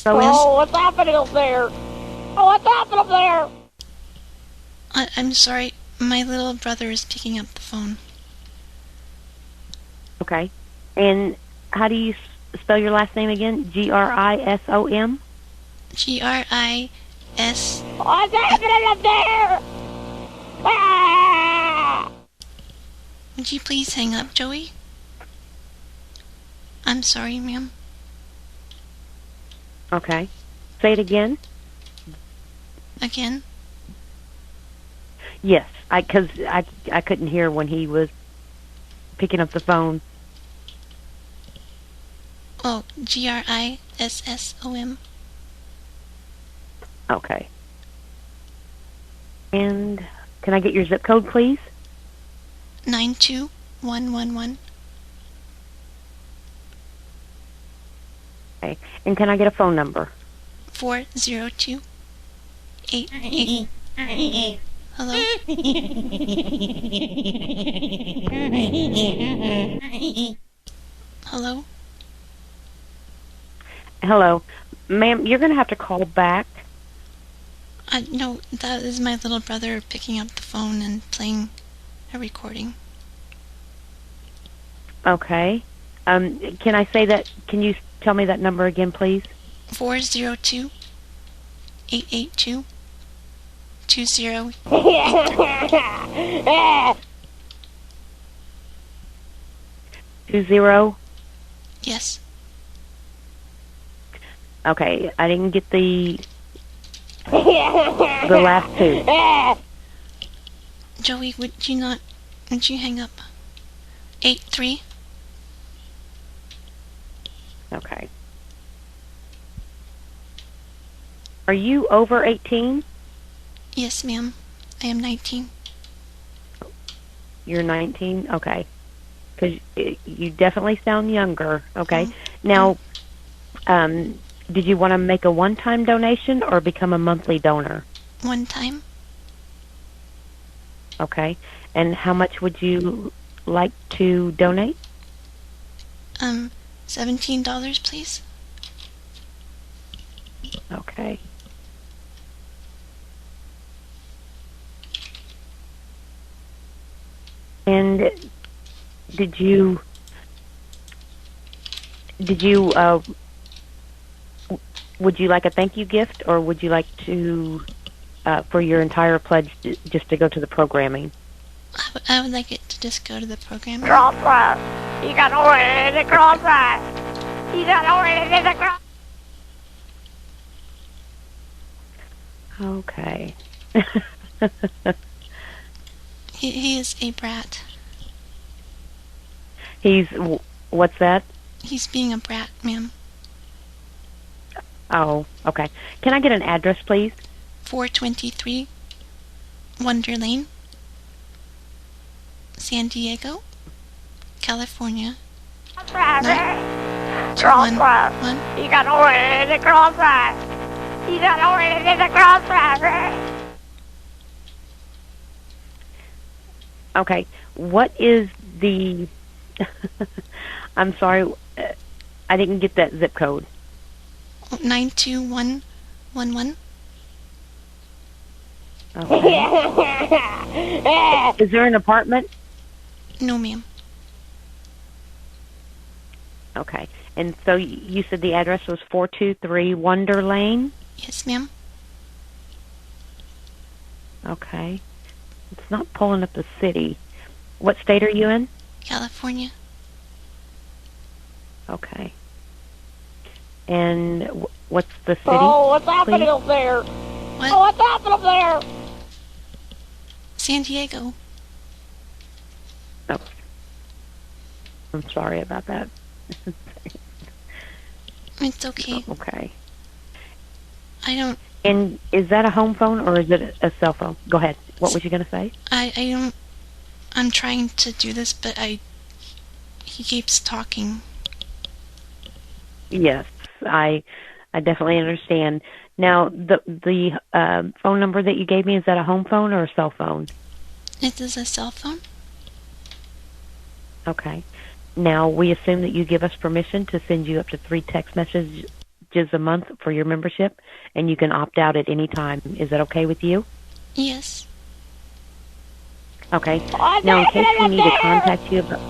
Oh, what's happening up there? Oh, what's happening up there? I'm sorry. My little brother is picking up the phone. Okay. And how do you spell your last name again? Grissom? Gris. What's happening up there? Ah! Would you please hang up, Joey? I'm sorry, ma'am. Okay. Say it again. Again? Yes, because I couldn't hear when he was picking up the phone. Oh, Grissom. Okay. And can I get your zip code, please? 92111. Okay. And can I get a phone number? 402 88. Hello? Hello? Hello. Ma'am, you're going to have to call back. No, that is my little brother picking up the phone and playing a recording. Okay. Can I say that? Can you tell me that number again, please? 402 882 20. 20? Yes. Okay, I didn't get the last two. Joey, would you hang up? 83. Okay. Are you over 18? Yes, ma'am. I am 19. You're 19? Okay. Because you definitely sound younger. Okay. Now, did you want to make a one-time donation or become a monthly donor? One time. Okay. And how much would you like to donate? $17, please. Okay. And did you would you like a thank you gift, or would you like to for your entire pledge just to go to the programming? I would like it to just go to the programming. Cross line. You got to win the cross line. You got to win the cross. Okay. He is a brat. What's that? He's being a brat, ma'am. Oh, okay. Can I get an address, please? 423 Wonder Lane, San Diego, California. Cross line. You got to win the cross line. You got to win the cross line. Okay. What is the... I'm sorry, I didn't get that zip code. 92111. Okay. Is there an apartment? No, ma'am. Okay. And so you said the address was 423 Wonder Lane? Yes, ma'am. Okay. It's not pulling up the city. What state are you in? California. Okay. And what's the city? Oh, what's happening up there? What? Oh, what's happening up there? San Diego. Oh. I'm sorry about that. It's okay. Okay. I don't. And is that a home phone or is it a cell phone? Go ahead. What was you going to say? I don't. I'm trying to do this, but he keeps talking. Yes, I definitely understand. Now, the phone number that you gave me, is that a home phone or a cell phone? It is a cell phone. Okay. Now, we assume that you give us permission to send you up to 3 text messages a month for your membership, and you can opt out at any time. Is that okay with you? Yes. Okay. Now, in case we need to contact you about...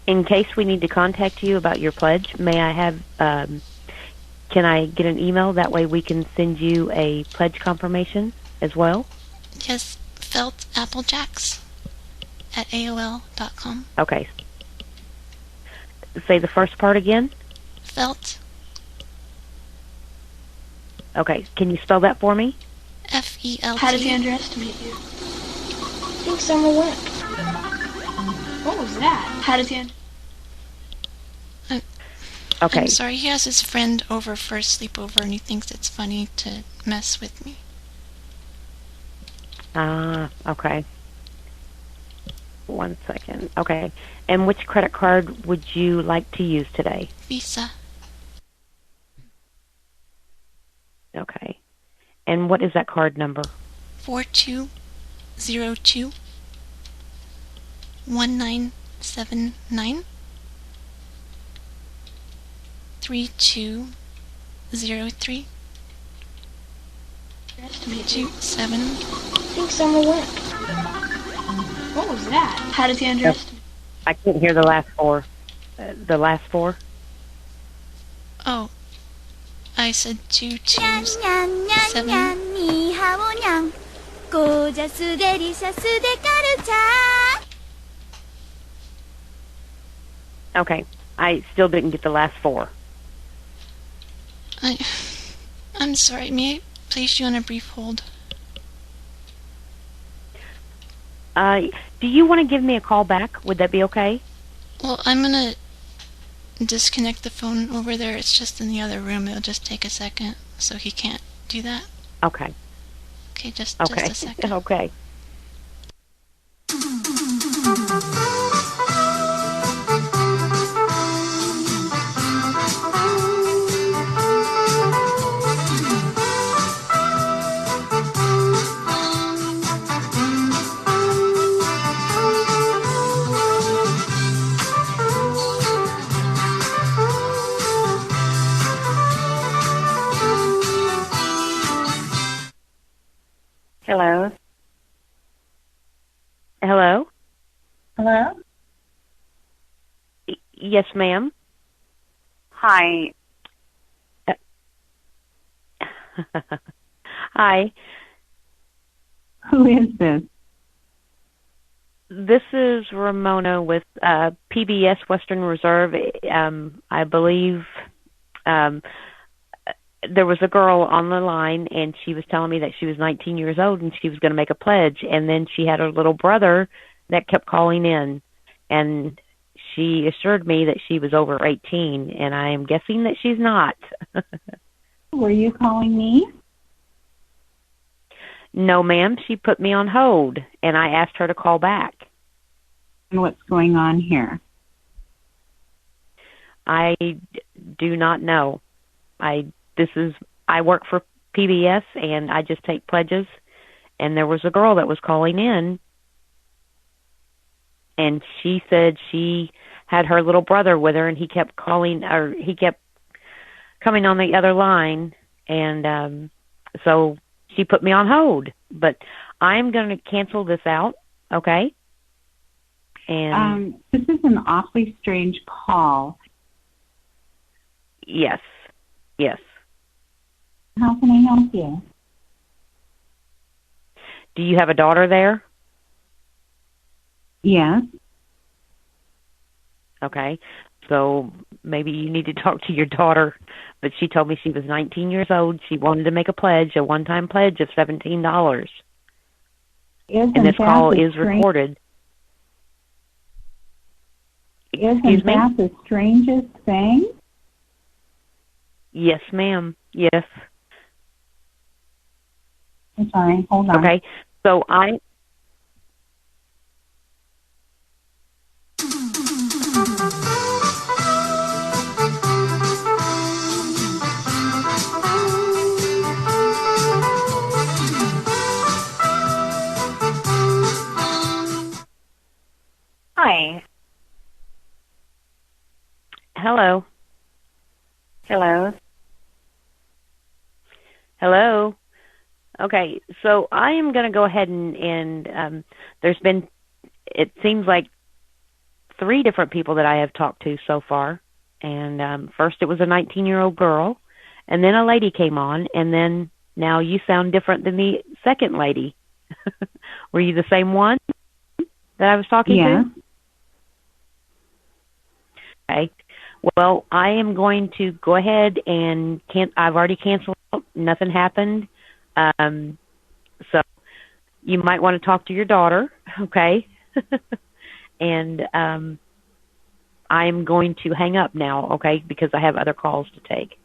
In case we need to contact you about your pledge, may I have... can I get an email? That way we can send you a pledge confirmation as well? Yes, Felt Applejacks at AOL.com. Okay. Say the first part again. Felt. Okay. Can you spell that for me? F-E-L-T. How does he underestimate you? Think Summer went. What was that? How does he Okay. I'm sorry, he has his friend over for a sleepover and he thinks it's funny to mess with me. Okay. 1 second. Okay. And which credit card would you like to use today? Visa. Okay. And what is that card number? 4202 1979 3203 27. think Summer went? What was that? How does he underestimate? I couldn't hear the last four. The last four? Oh, I said 227. にハオニャンゴージャスデリシャスデカルチャー Okay. I still didn't get the last four. I'm sorry. May I place you on a brief hold? Do you want to give me a call back? Would that be okay? Well, I'm gonna disconnect the phone over there. It's just in the other room. It'll just take a second, so he can't do that. Okay. Okay, just Okay. a second. Okay. Hello? Hello? Hello? Yes, ma'am. Hi. Hi. Who is this? This is Ramona with PBS Western Reserve. I believe there was a girl on the line, and she was telling me that she was 19 years old and she was going to make a pledge. And then she had her little brother that kept calling in, and she assured me that she was over 18, and I am guessing that she's not. Were you calling me? No, ma'am. She put me on hold, and I asked her to call back. And what's going on here? I do not know. I work for PBS, and I just take pledges, and there was a girl that was calling in, and she said she had her little brother with her, and he kept coming on the other line, and so she put me on hold. But I'm going to cancel this out, okay? And this is an awfully strange call. Yes. How can I help you? Do you have a daughter there? Yes. Okay. So maybe you need to talk to your daughter. But she told me she was 19 years old. She wanted to make a pledge, a one-time pledge of $17. And this call is recorded. isn't that the strangest thing? Yes, ma'am. Yes. I'm sorry, hold on. Okay, so I... Hi. Hello. Hello. Hello. Okay, so I am going to go ahead and there's been, it seems like 3 different people that I have talked to so far. And first it was a 19-year-old girl, and then a lady came on, and then now you sound different than the second lady. Were you the same one that I was talking to? Okay. Well, I am going to go ahead and I've already canceled out. Nothing happened. So you might want to talk to your daughter, okay? And I'm going to hang up now, okay, because I have other calls to take.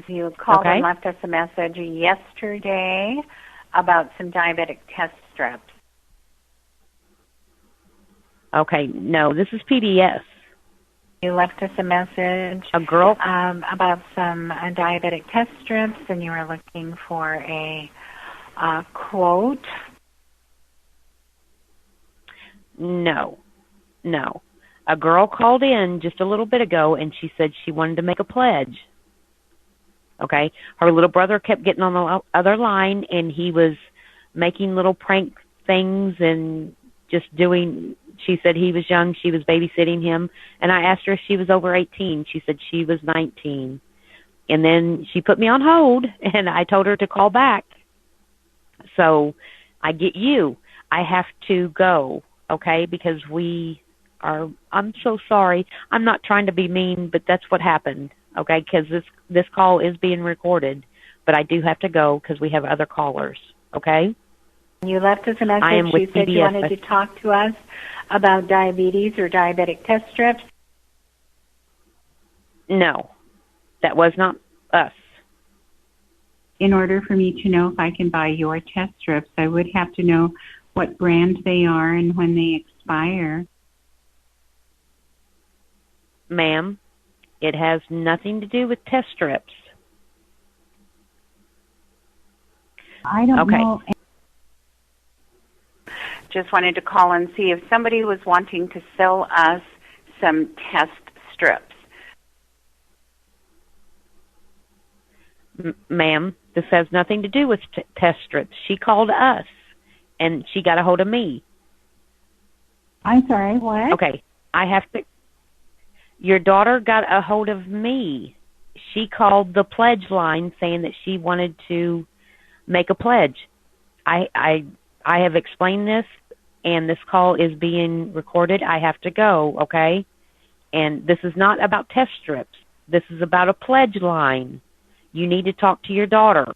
You called Okay. and left us a message yesterday about some diabetic test strips. Okay, no, this is PBS. You left us a message A girl? about some diabetic test strips, and you were looking for a quote. No. A girl called in just a little bit ago, and she said she wanted to make a pledge. Okay? Her little brother kept getting on the other line, and he was making little prank things and just doing... She said he was young, she was babysitting him, and I asked her if she was over 18. She said she was 19. And then she put me on hold, and I told her to call back. So I get you. I have to go, okay, because I'm so sorry. I'm not trying to be mean, but that's what happened, okay, because this call is being recorded, but I do have to go because we have other callers, okay? You left us a message. I am with you said PBS. you wanted to talk to us about diabetes or diabetic test strips. No, that was not us. In order for me to know if I can buy your test strips, I would have to know what brand they are and when they expire. Ma'am, it has nothing to do with test strips. I don't know. Just wanted to call and see if somebody was wanting to sell us some test strips. Ma'am, this has nothing to do with test strips. She called us, and she got a hold of me. I'm sorry, what? Okay, I have to... Your daughter got a hold of me. She called the pledge line saying that she wanted to make a pledge. I have explained this, and this call is being recorded. I have to go, okay? And this is not about test strips. This is about a pledge line. You need to talk to your daughter.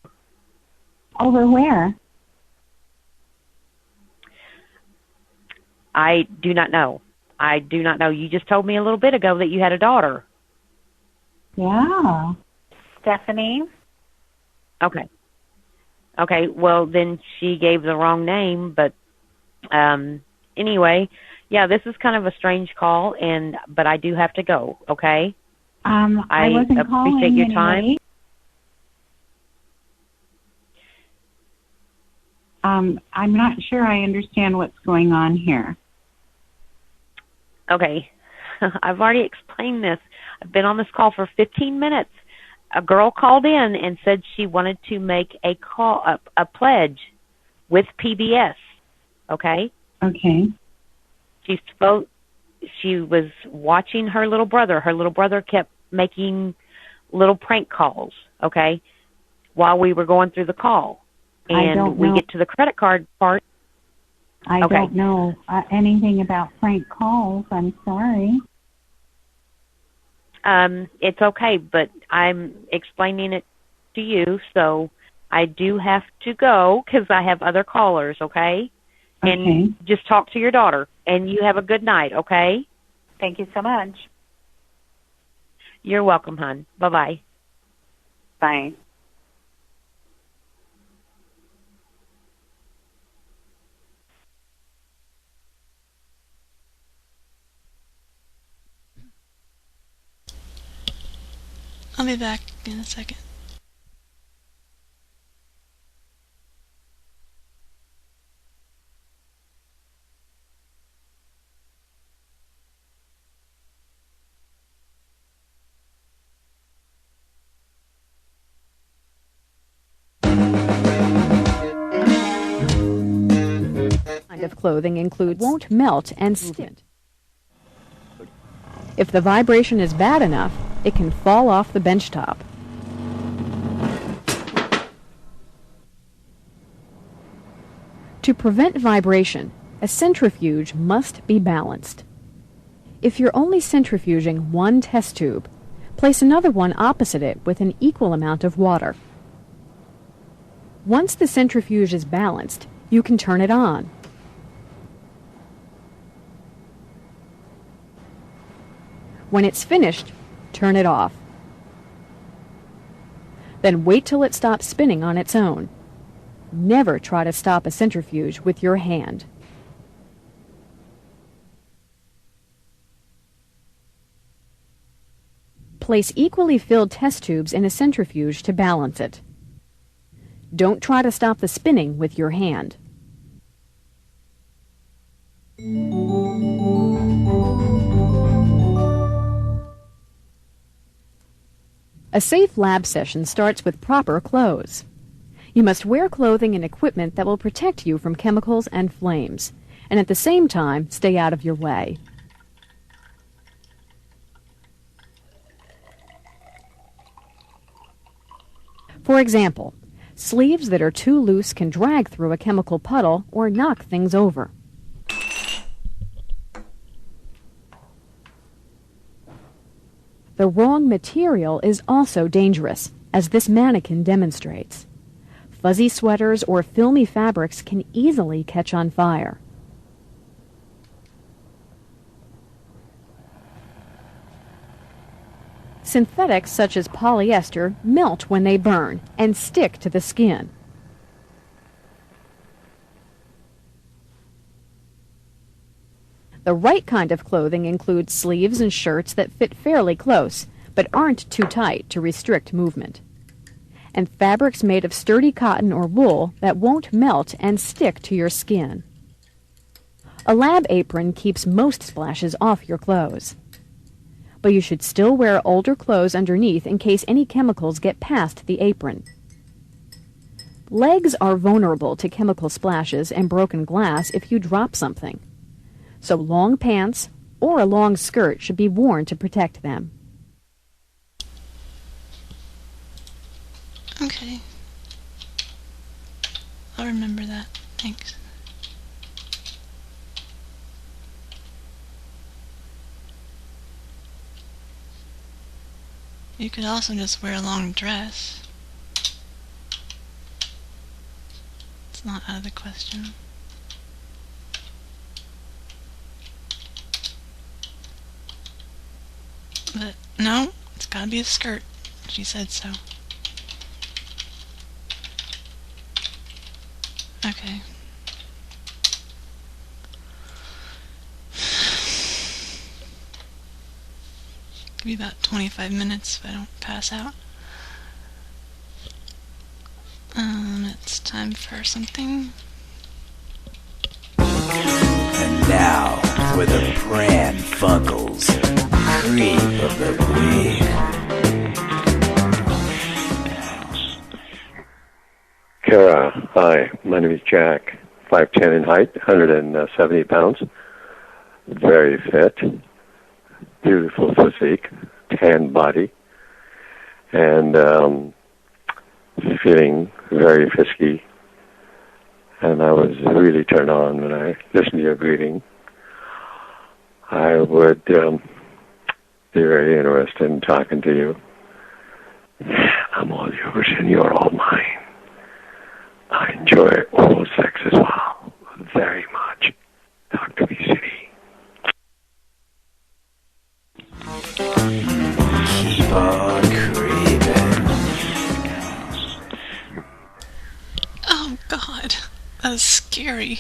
Over where? I do not know. I do not know. You just told me a little bit ago that you had a daughter. Yeah. Stephanie? Okay. Okay, well, then she gave the wrong name, but anyway, yeah, this is kind of a strange call, but I do have to go, okay? I wasn't calling appreciate your time. anybody. I'm not sure I understand what's going on here. Okay. I've already explained this. I've been on this call for 15 minutes. A girl called in and said she wanted to make a pledge with PBS. Okay? Okay. She was watching her little brother. Her little brother kept making little prank calls, okay, while we were going through the call. And we get to the credit card part. I don't know anything about prank calls. I'm sorry. It's okay, but I'm explaining it to you, so I do have to go because I have other callers, okay? And just talk to your daughter, and you have a good night, okay? Thank you so much. You're welcome, hon. Bye-bye. Bye. I'll be back in a second. Kind of clothing includes won't melt and stick. If the vibration is bad enough, it can fall off the bench top. To prevent vibration, a centrifuge must be balanced. If you're only centrifuging one test tube, place another one opposite it with an equal amount of water. Once the centrifuge is balanced, you can turn it on. When it's finished, turn it off. Then wait till it stops spinning on its own. Never try to stop a centrifuge with your hand. Place equally filled test tubes in a centrifuge to balance it. Don't try to stop the spinning with your hand. A safe lab session starts with proper clothes. You must wear clothing and equipment that will protect you from chemicals and flames, and at the same time stay out of your way. For example, sleeves that are too loose can drag through a chemical puddle or knock things over. The wrong material is also dangerous, as this mannequin demonstrates. Fuzzy sweaters or filmy fabrics can easily catch on fire. Synthetics such as polyester melt when they burn and stick to the skin. The right kind of clothing includes sleeves and shirts that fit fairly close, but aren't too tight to restrict movement, and fabrics made of sturdy cotton or wool that won't melt and stick to your skin. A lab apron keeps most splashes off your clothes, but you should still wear older clothes underneath in case any chemicals get past the apron. Legs are vulnerable to chemical splashes and broken glass if you drop something, so long pants or a long skirt should be worn to protect them. Okay. I'll remember that. Thanks. You could also just wear a long dress. It's not out of the question. But no, it's gotta be a skirt. She said so. Okay. Give me about 25 minutes if I don't pass out. It's time for something. And now for the Pran Funkels Creep of the Week. Kara, hi. My name is Jack. 5'10" in height, 170 pounds. Very fit. Beautiful physique. Tan body. And feeling very frisky. And I was really turned on when I listened to your greeting. I would be very interested in talking to you. I'm all yours and you're all mine. I enjoy oral sex as well. Very much. Talk to me, City. scary.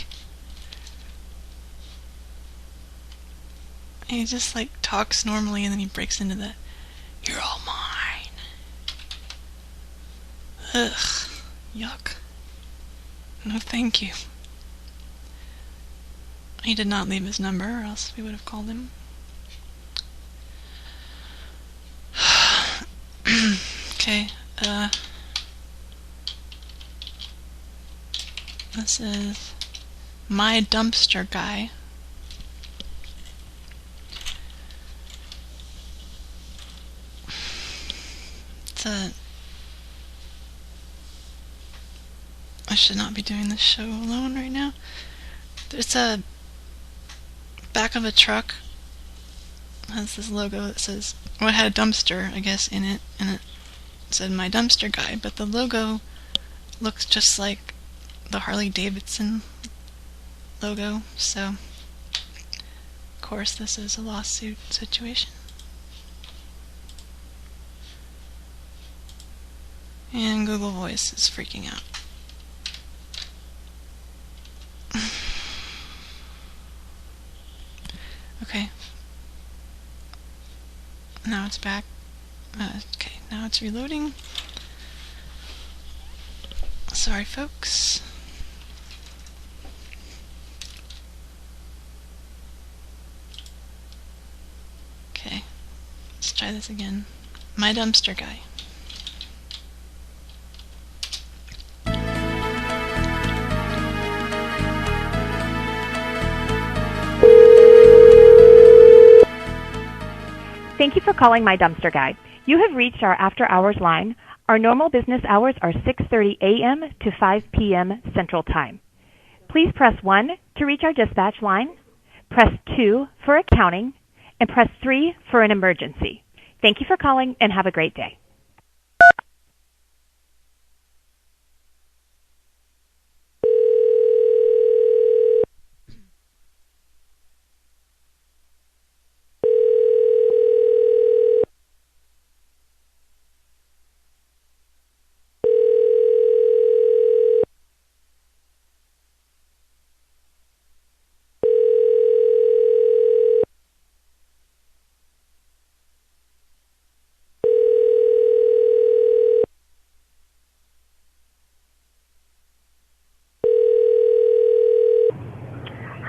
He just like talks normally and then he breaks into that, "You're all mine." Ugh. Yuck. No thank you. He did not leave his number or else we would have called him. Okay, this is my dumpster guy. I should not be doing this show alone right now. There's a back of a truck has this logo that says, well, it had a dumpster, I guess, in it, and it said my dumpster guy, but the logo looks just like the Harley Davidson logo, so of course this is a lawsuit situation. And Google Voice is freaking out. Okay. Now it's back. Okay, now it's reloading. Sorry, folks. Okay, let's try this again. My dumpster guy. Thank you for calling My Dumpster Guy. You have reached our after-hours line. Our normal business hours are 6:30 a.m. to 5 p.m. Central Time. Please press 1 to reach our dispatch line, press 2 for accounting, and press 3 for an emergency. Thank you for calling and have a great day.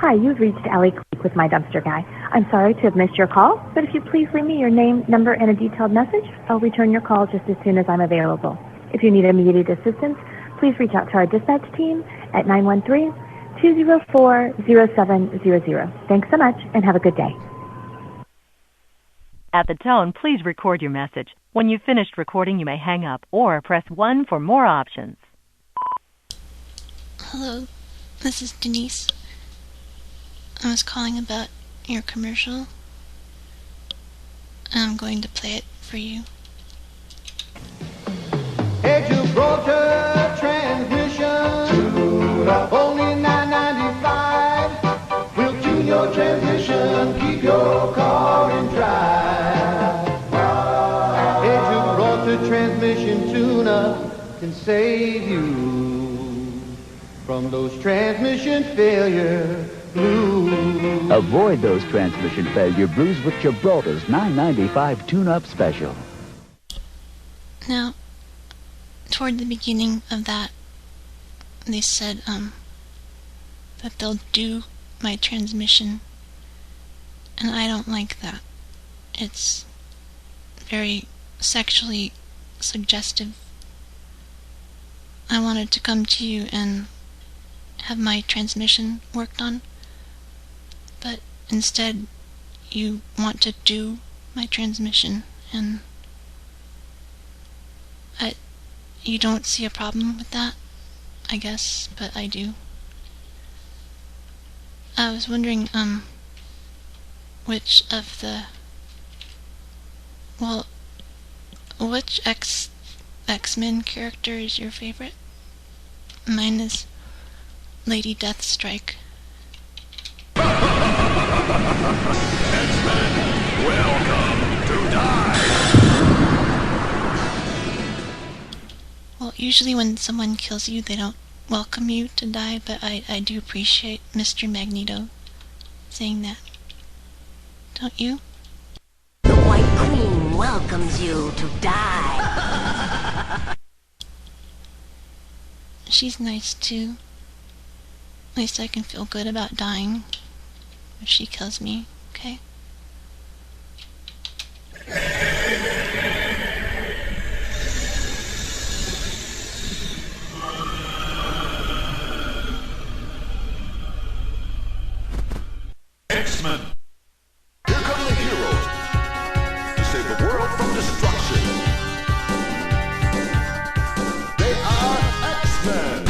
Hi, you've reached Allie Creek with My Dumpster Guy. I'm sorry to have missed your call, but if you please leave me your name, number, and a detailed message, I'll return your call just as soon as I'm available. If you need immediate assistance, please reach out to our dispatch team at 913-204-0700. Thanks so much, and have a good day. At the tone, please record your message. When you've finished recording, you may hang up or press 1 for more options. Hello, this is Denise. I was calling about your commercial. I'm going to play it for you. Hey, Gibraltar transmission, only $9.95. We'll tune your transmission, keep your car in drive. Hey, Gibraltar transmission tune-up can save you from those transmission failures. Blues. Avoid those transmission failure blues with Gibraltar's $9.95 tune-up special. Now, toward the beginning of that, they said that they'll do my transmission, and I don't like that. It's very sexually suggestive. I wanted to come to you and have my transmission worked on, but instead you want to do my transmission, and you don't see a problem with that, I guess, but I do. I was wondering, which of the, well, which X-Men character is your favorite? Mine is Lady Deathstrike. X-Men, welcome to die! Well, usually when someone kills you, they don't welcome you to die, but I do appreciate Mr. Magneto saying that. Don't you? The White Queen welcomes you to die. She's nice too. At least I can feel good about dying if she kills me, okay? X-Men! Here come the heroes to save the world from destruction. They are X-Men!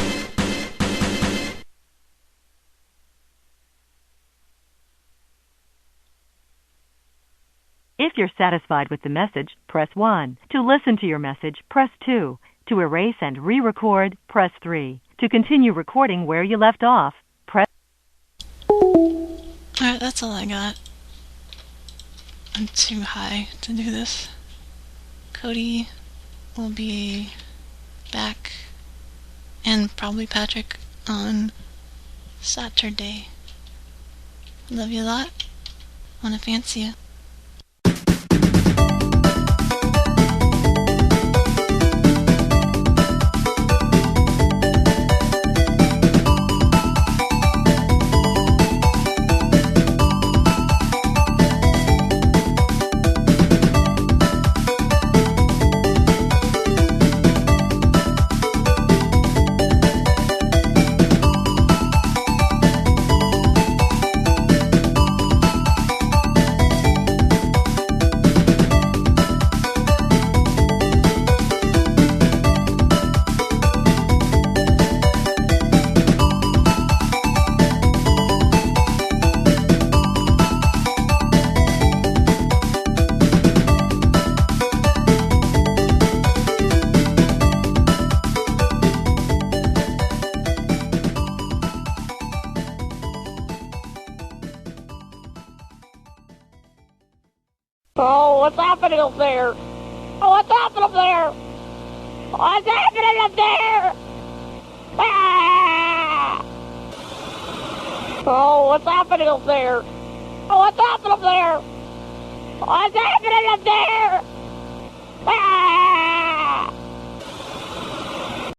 If you're satisfied with the message, press 1. To listen to your message, press 2. To erase and re-record, press 3. To continue recording where you left off, press... Alright, that's all I got. I'm too high to do this. Cody will be back, and probably Patrick, on Saturday. Love you a lot. Wanna fancy you. Oh, what's happening up there? Oh, what's happening up there? What's happening up there? Ah! Oh, what's happening up there? Oh, what's happening up there? What's happening up there? Ah!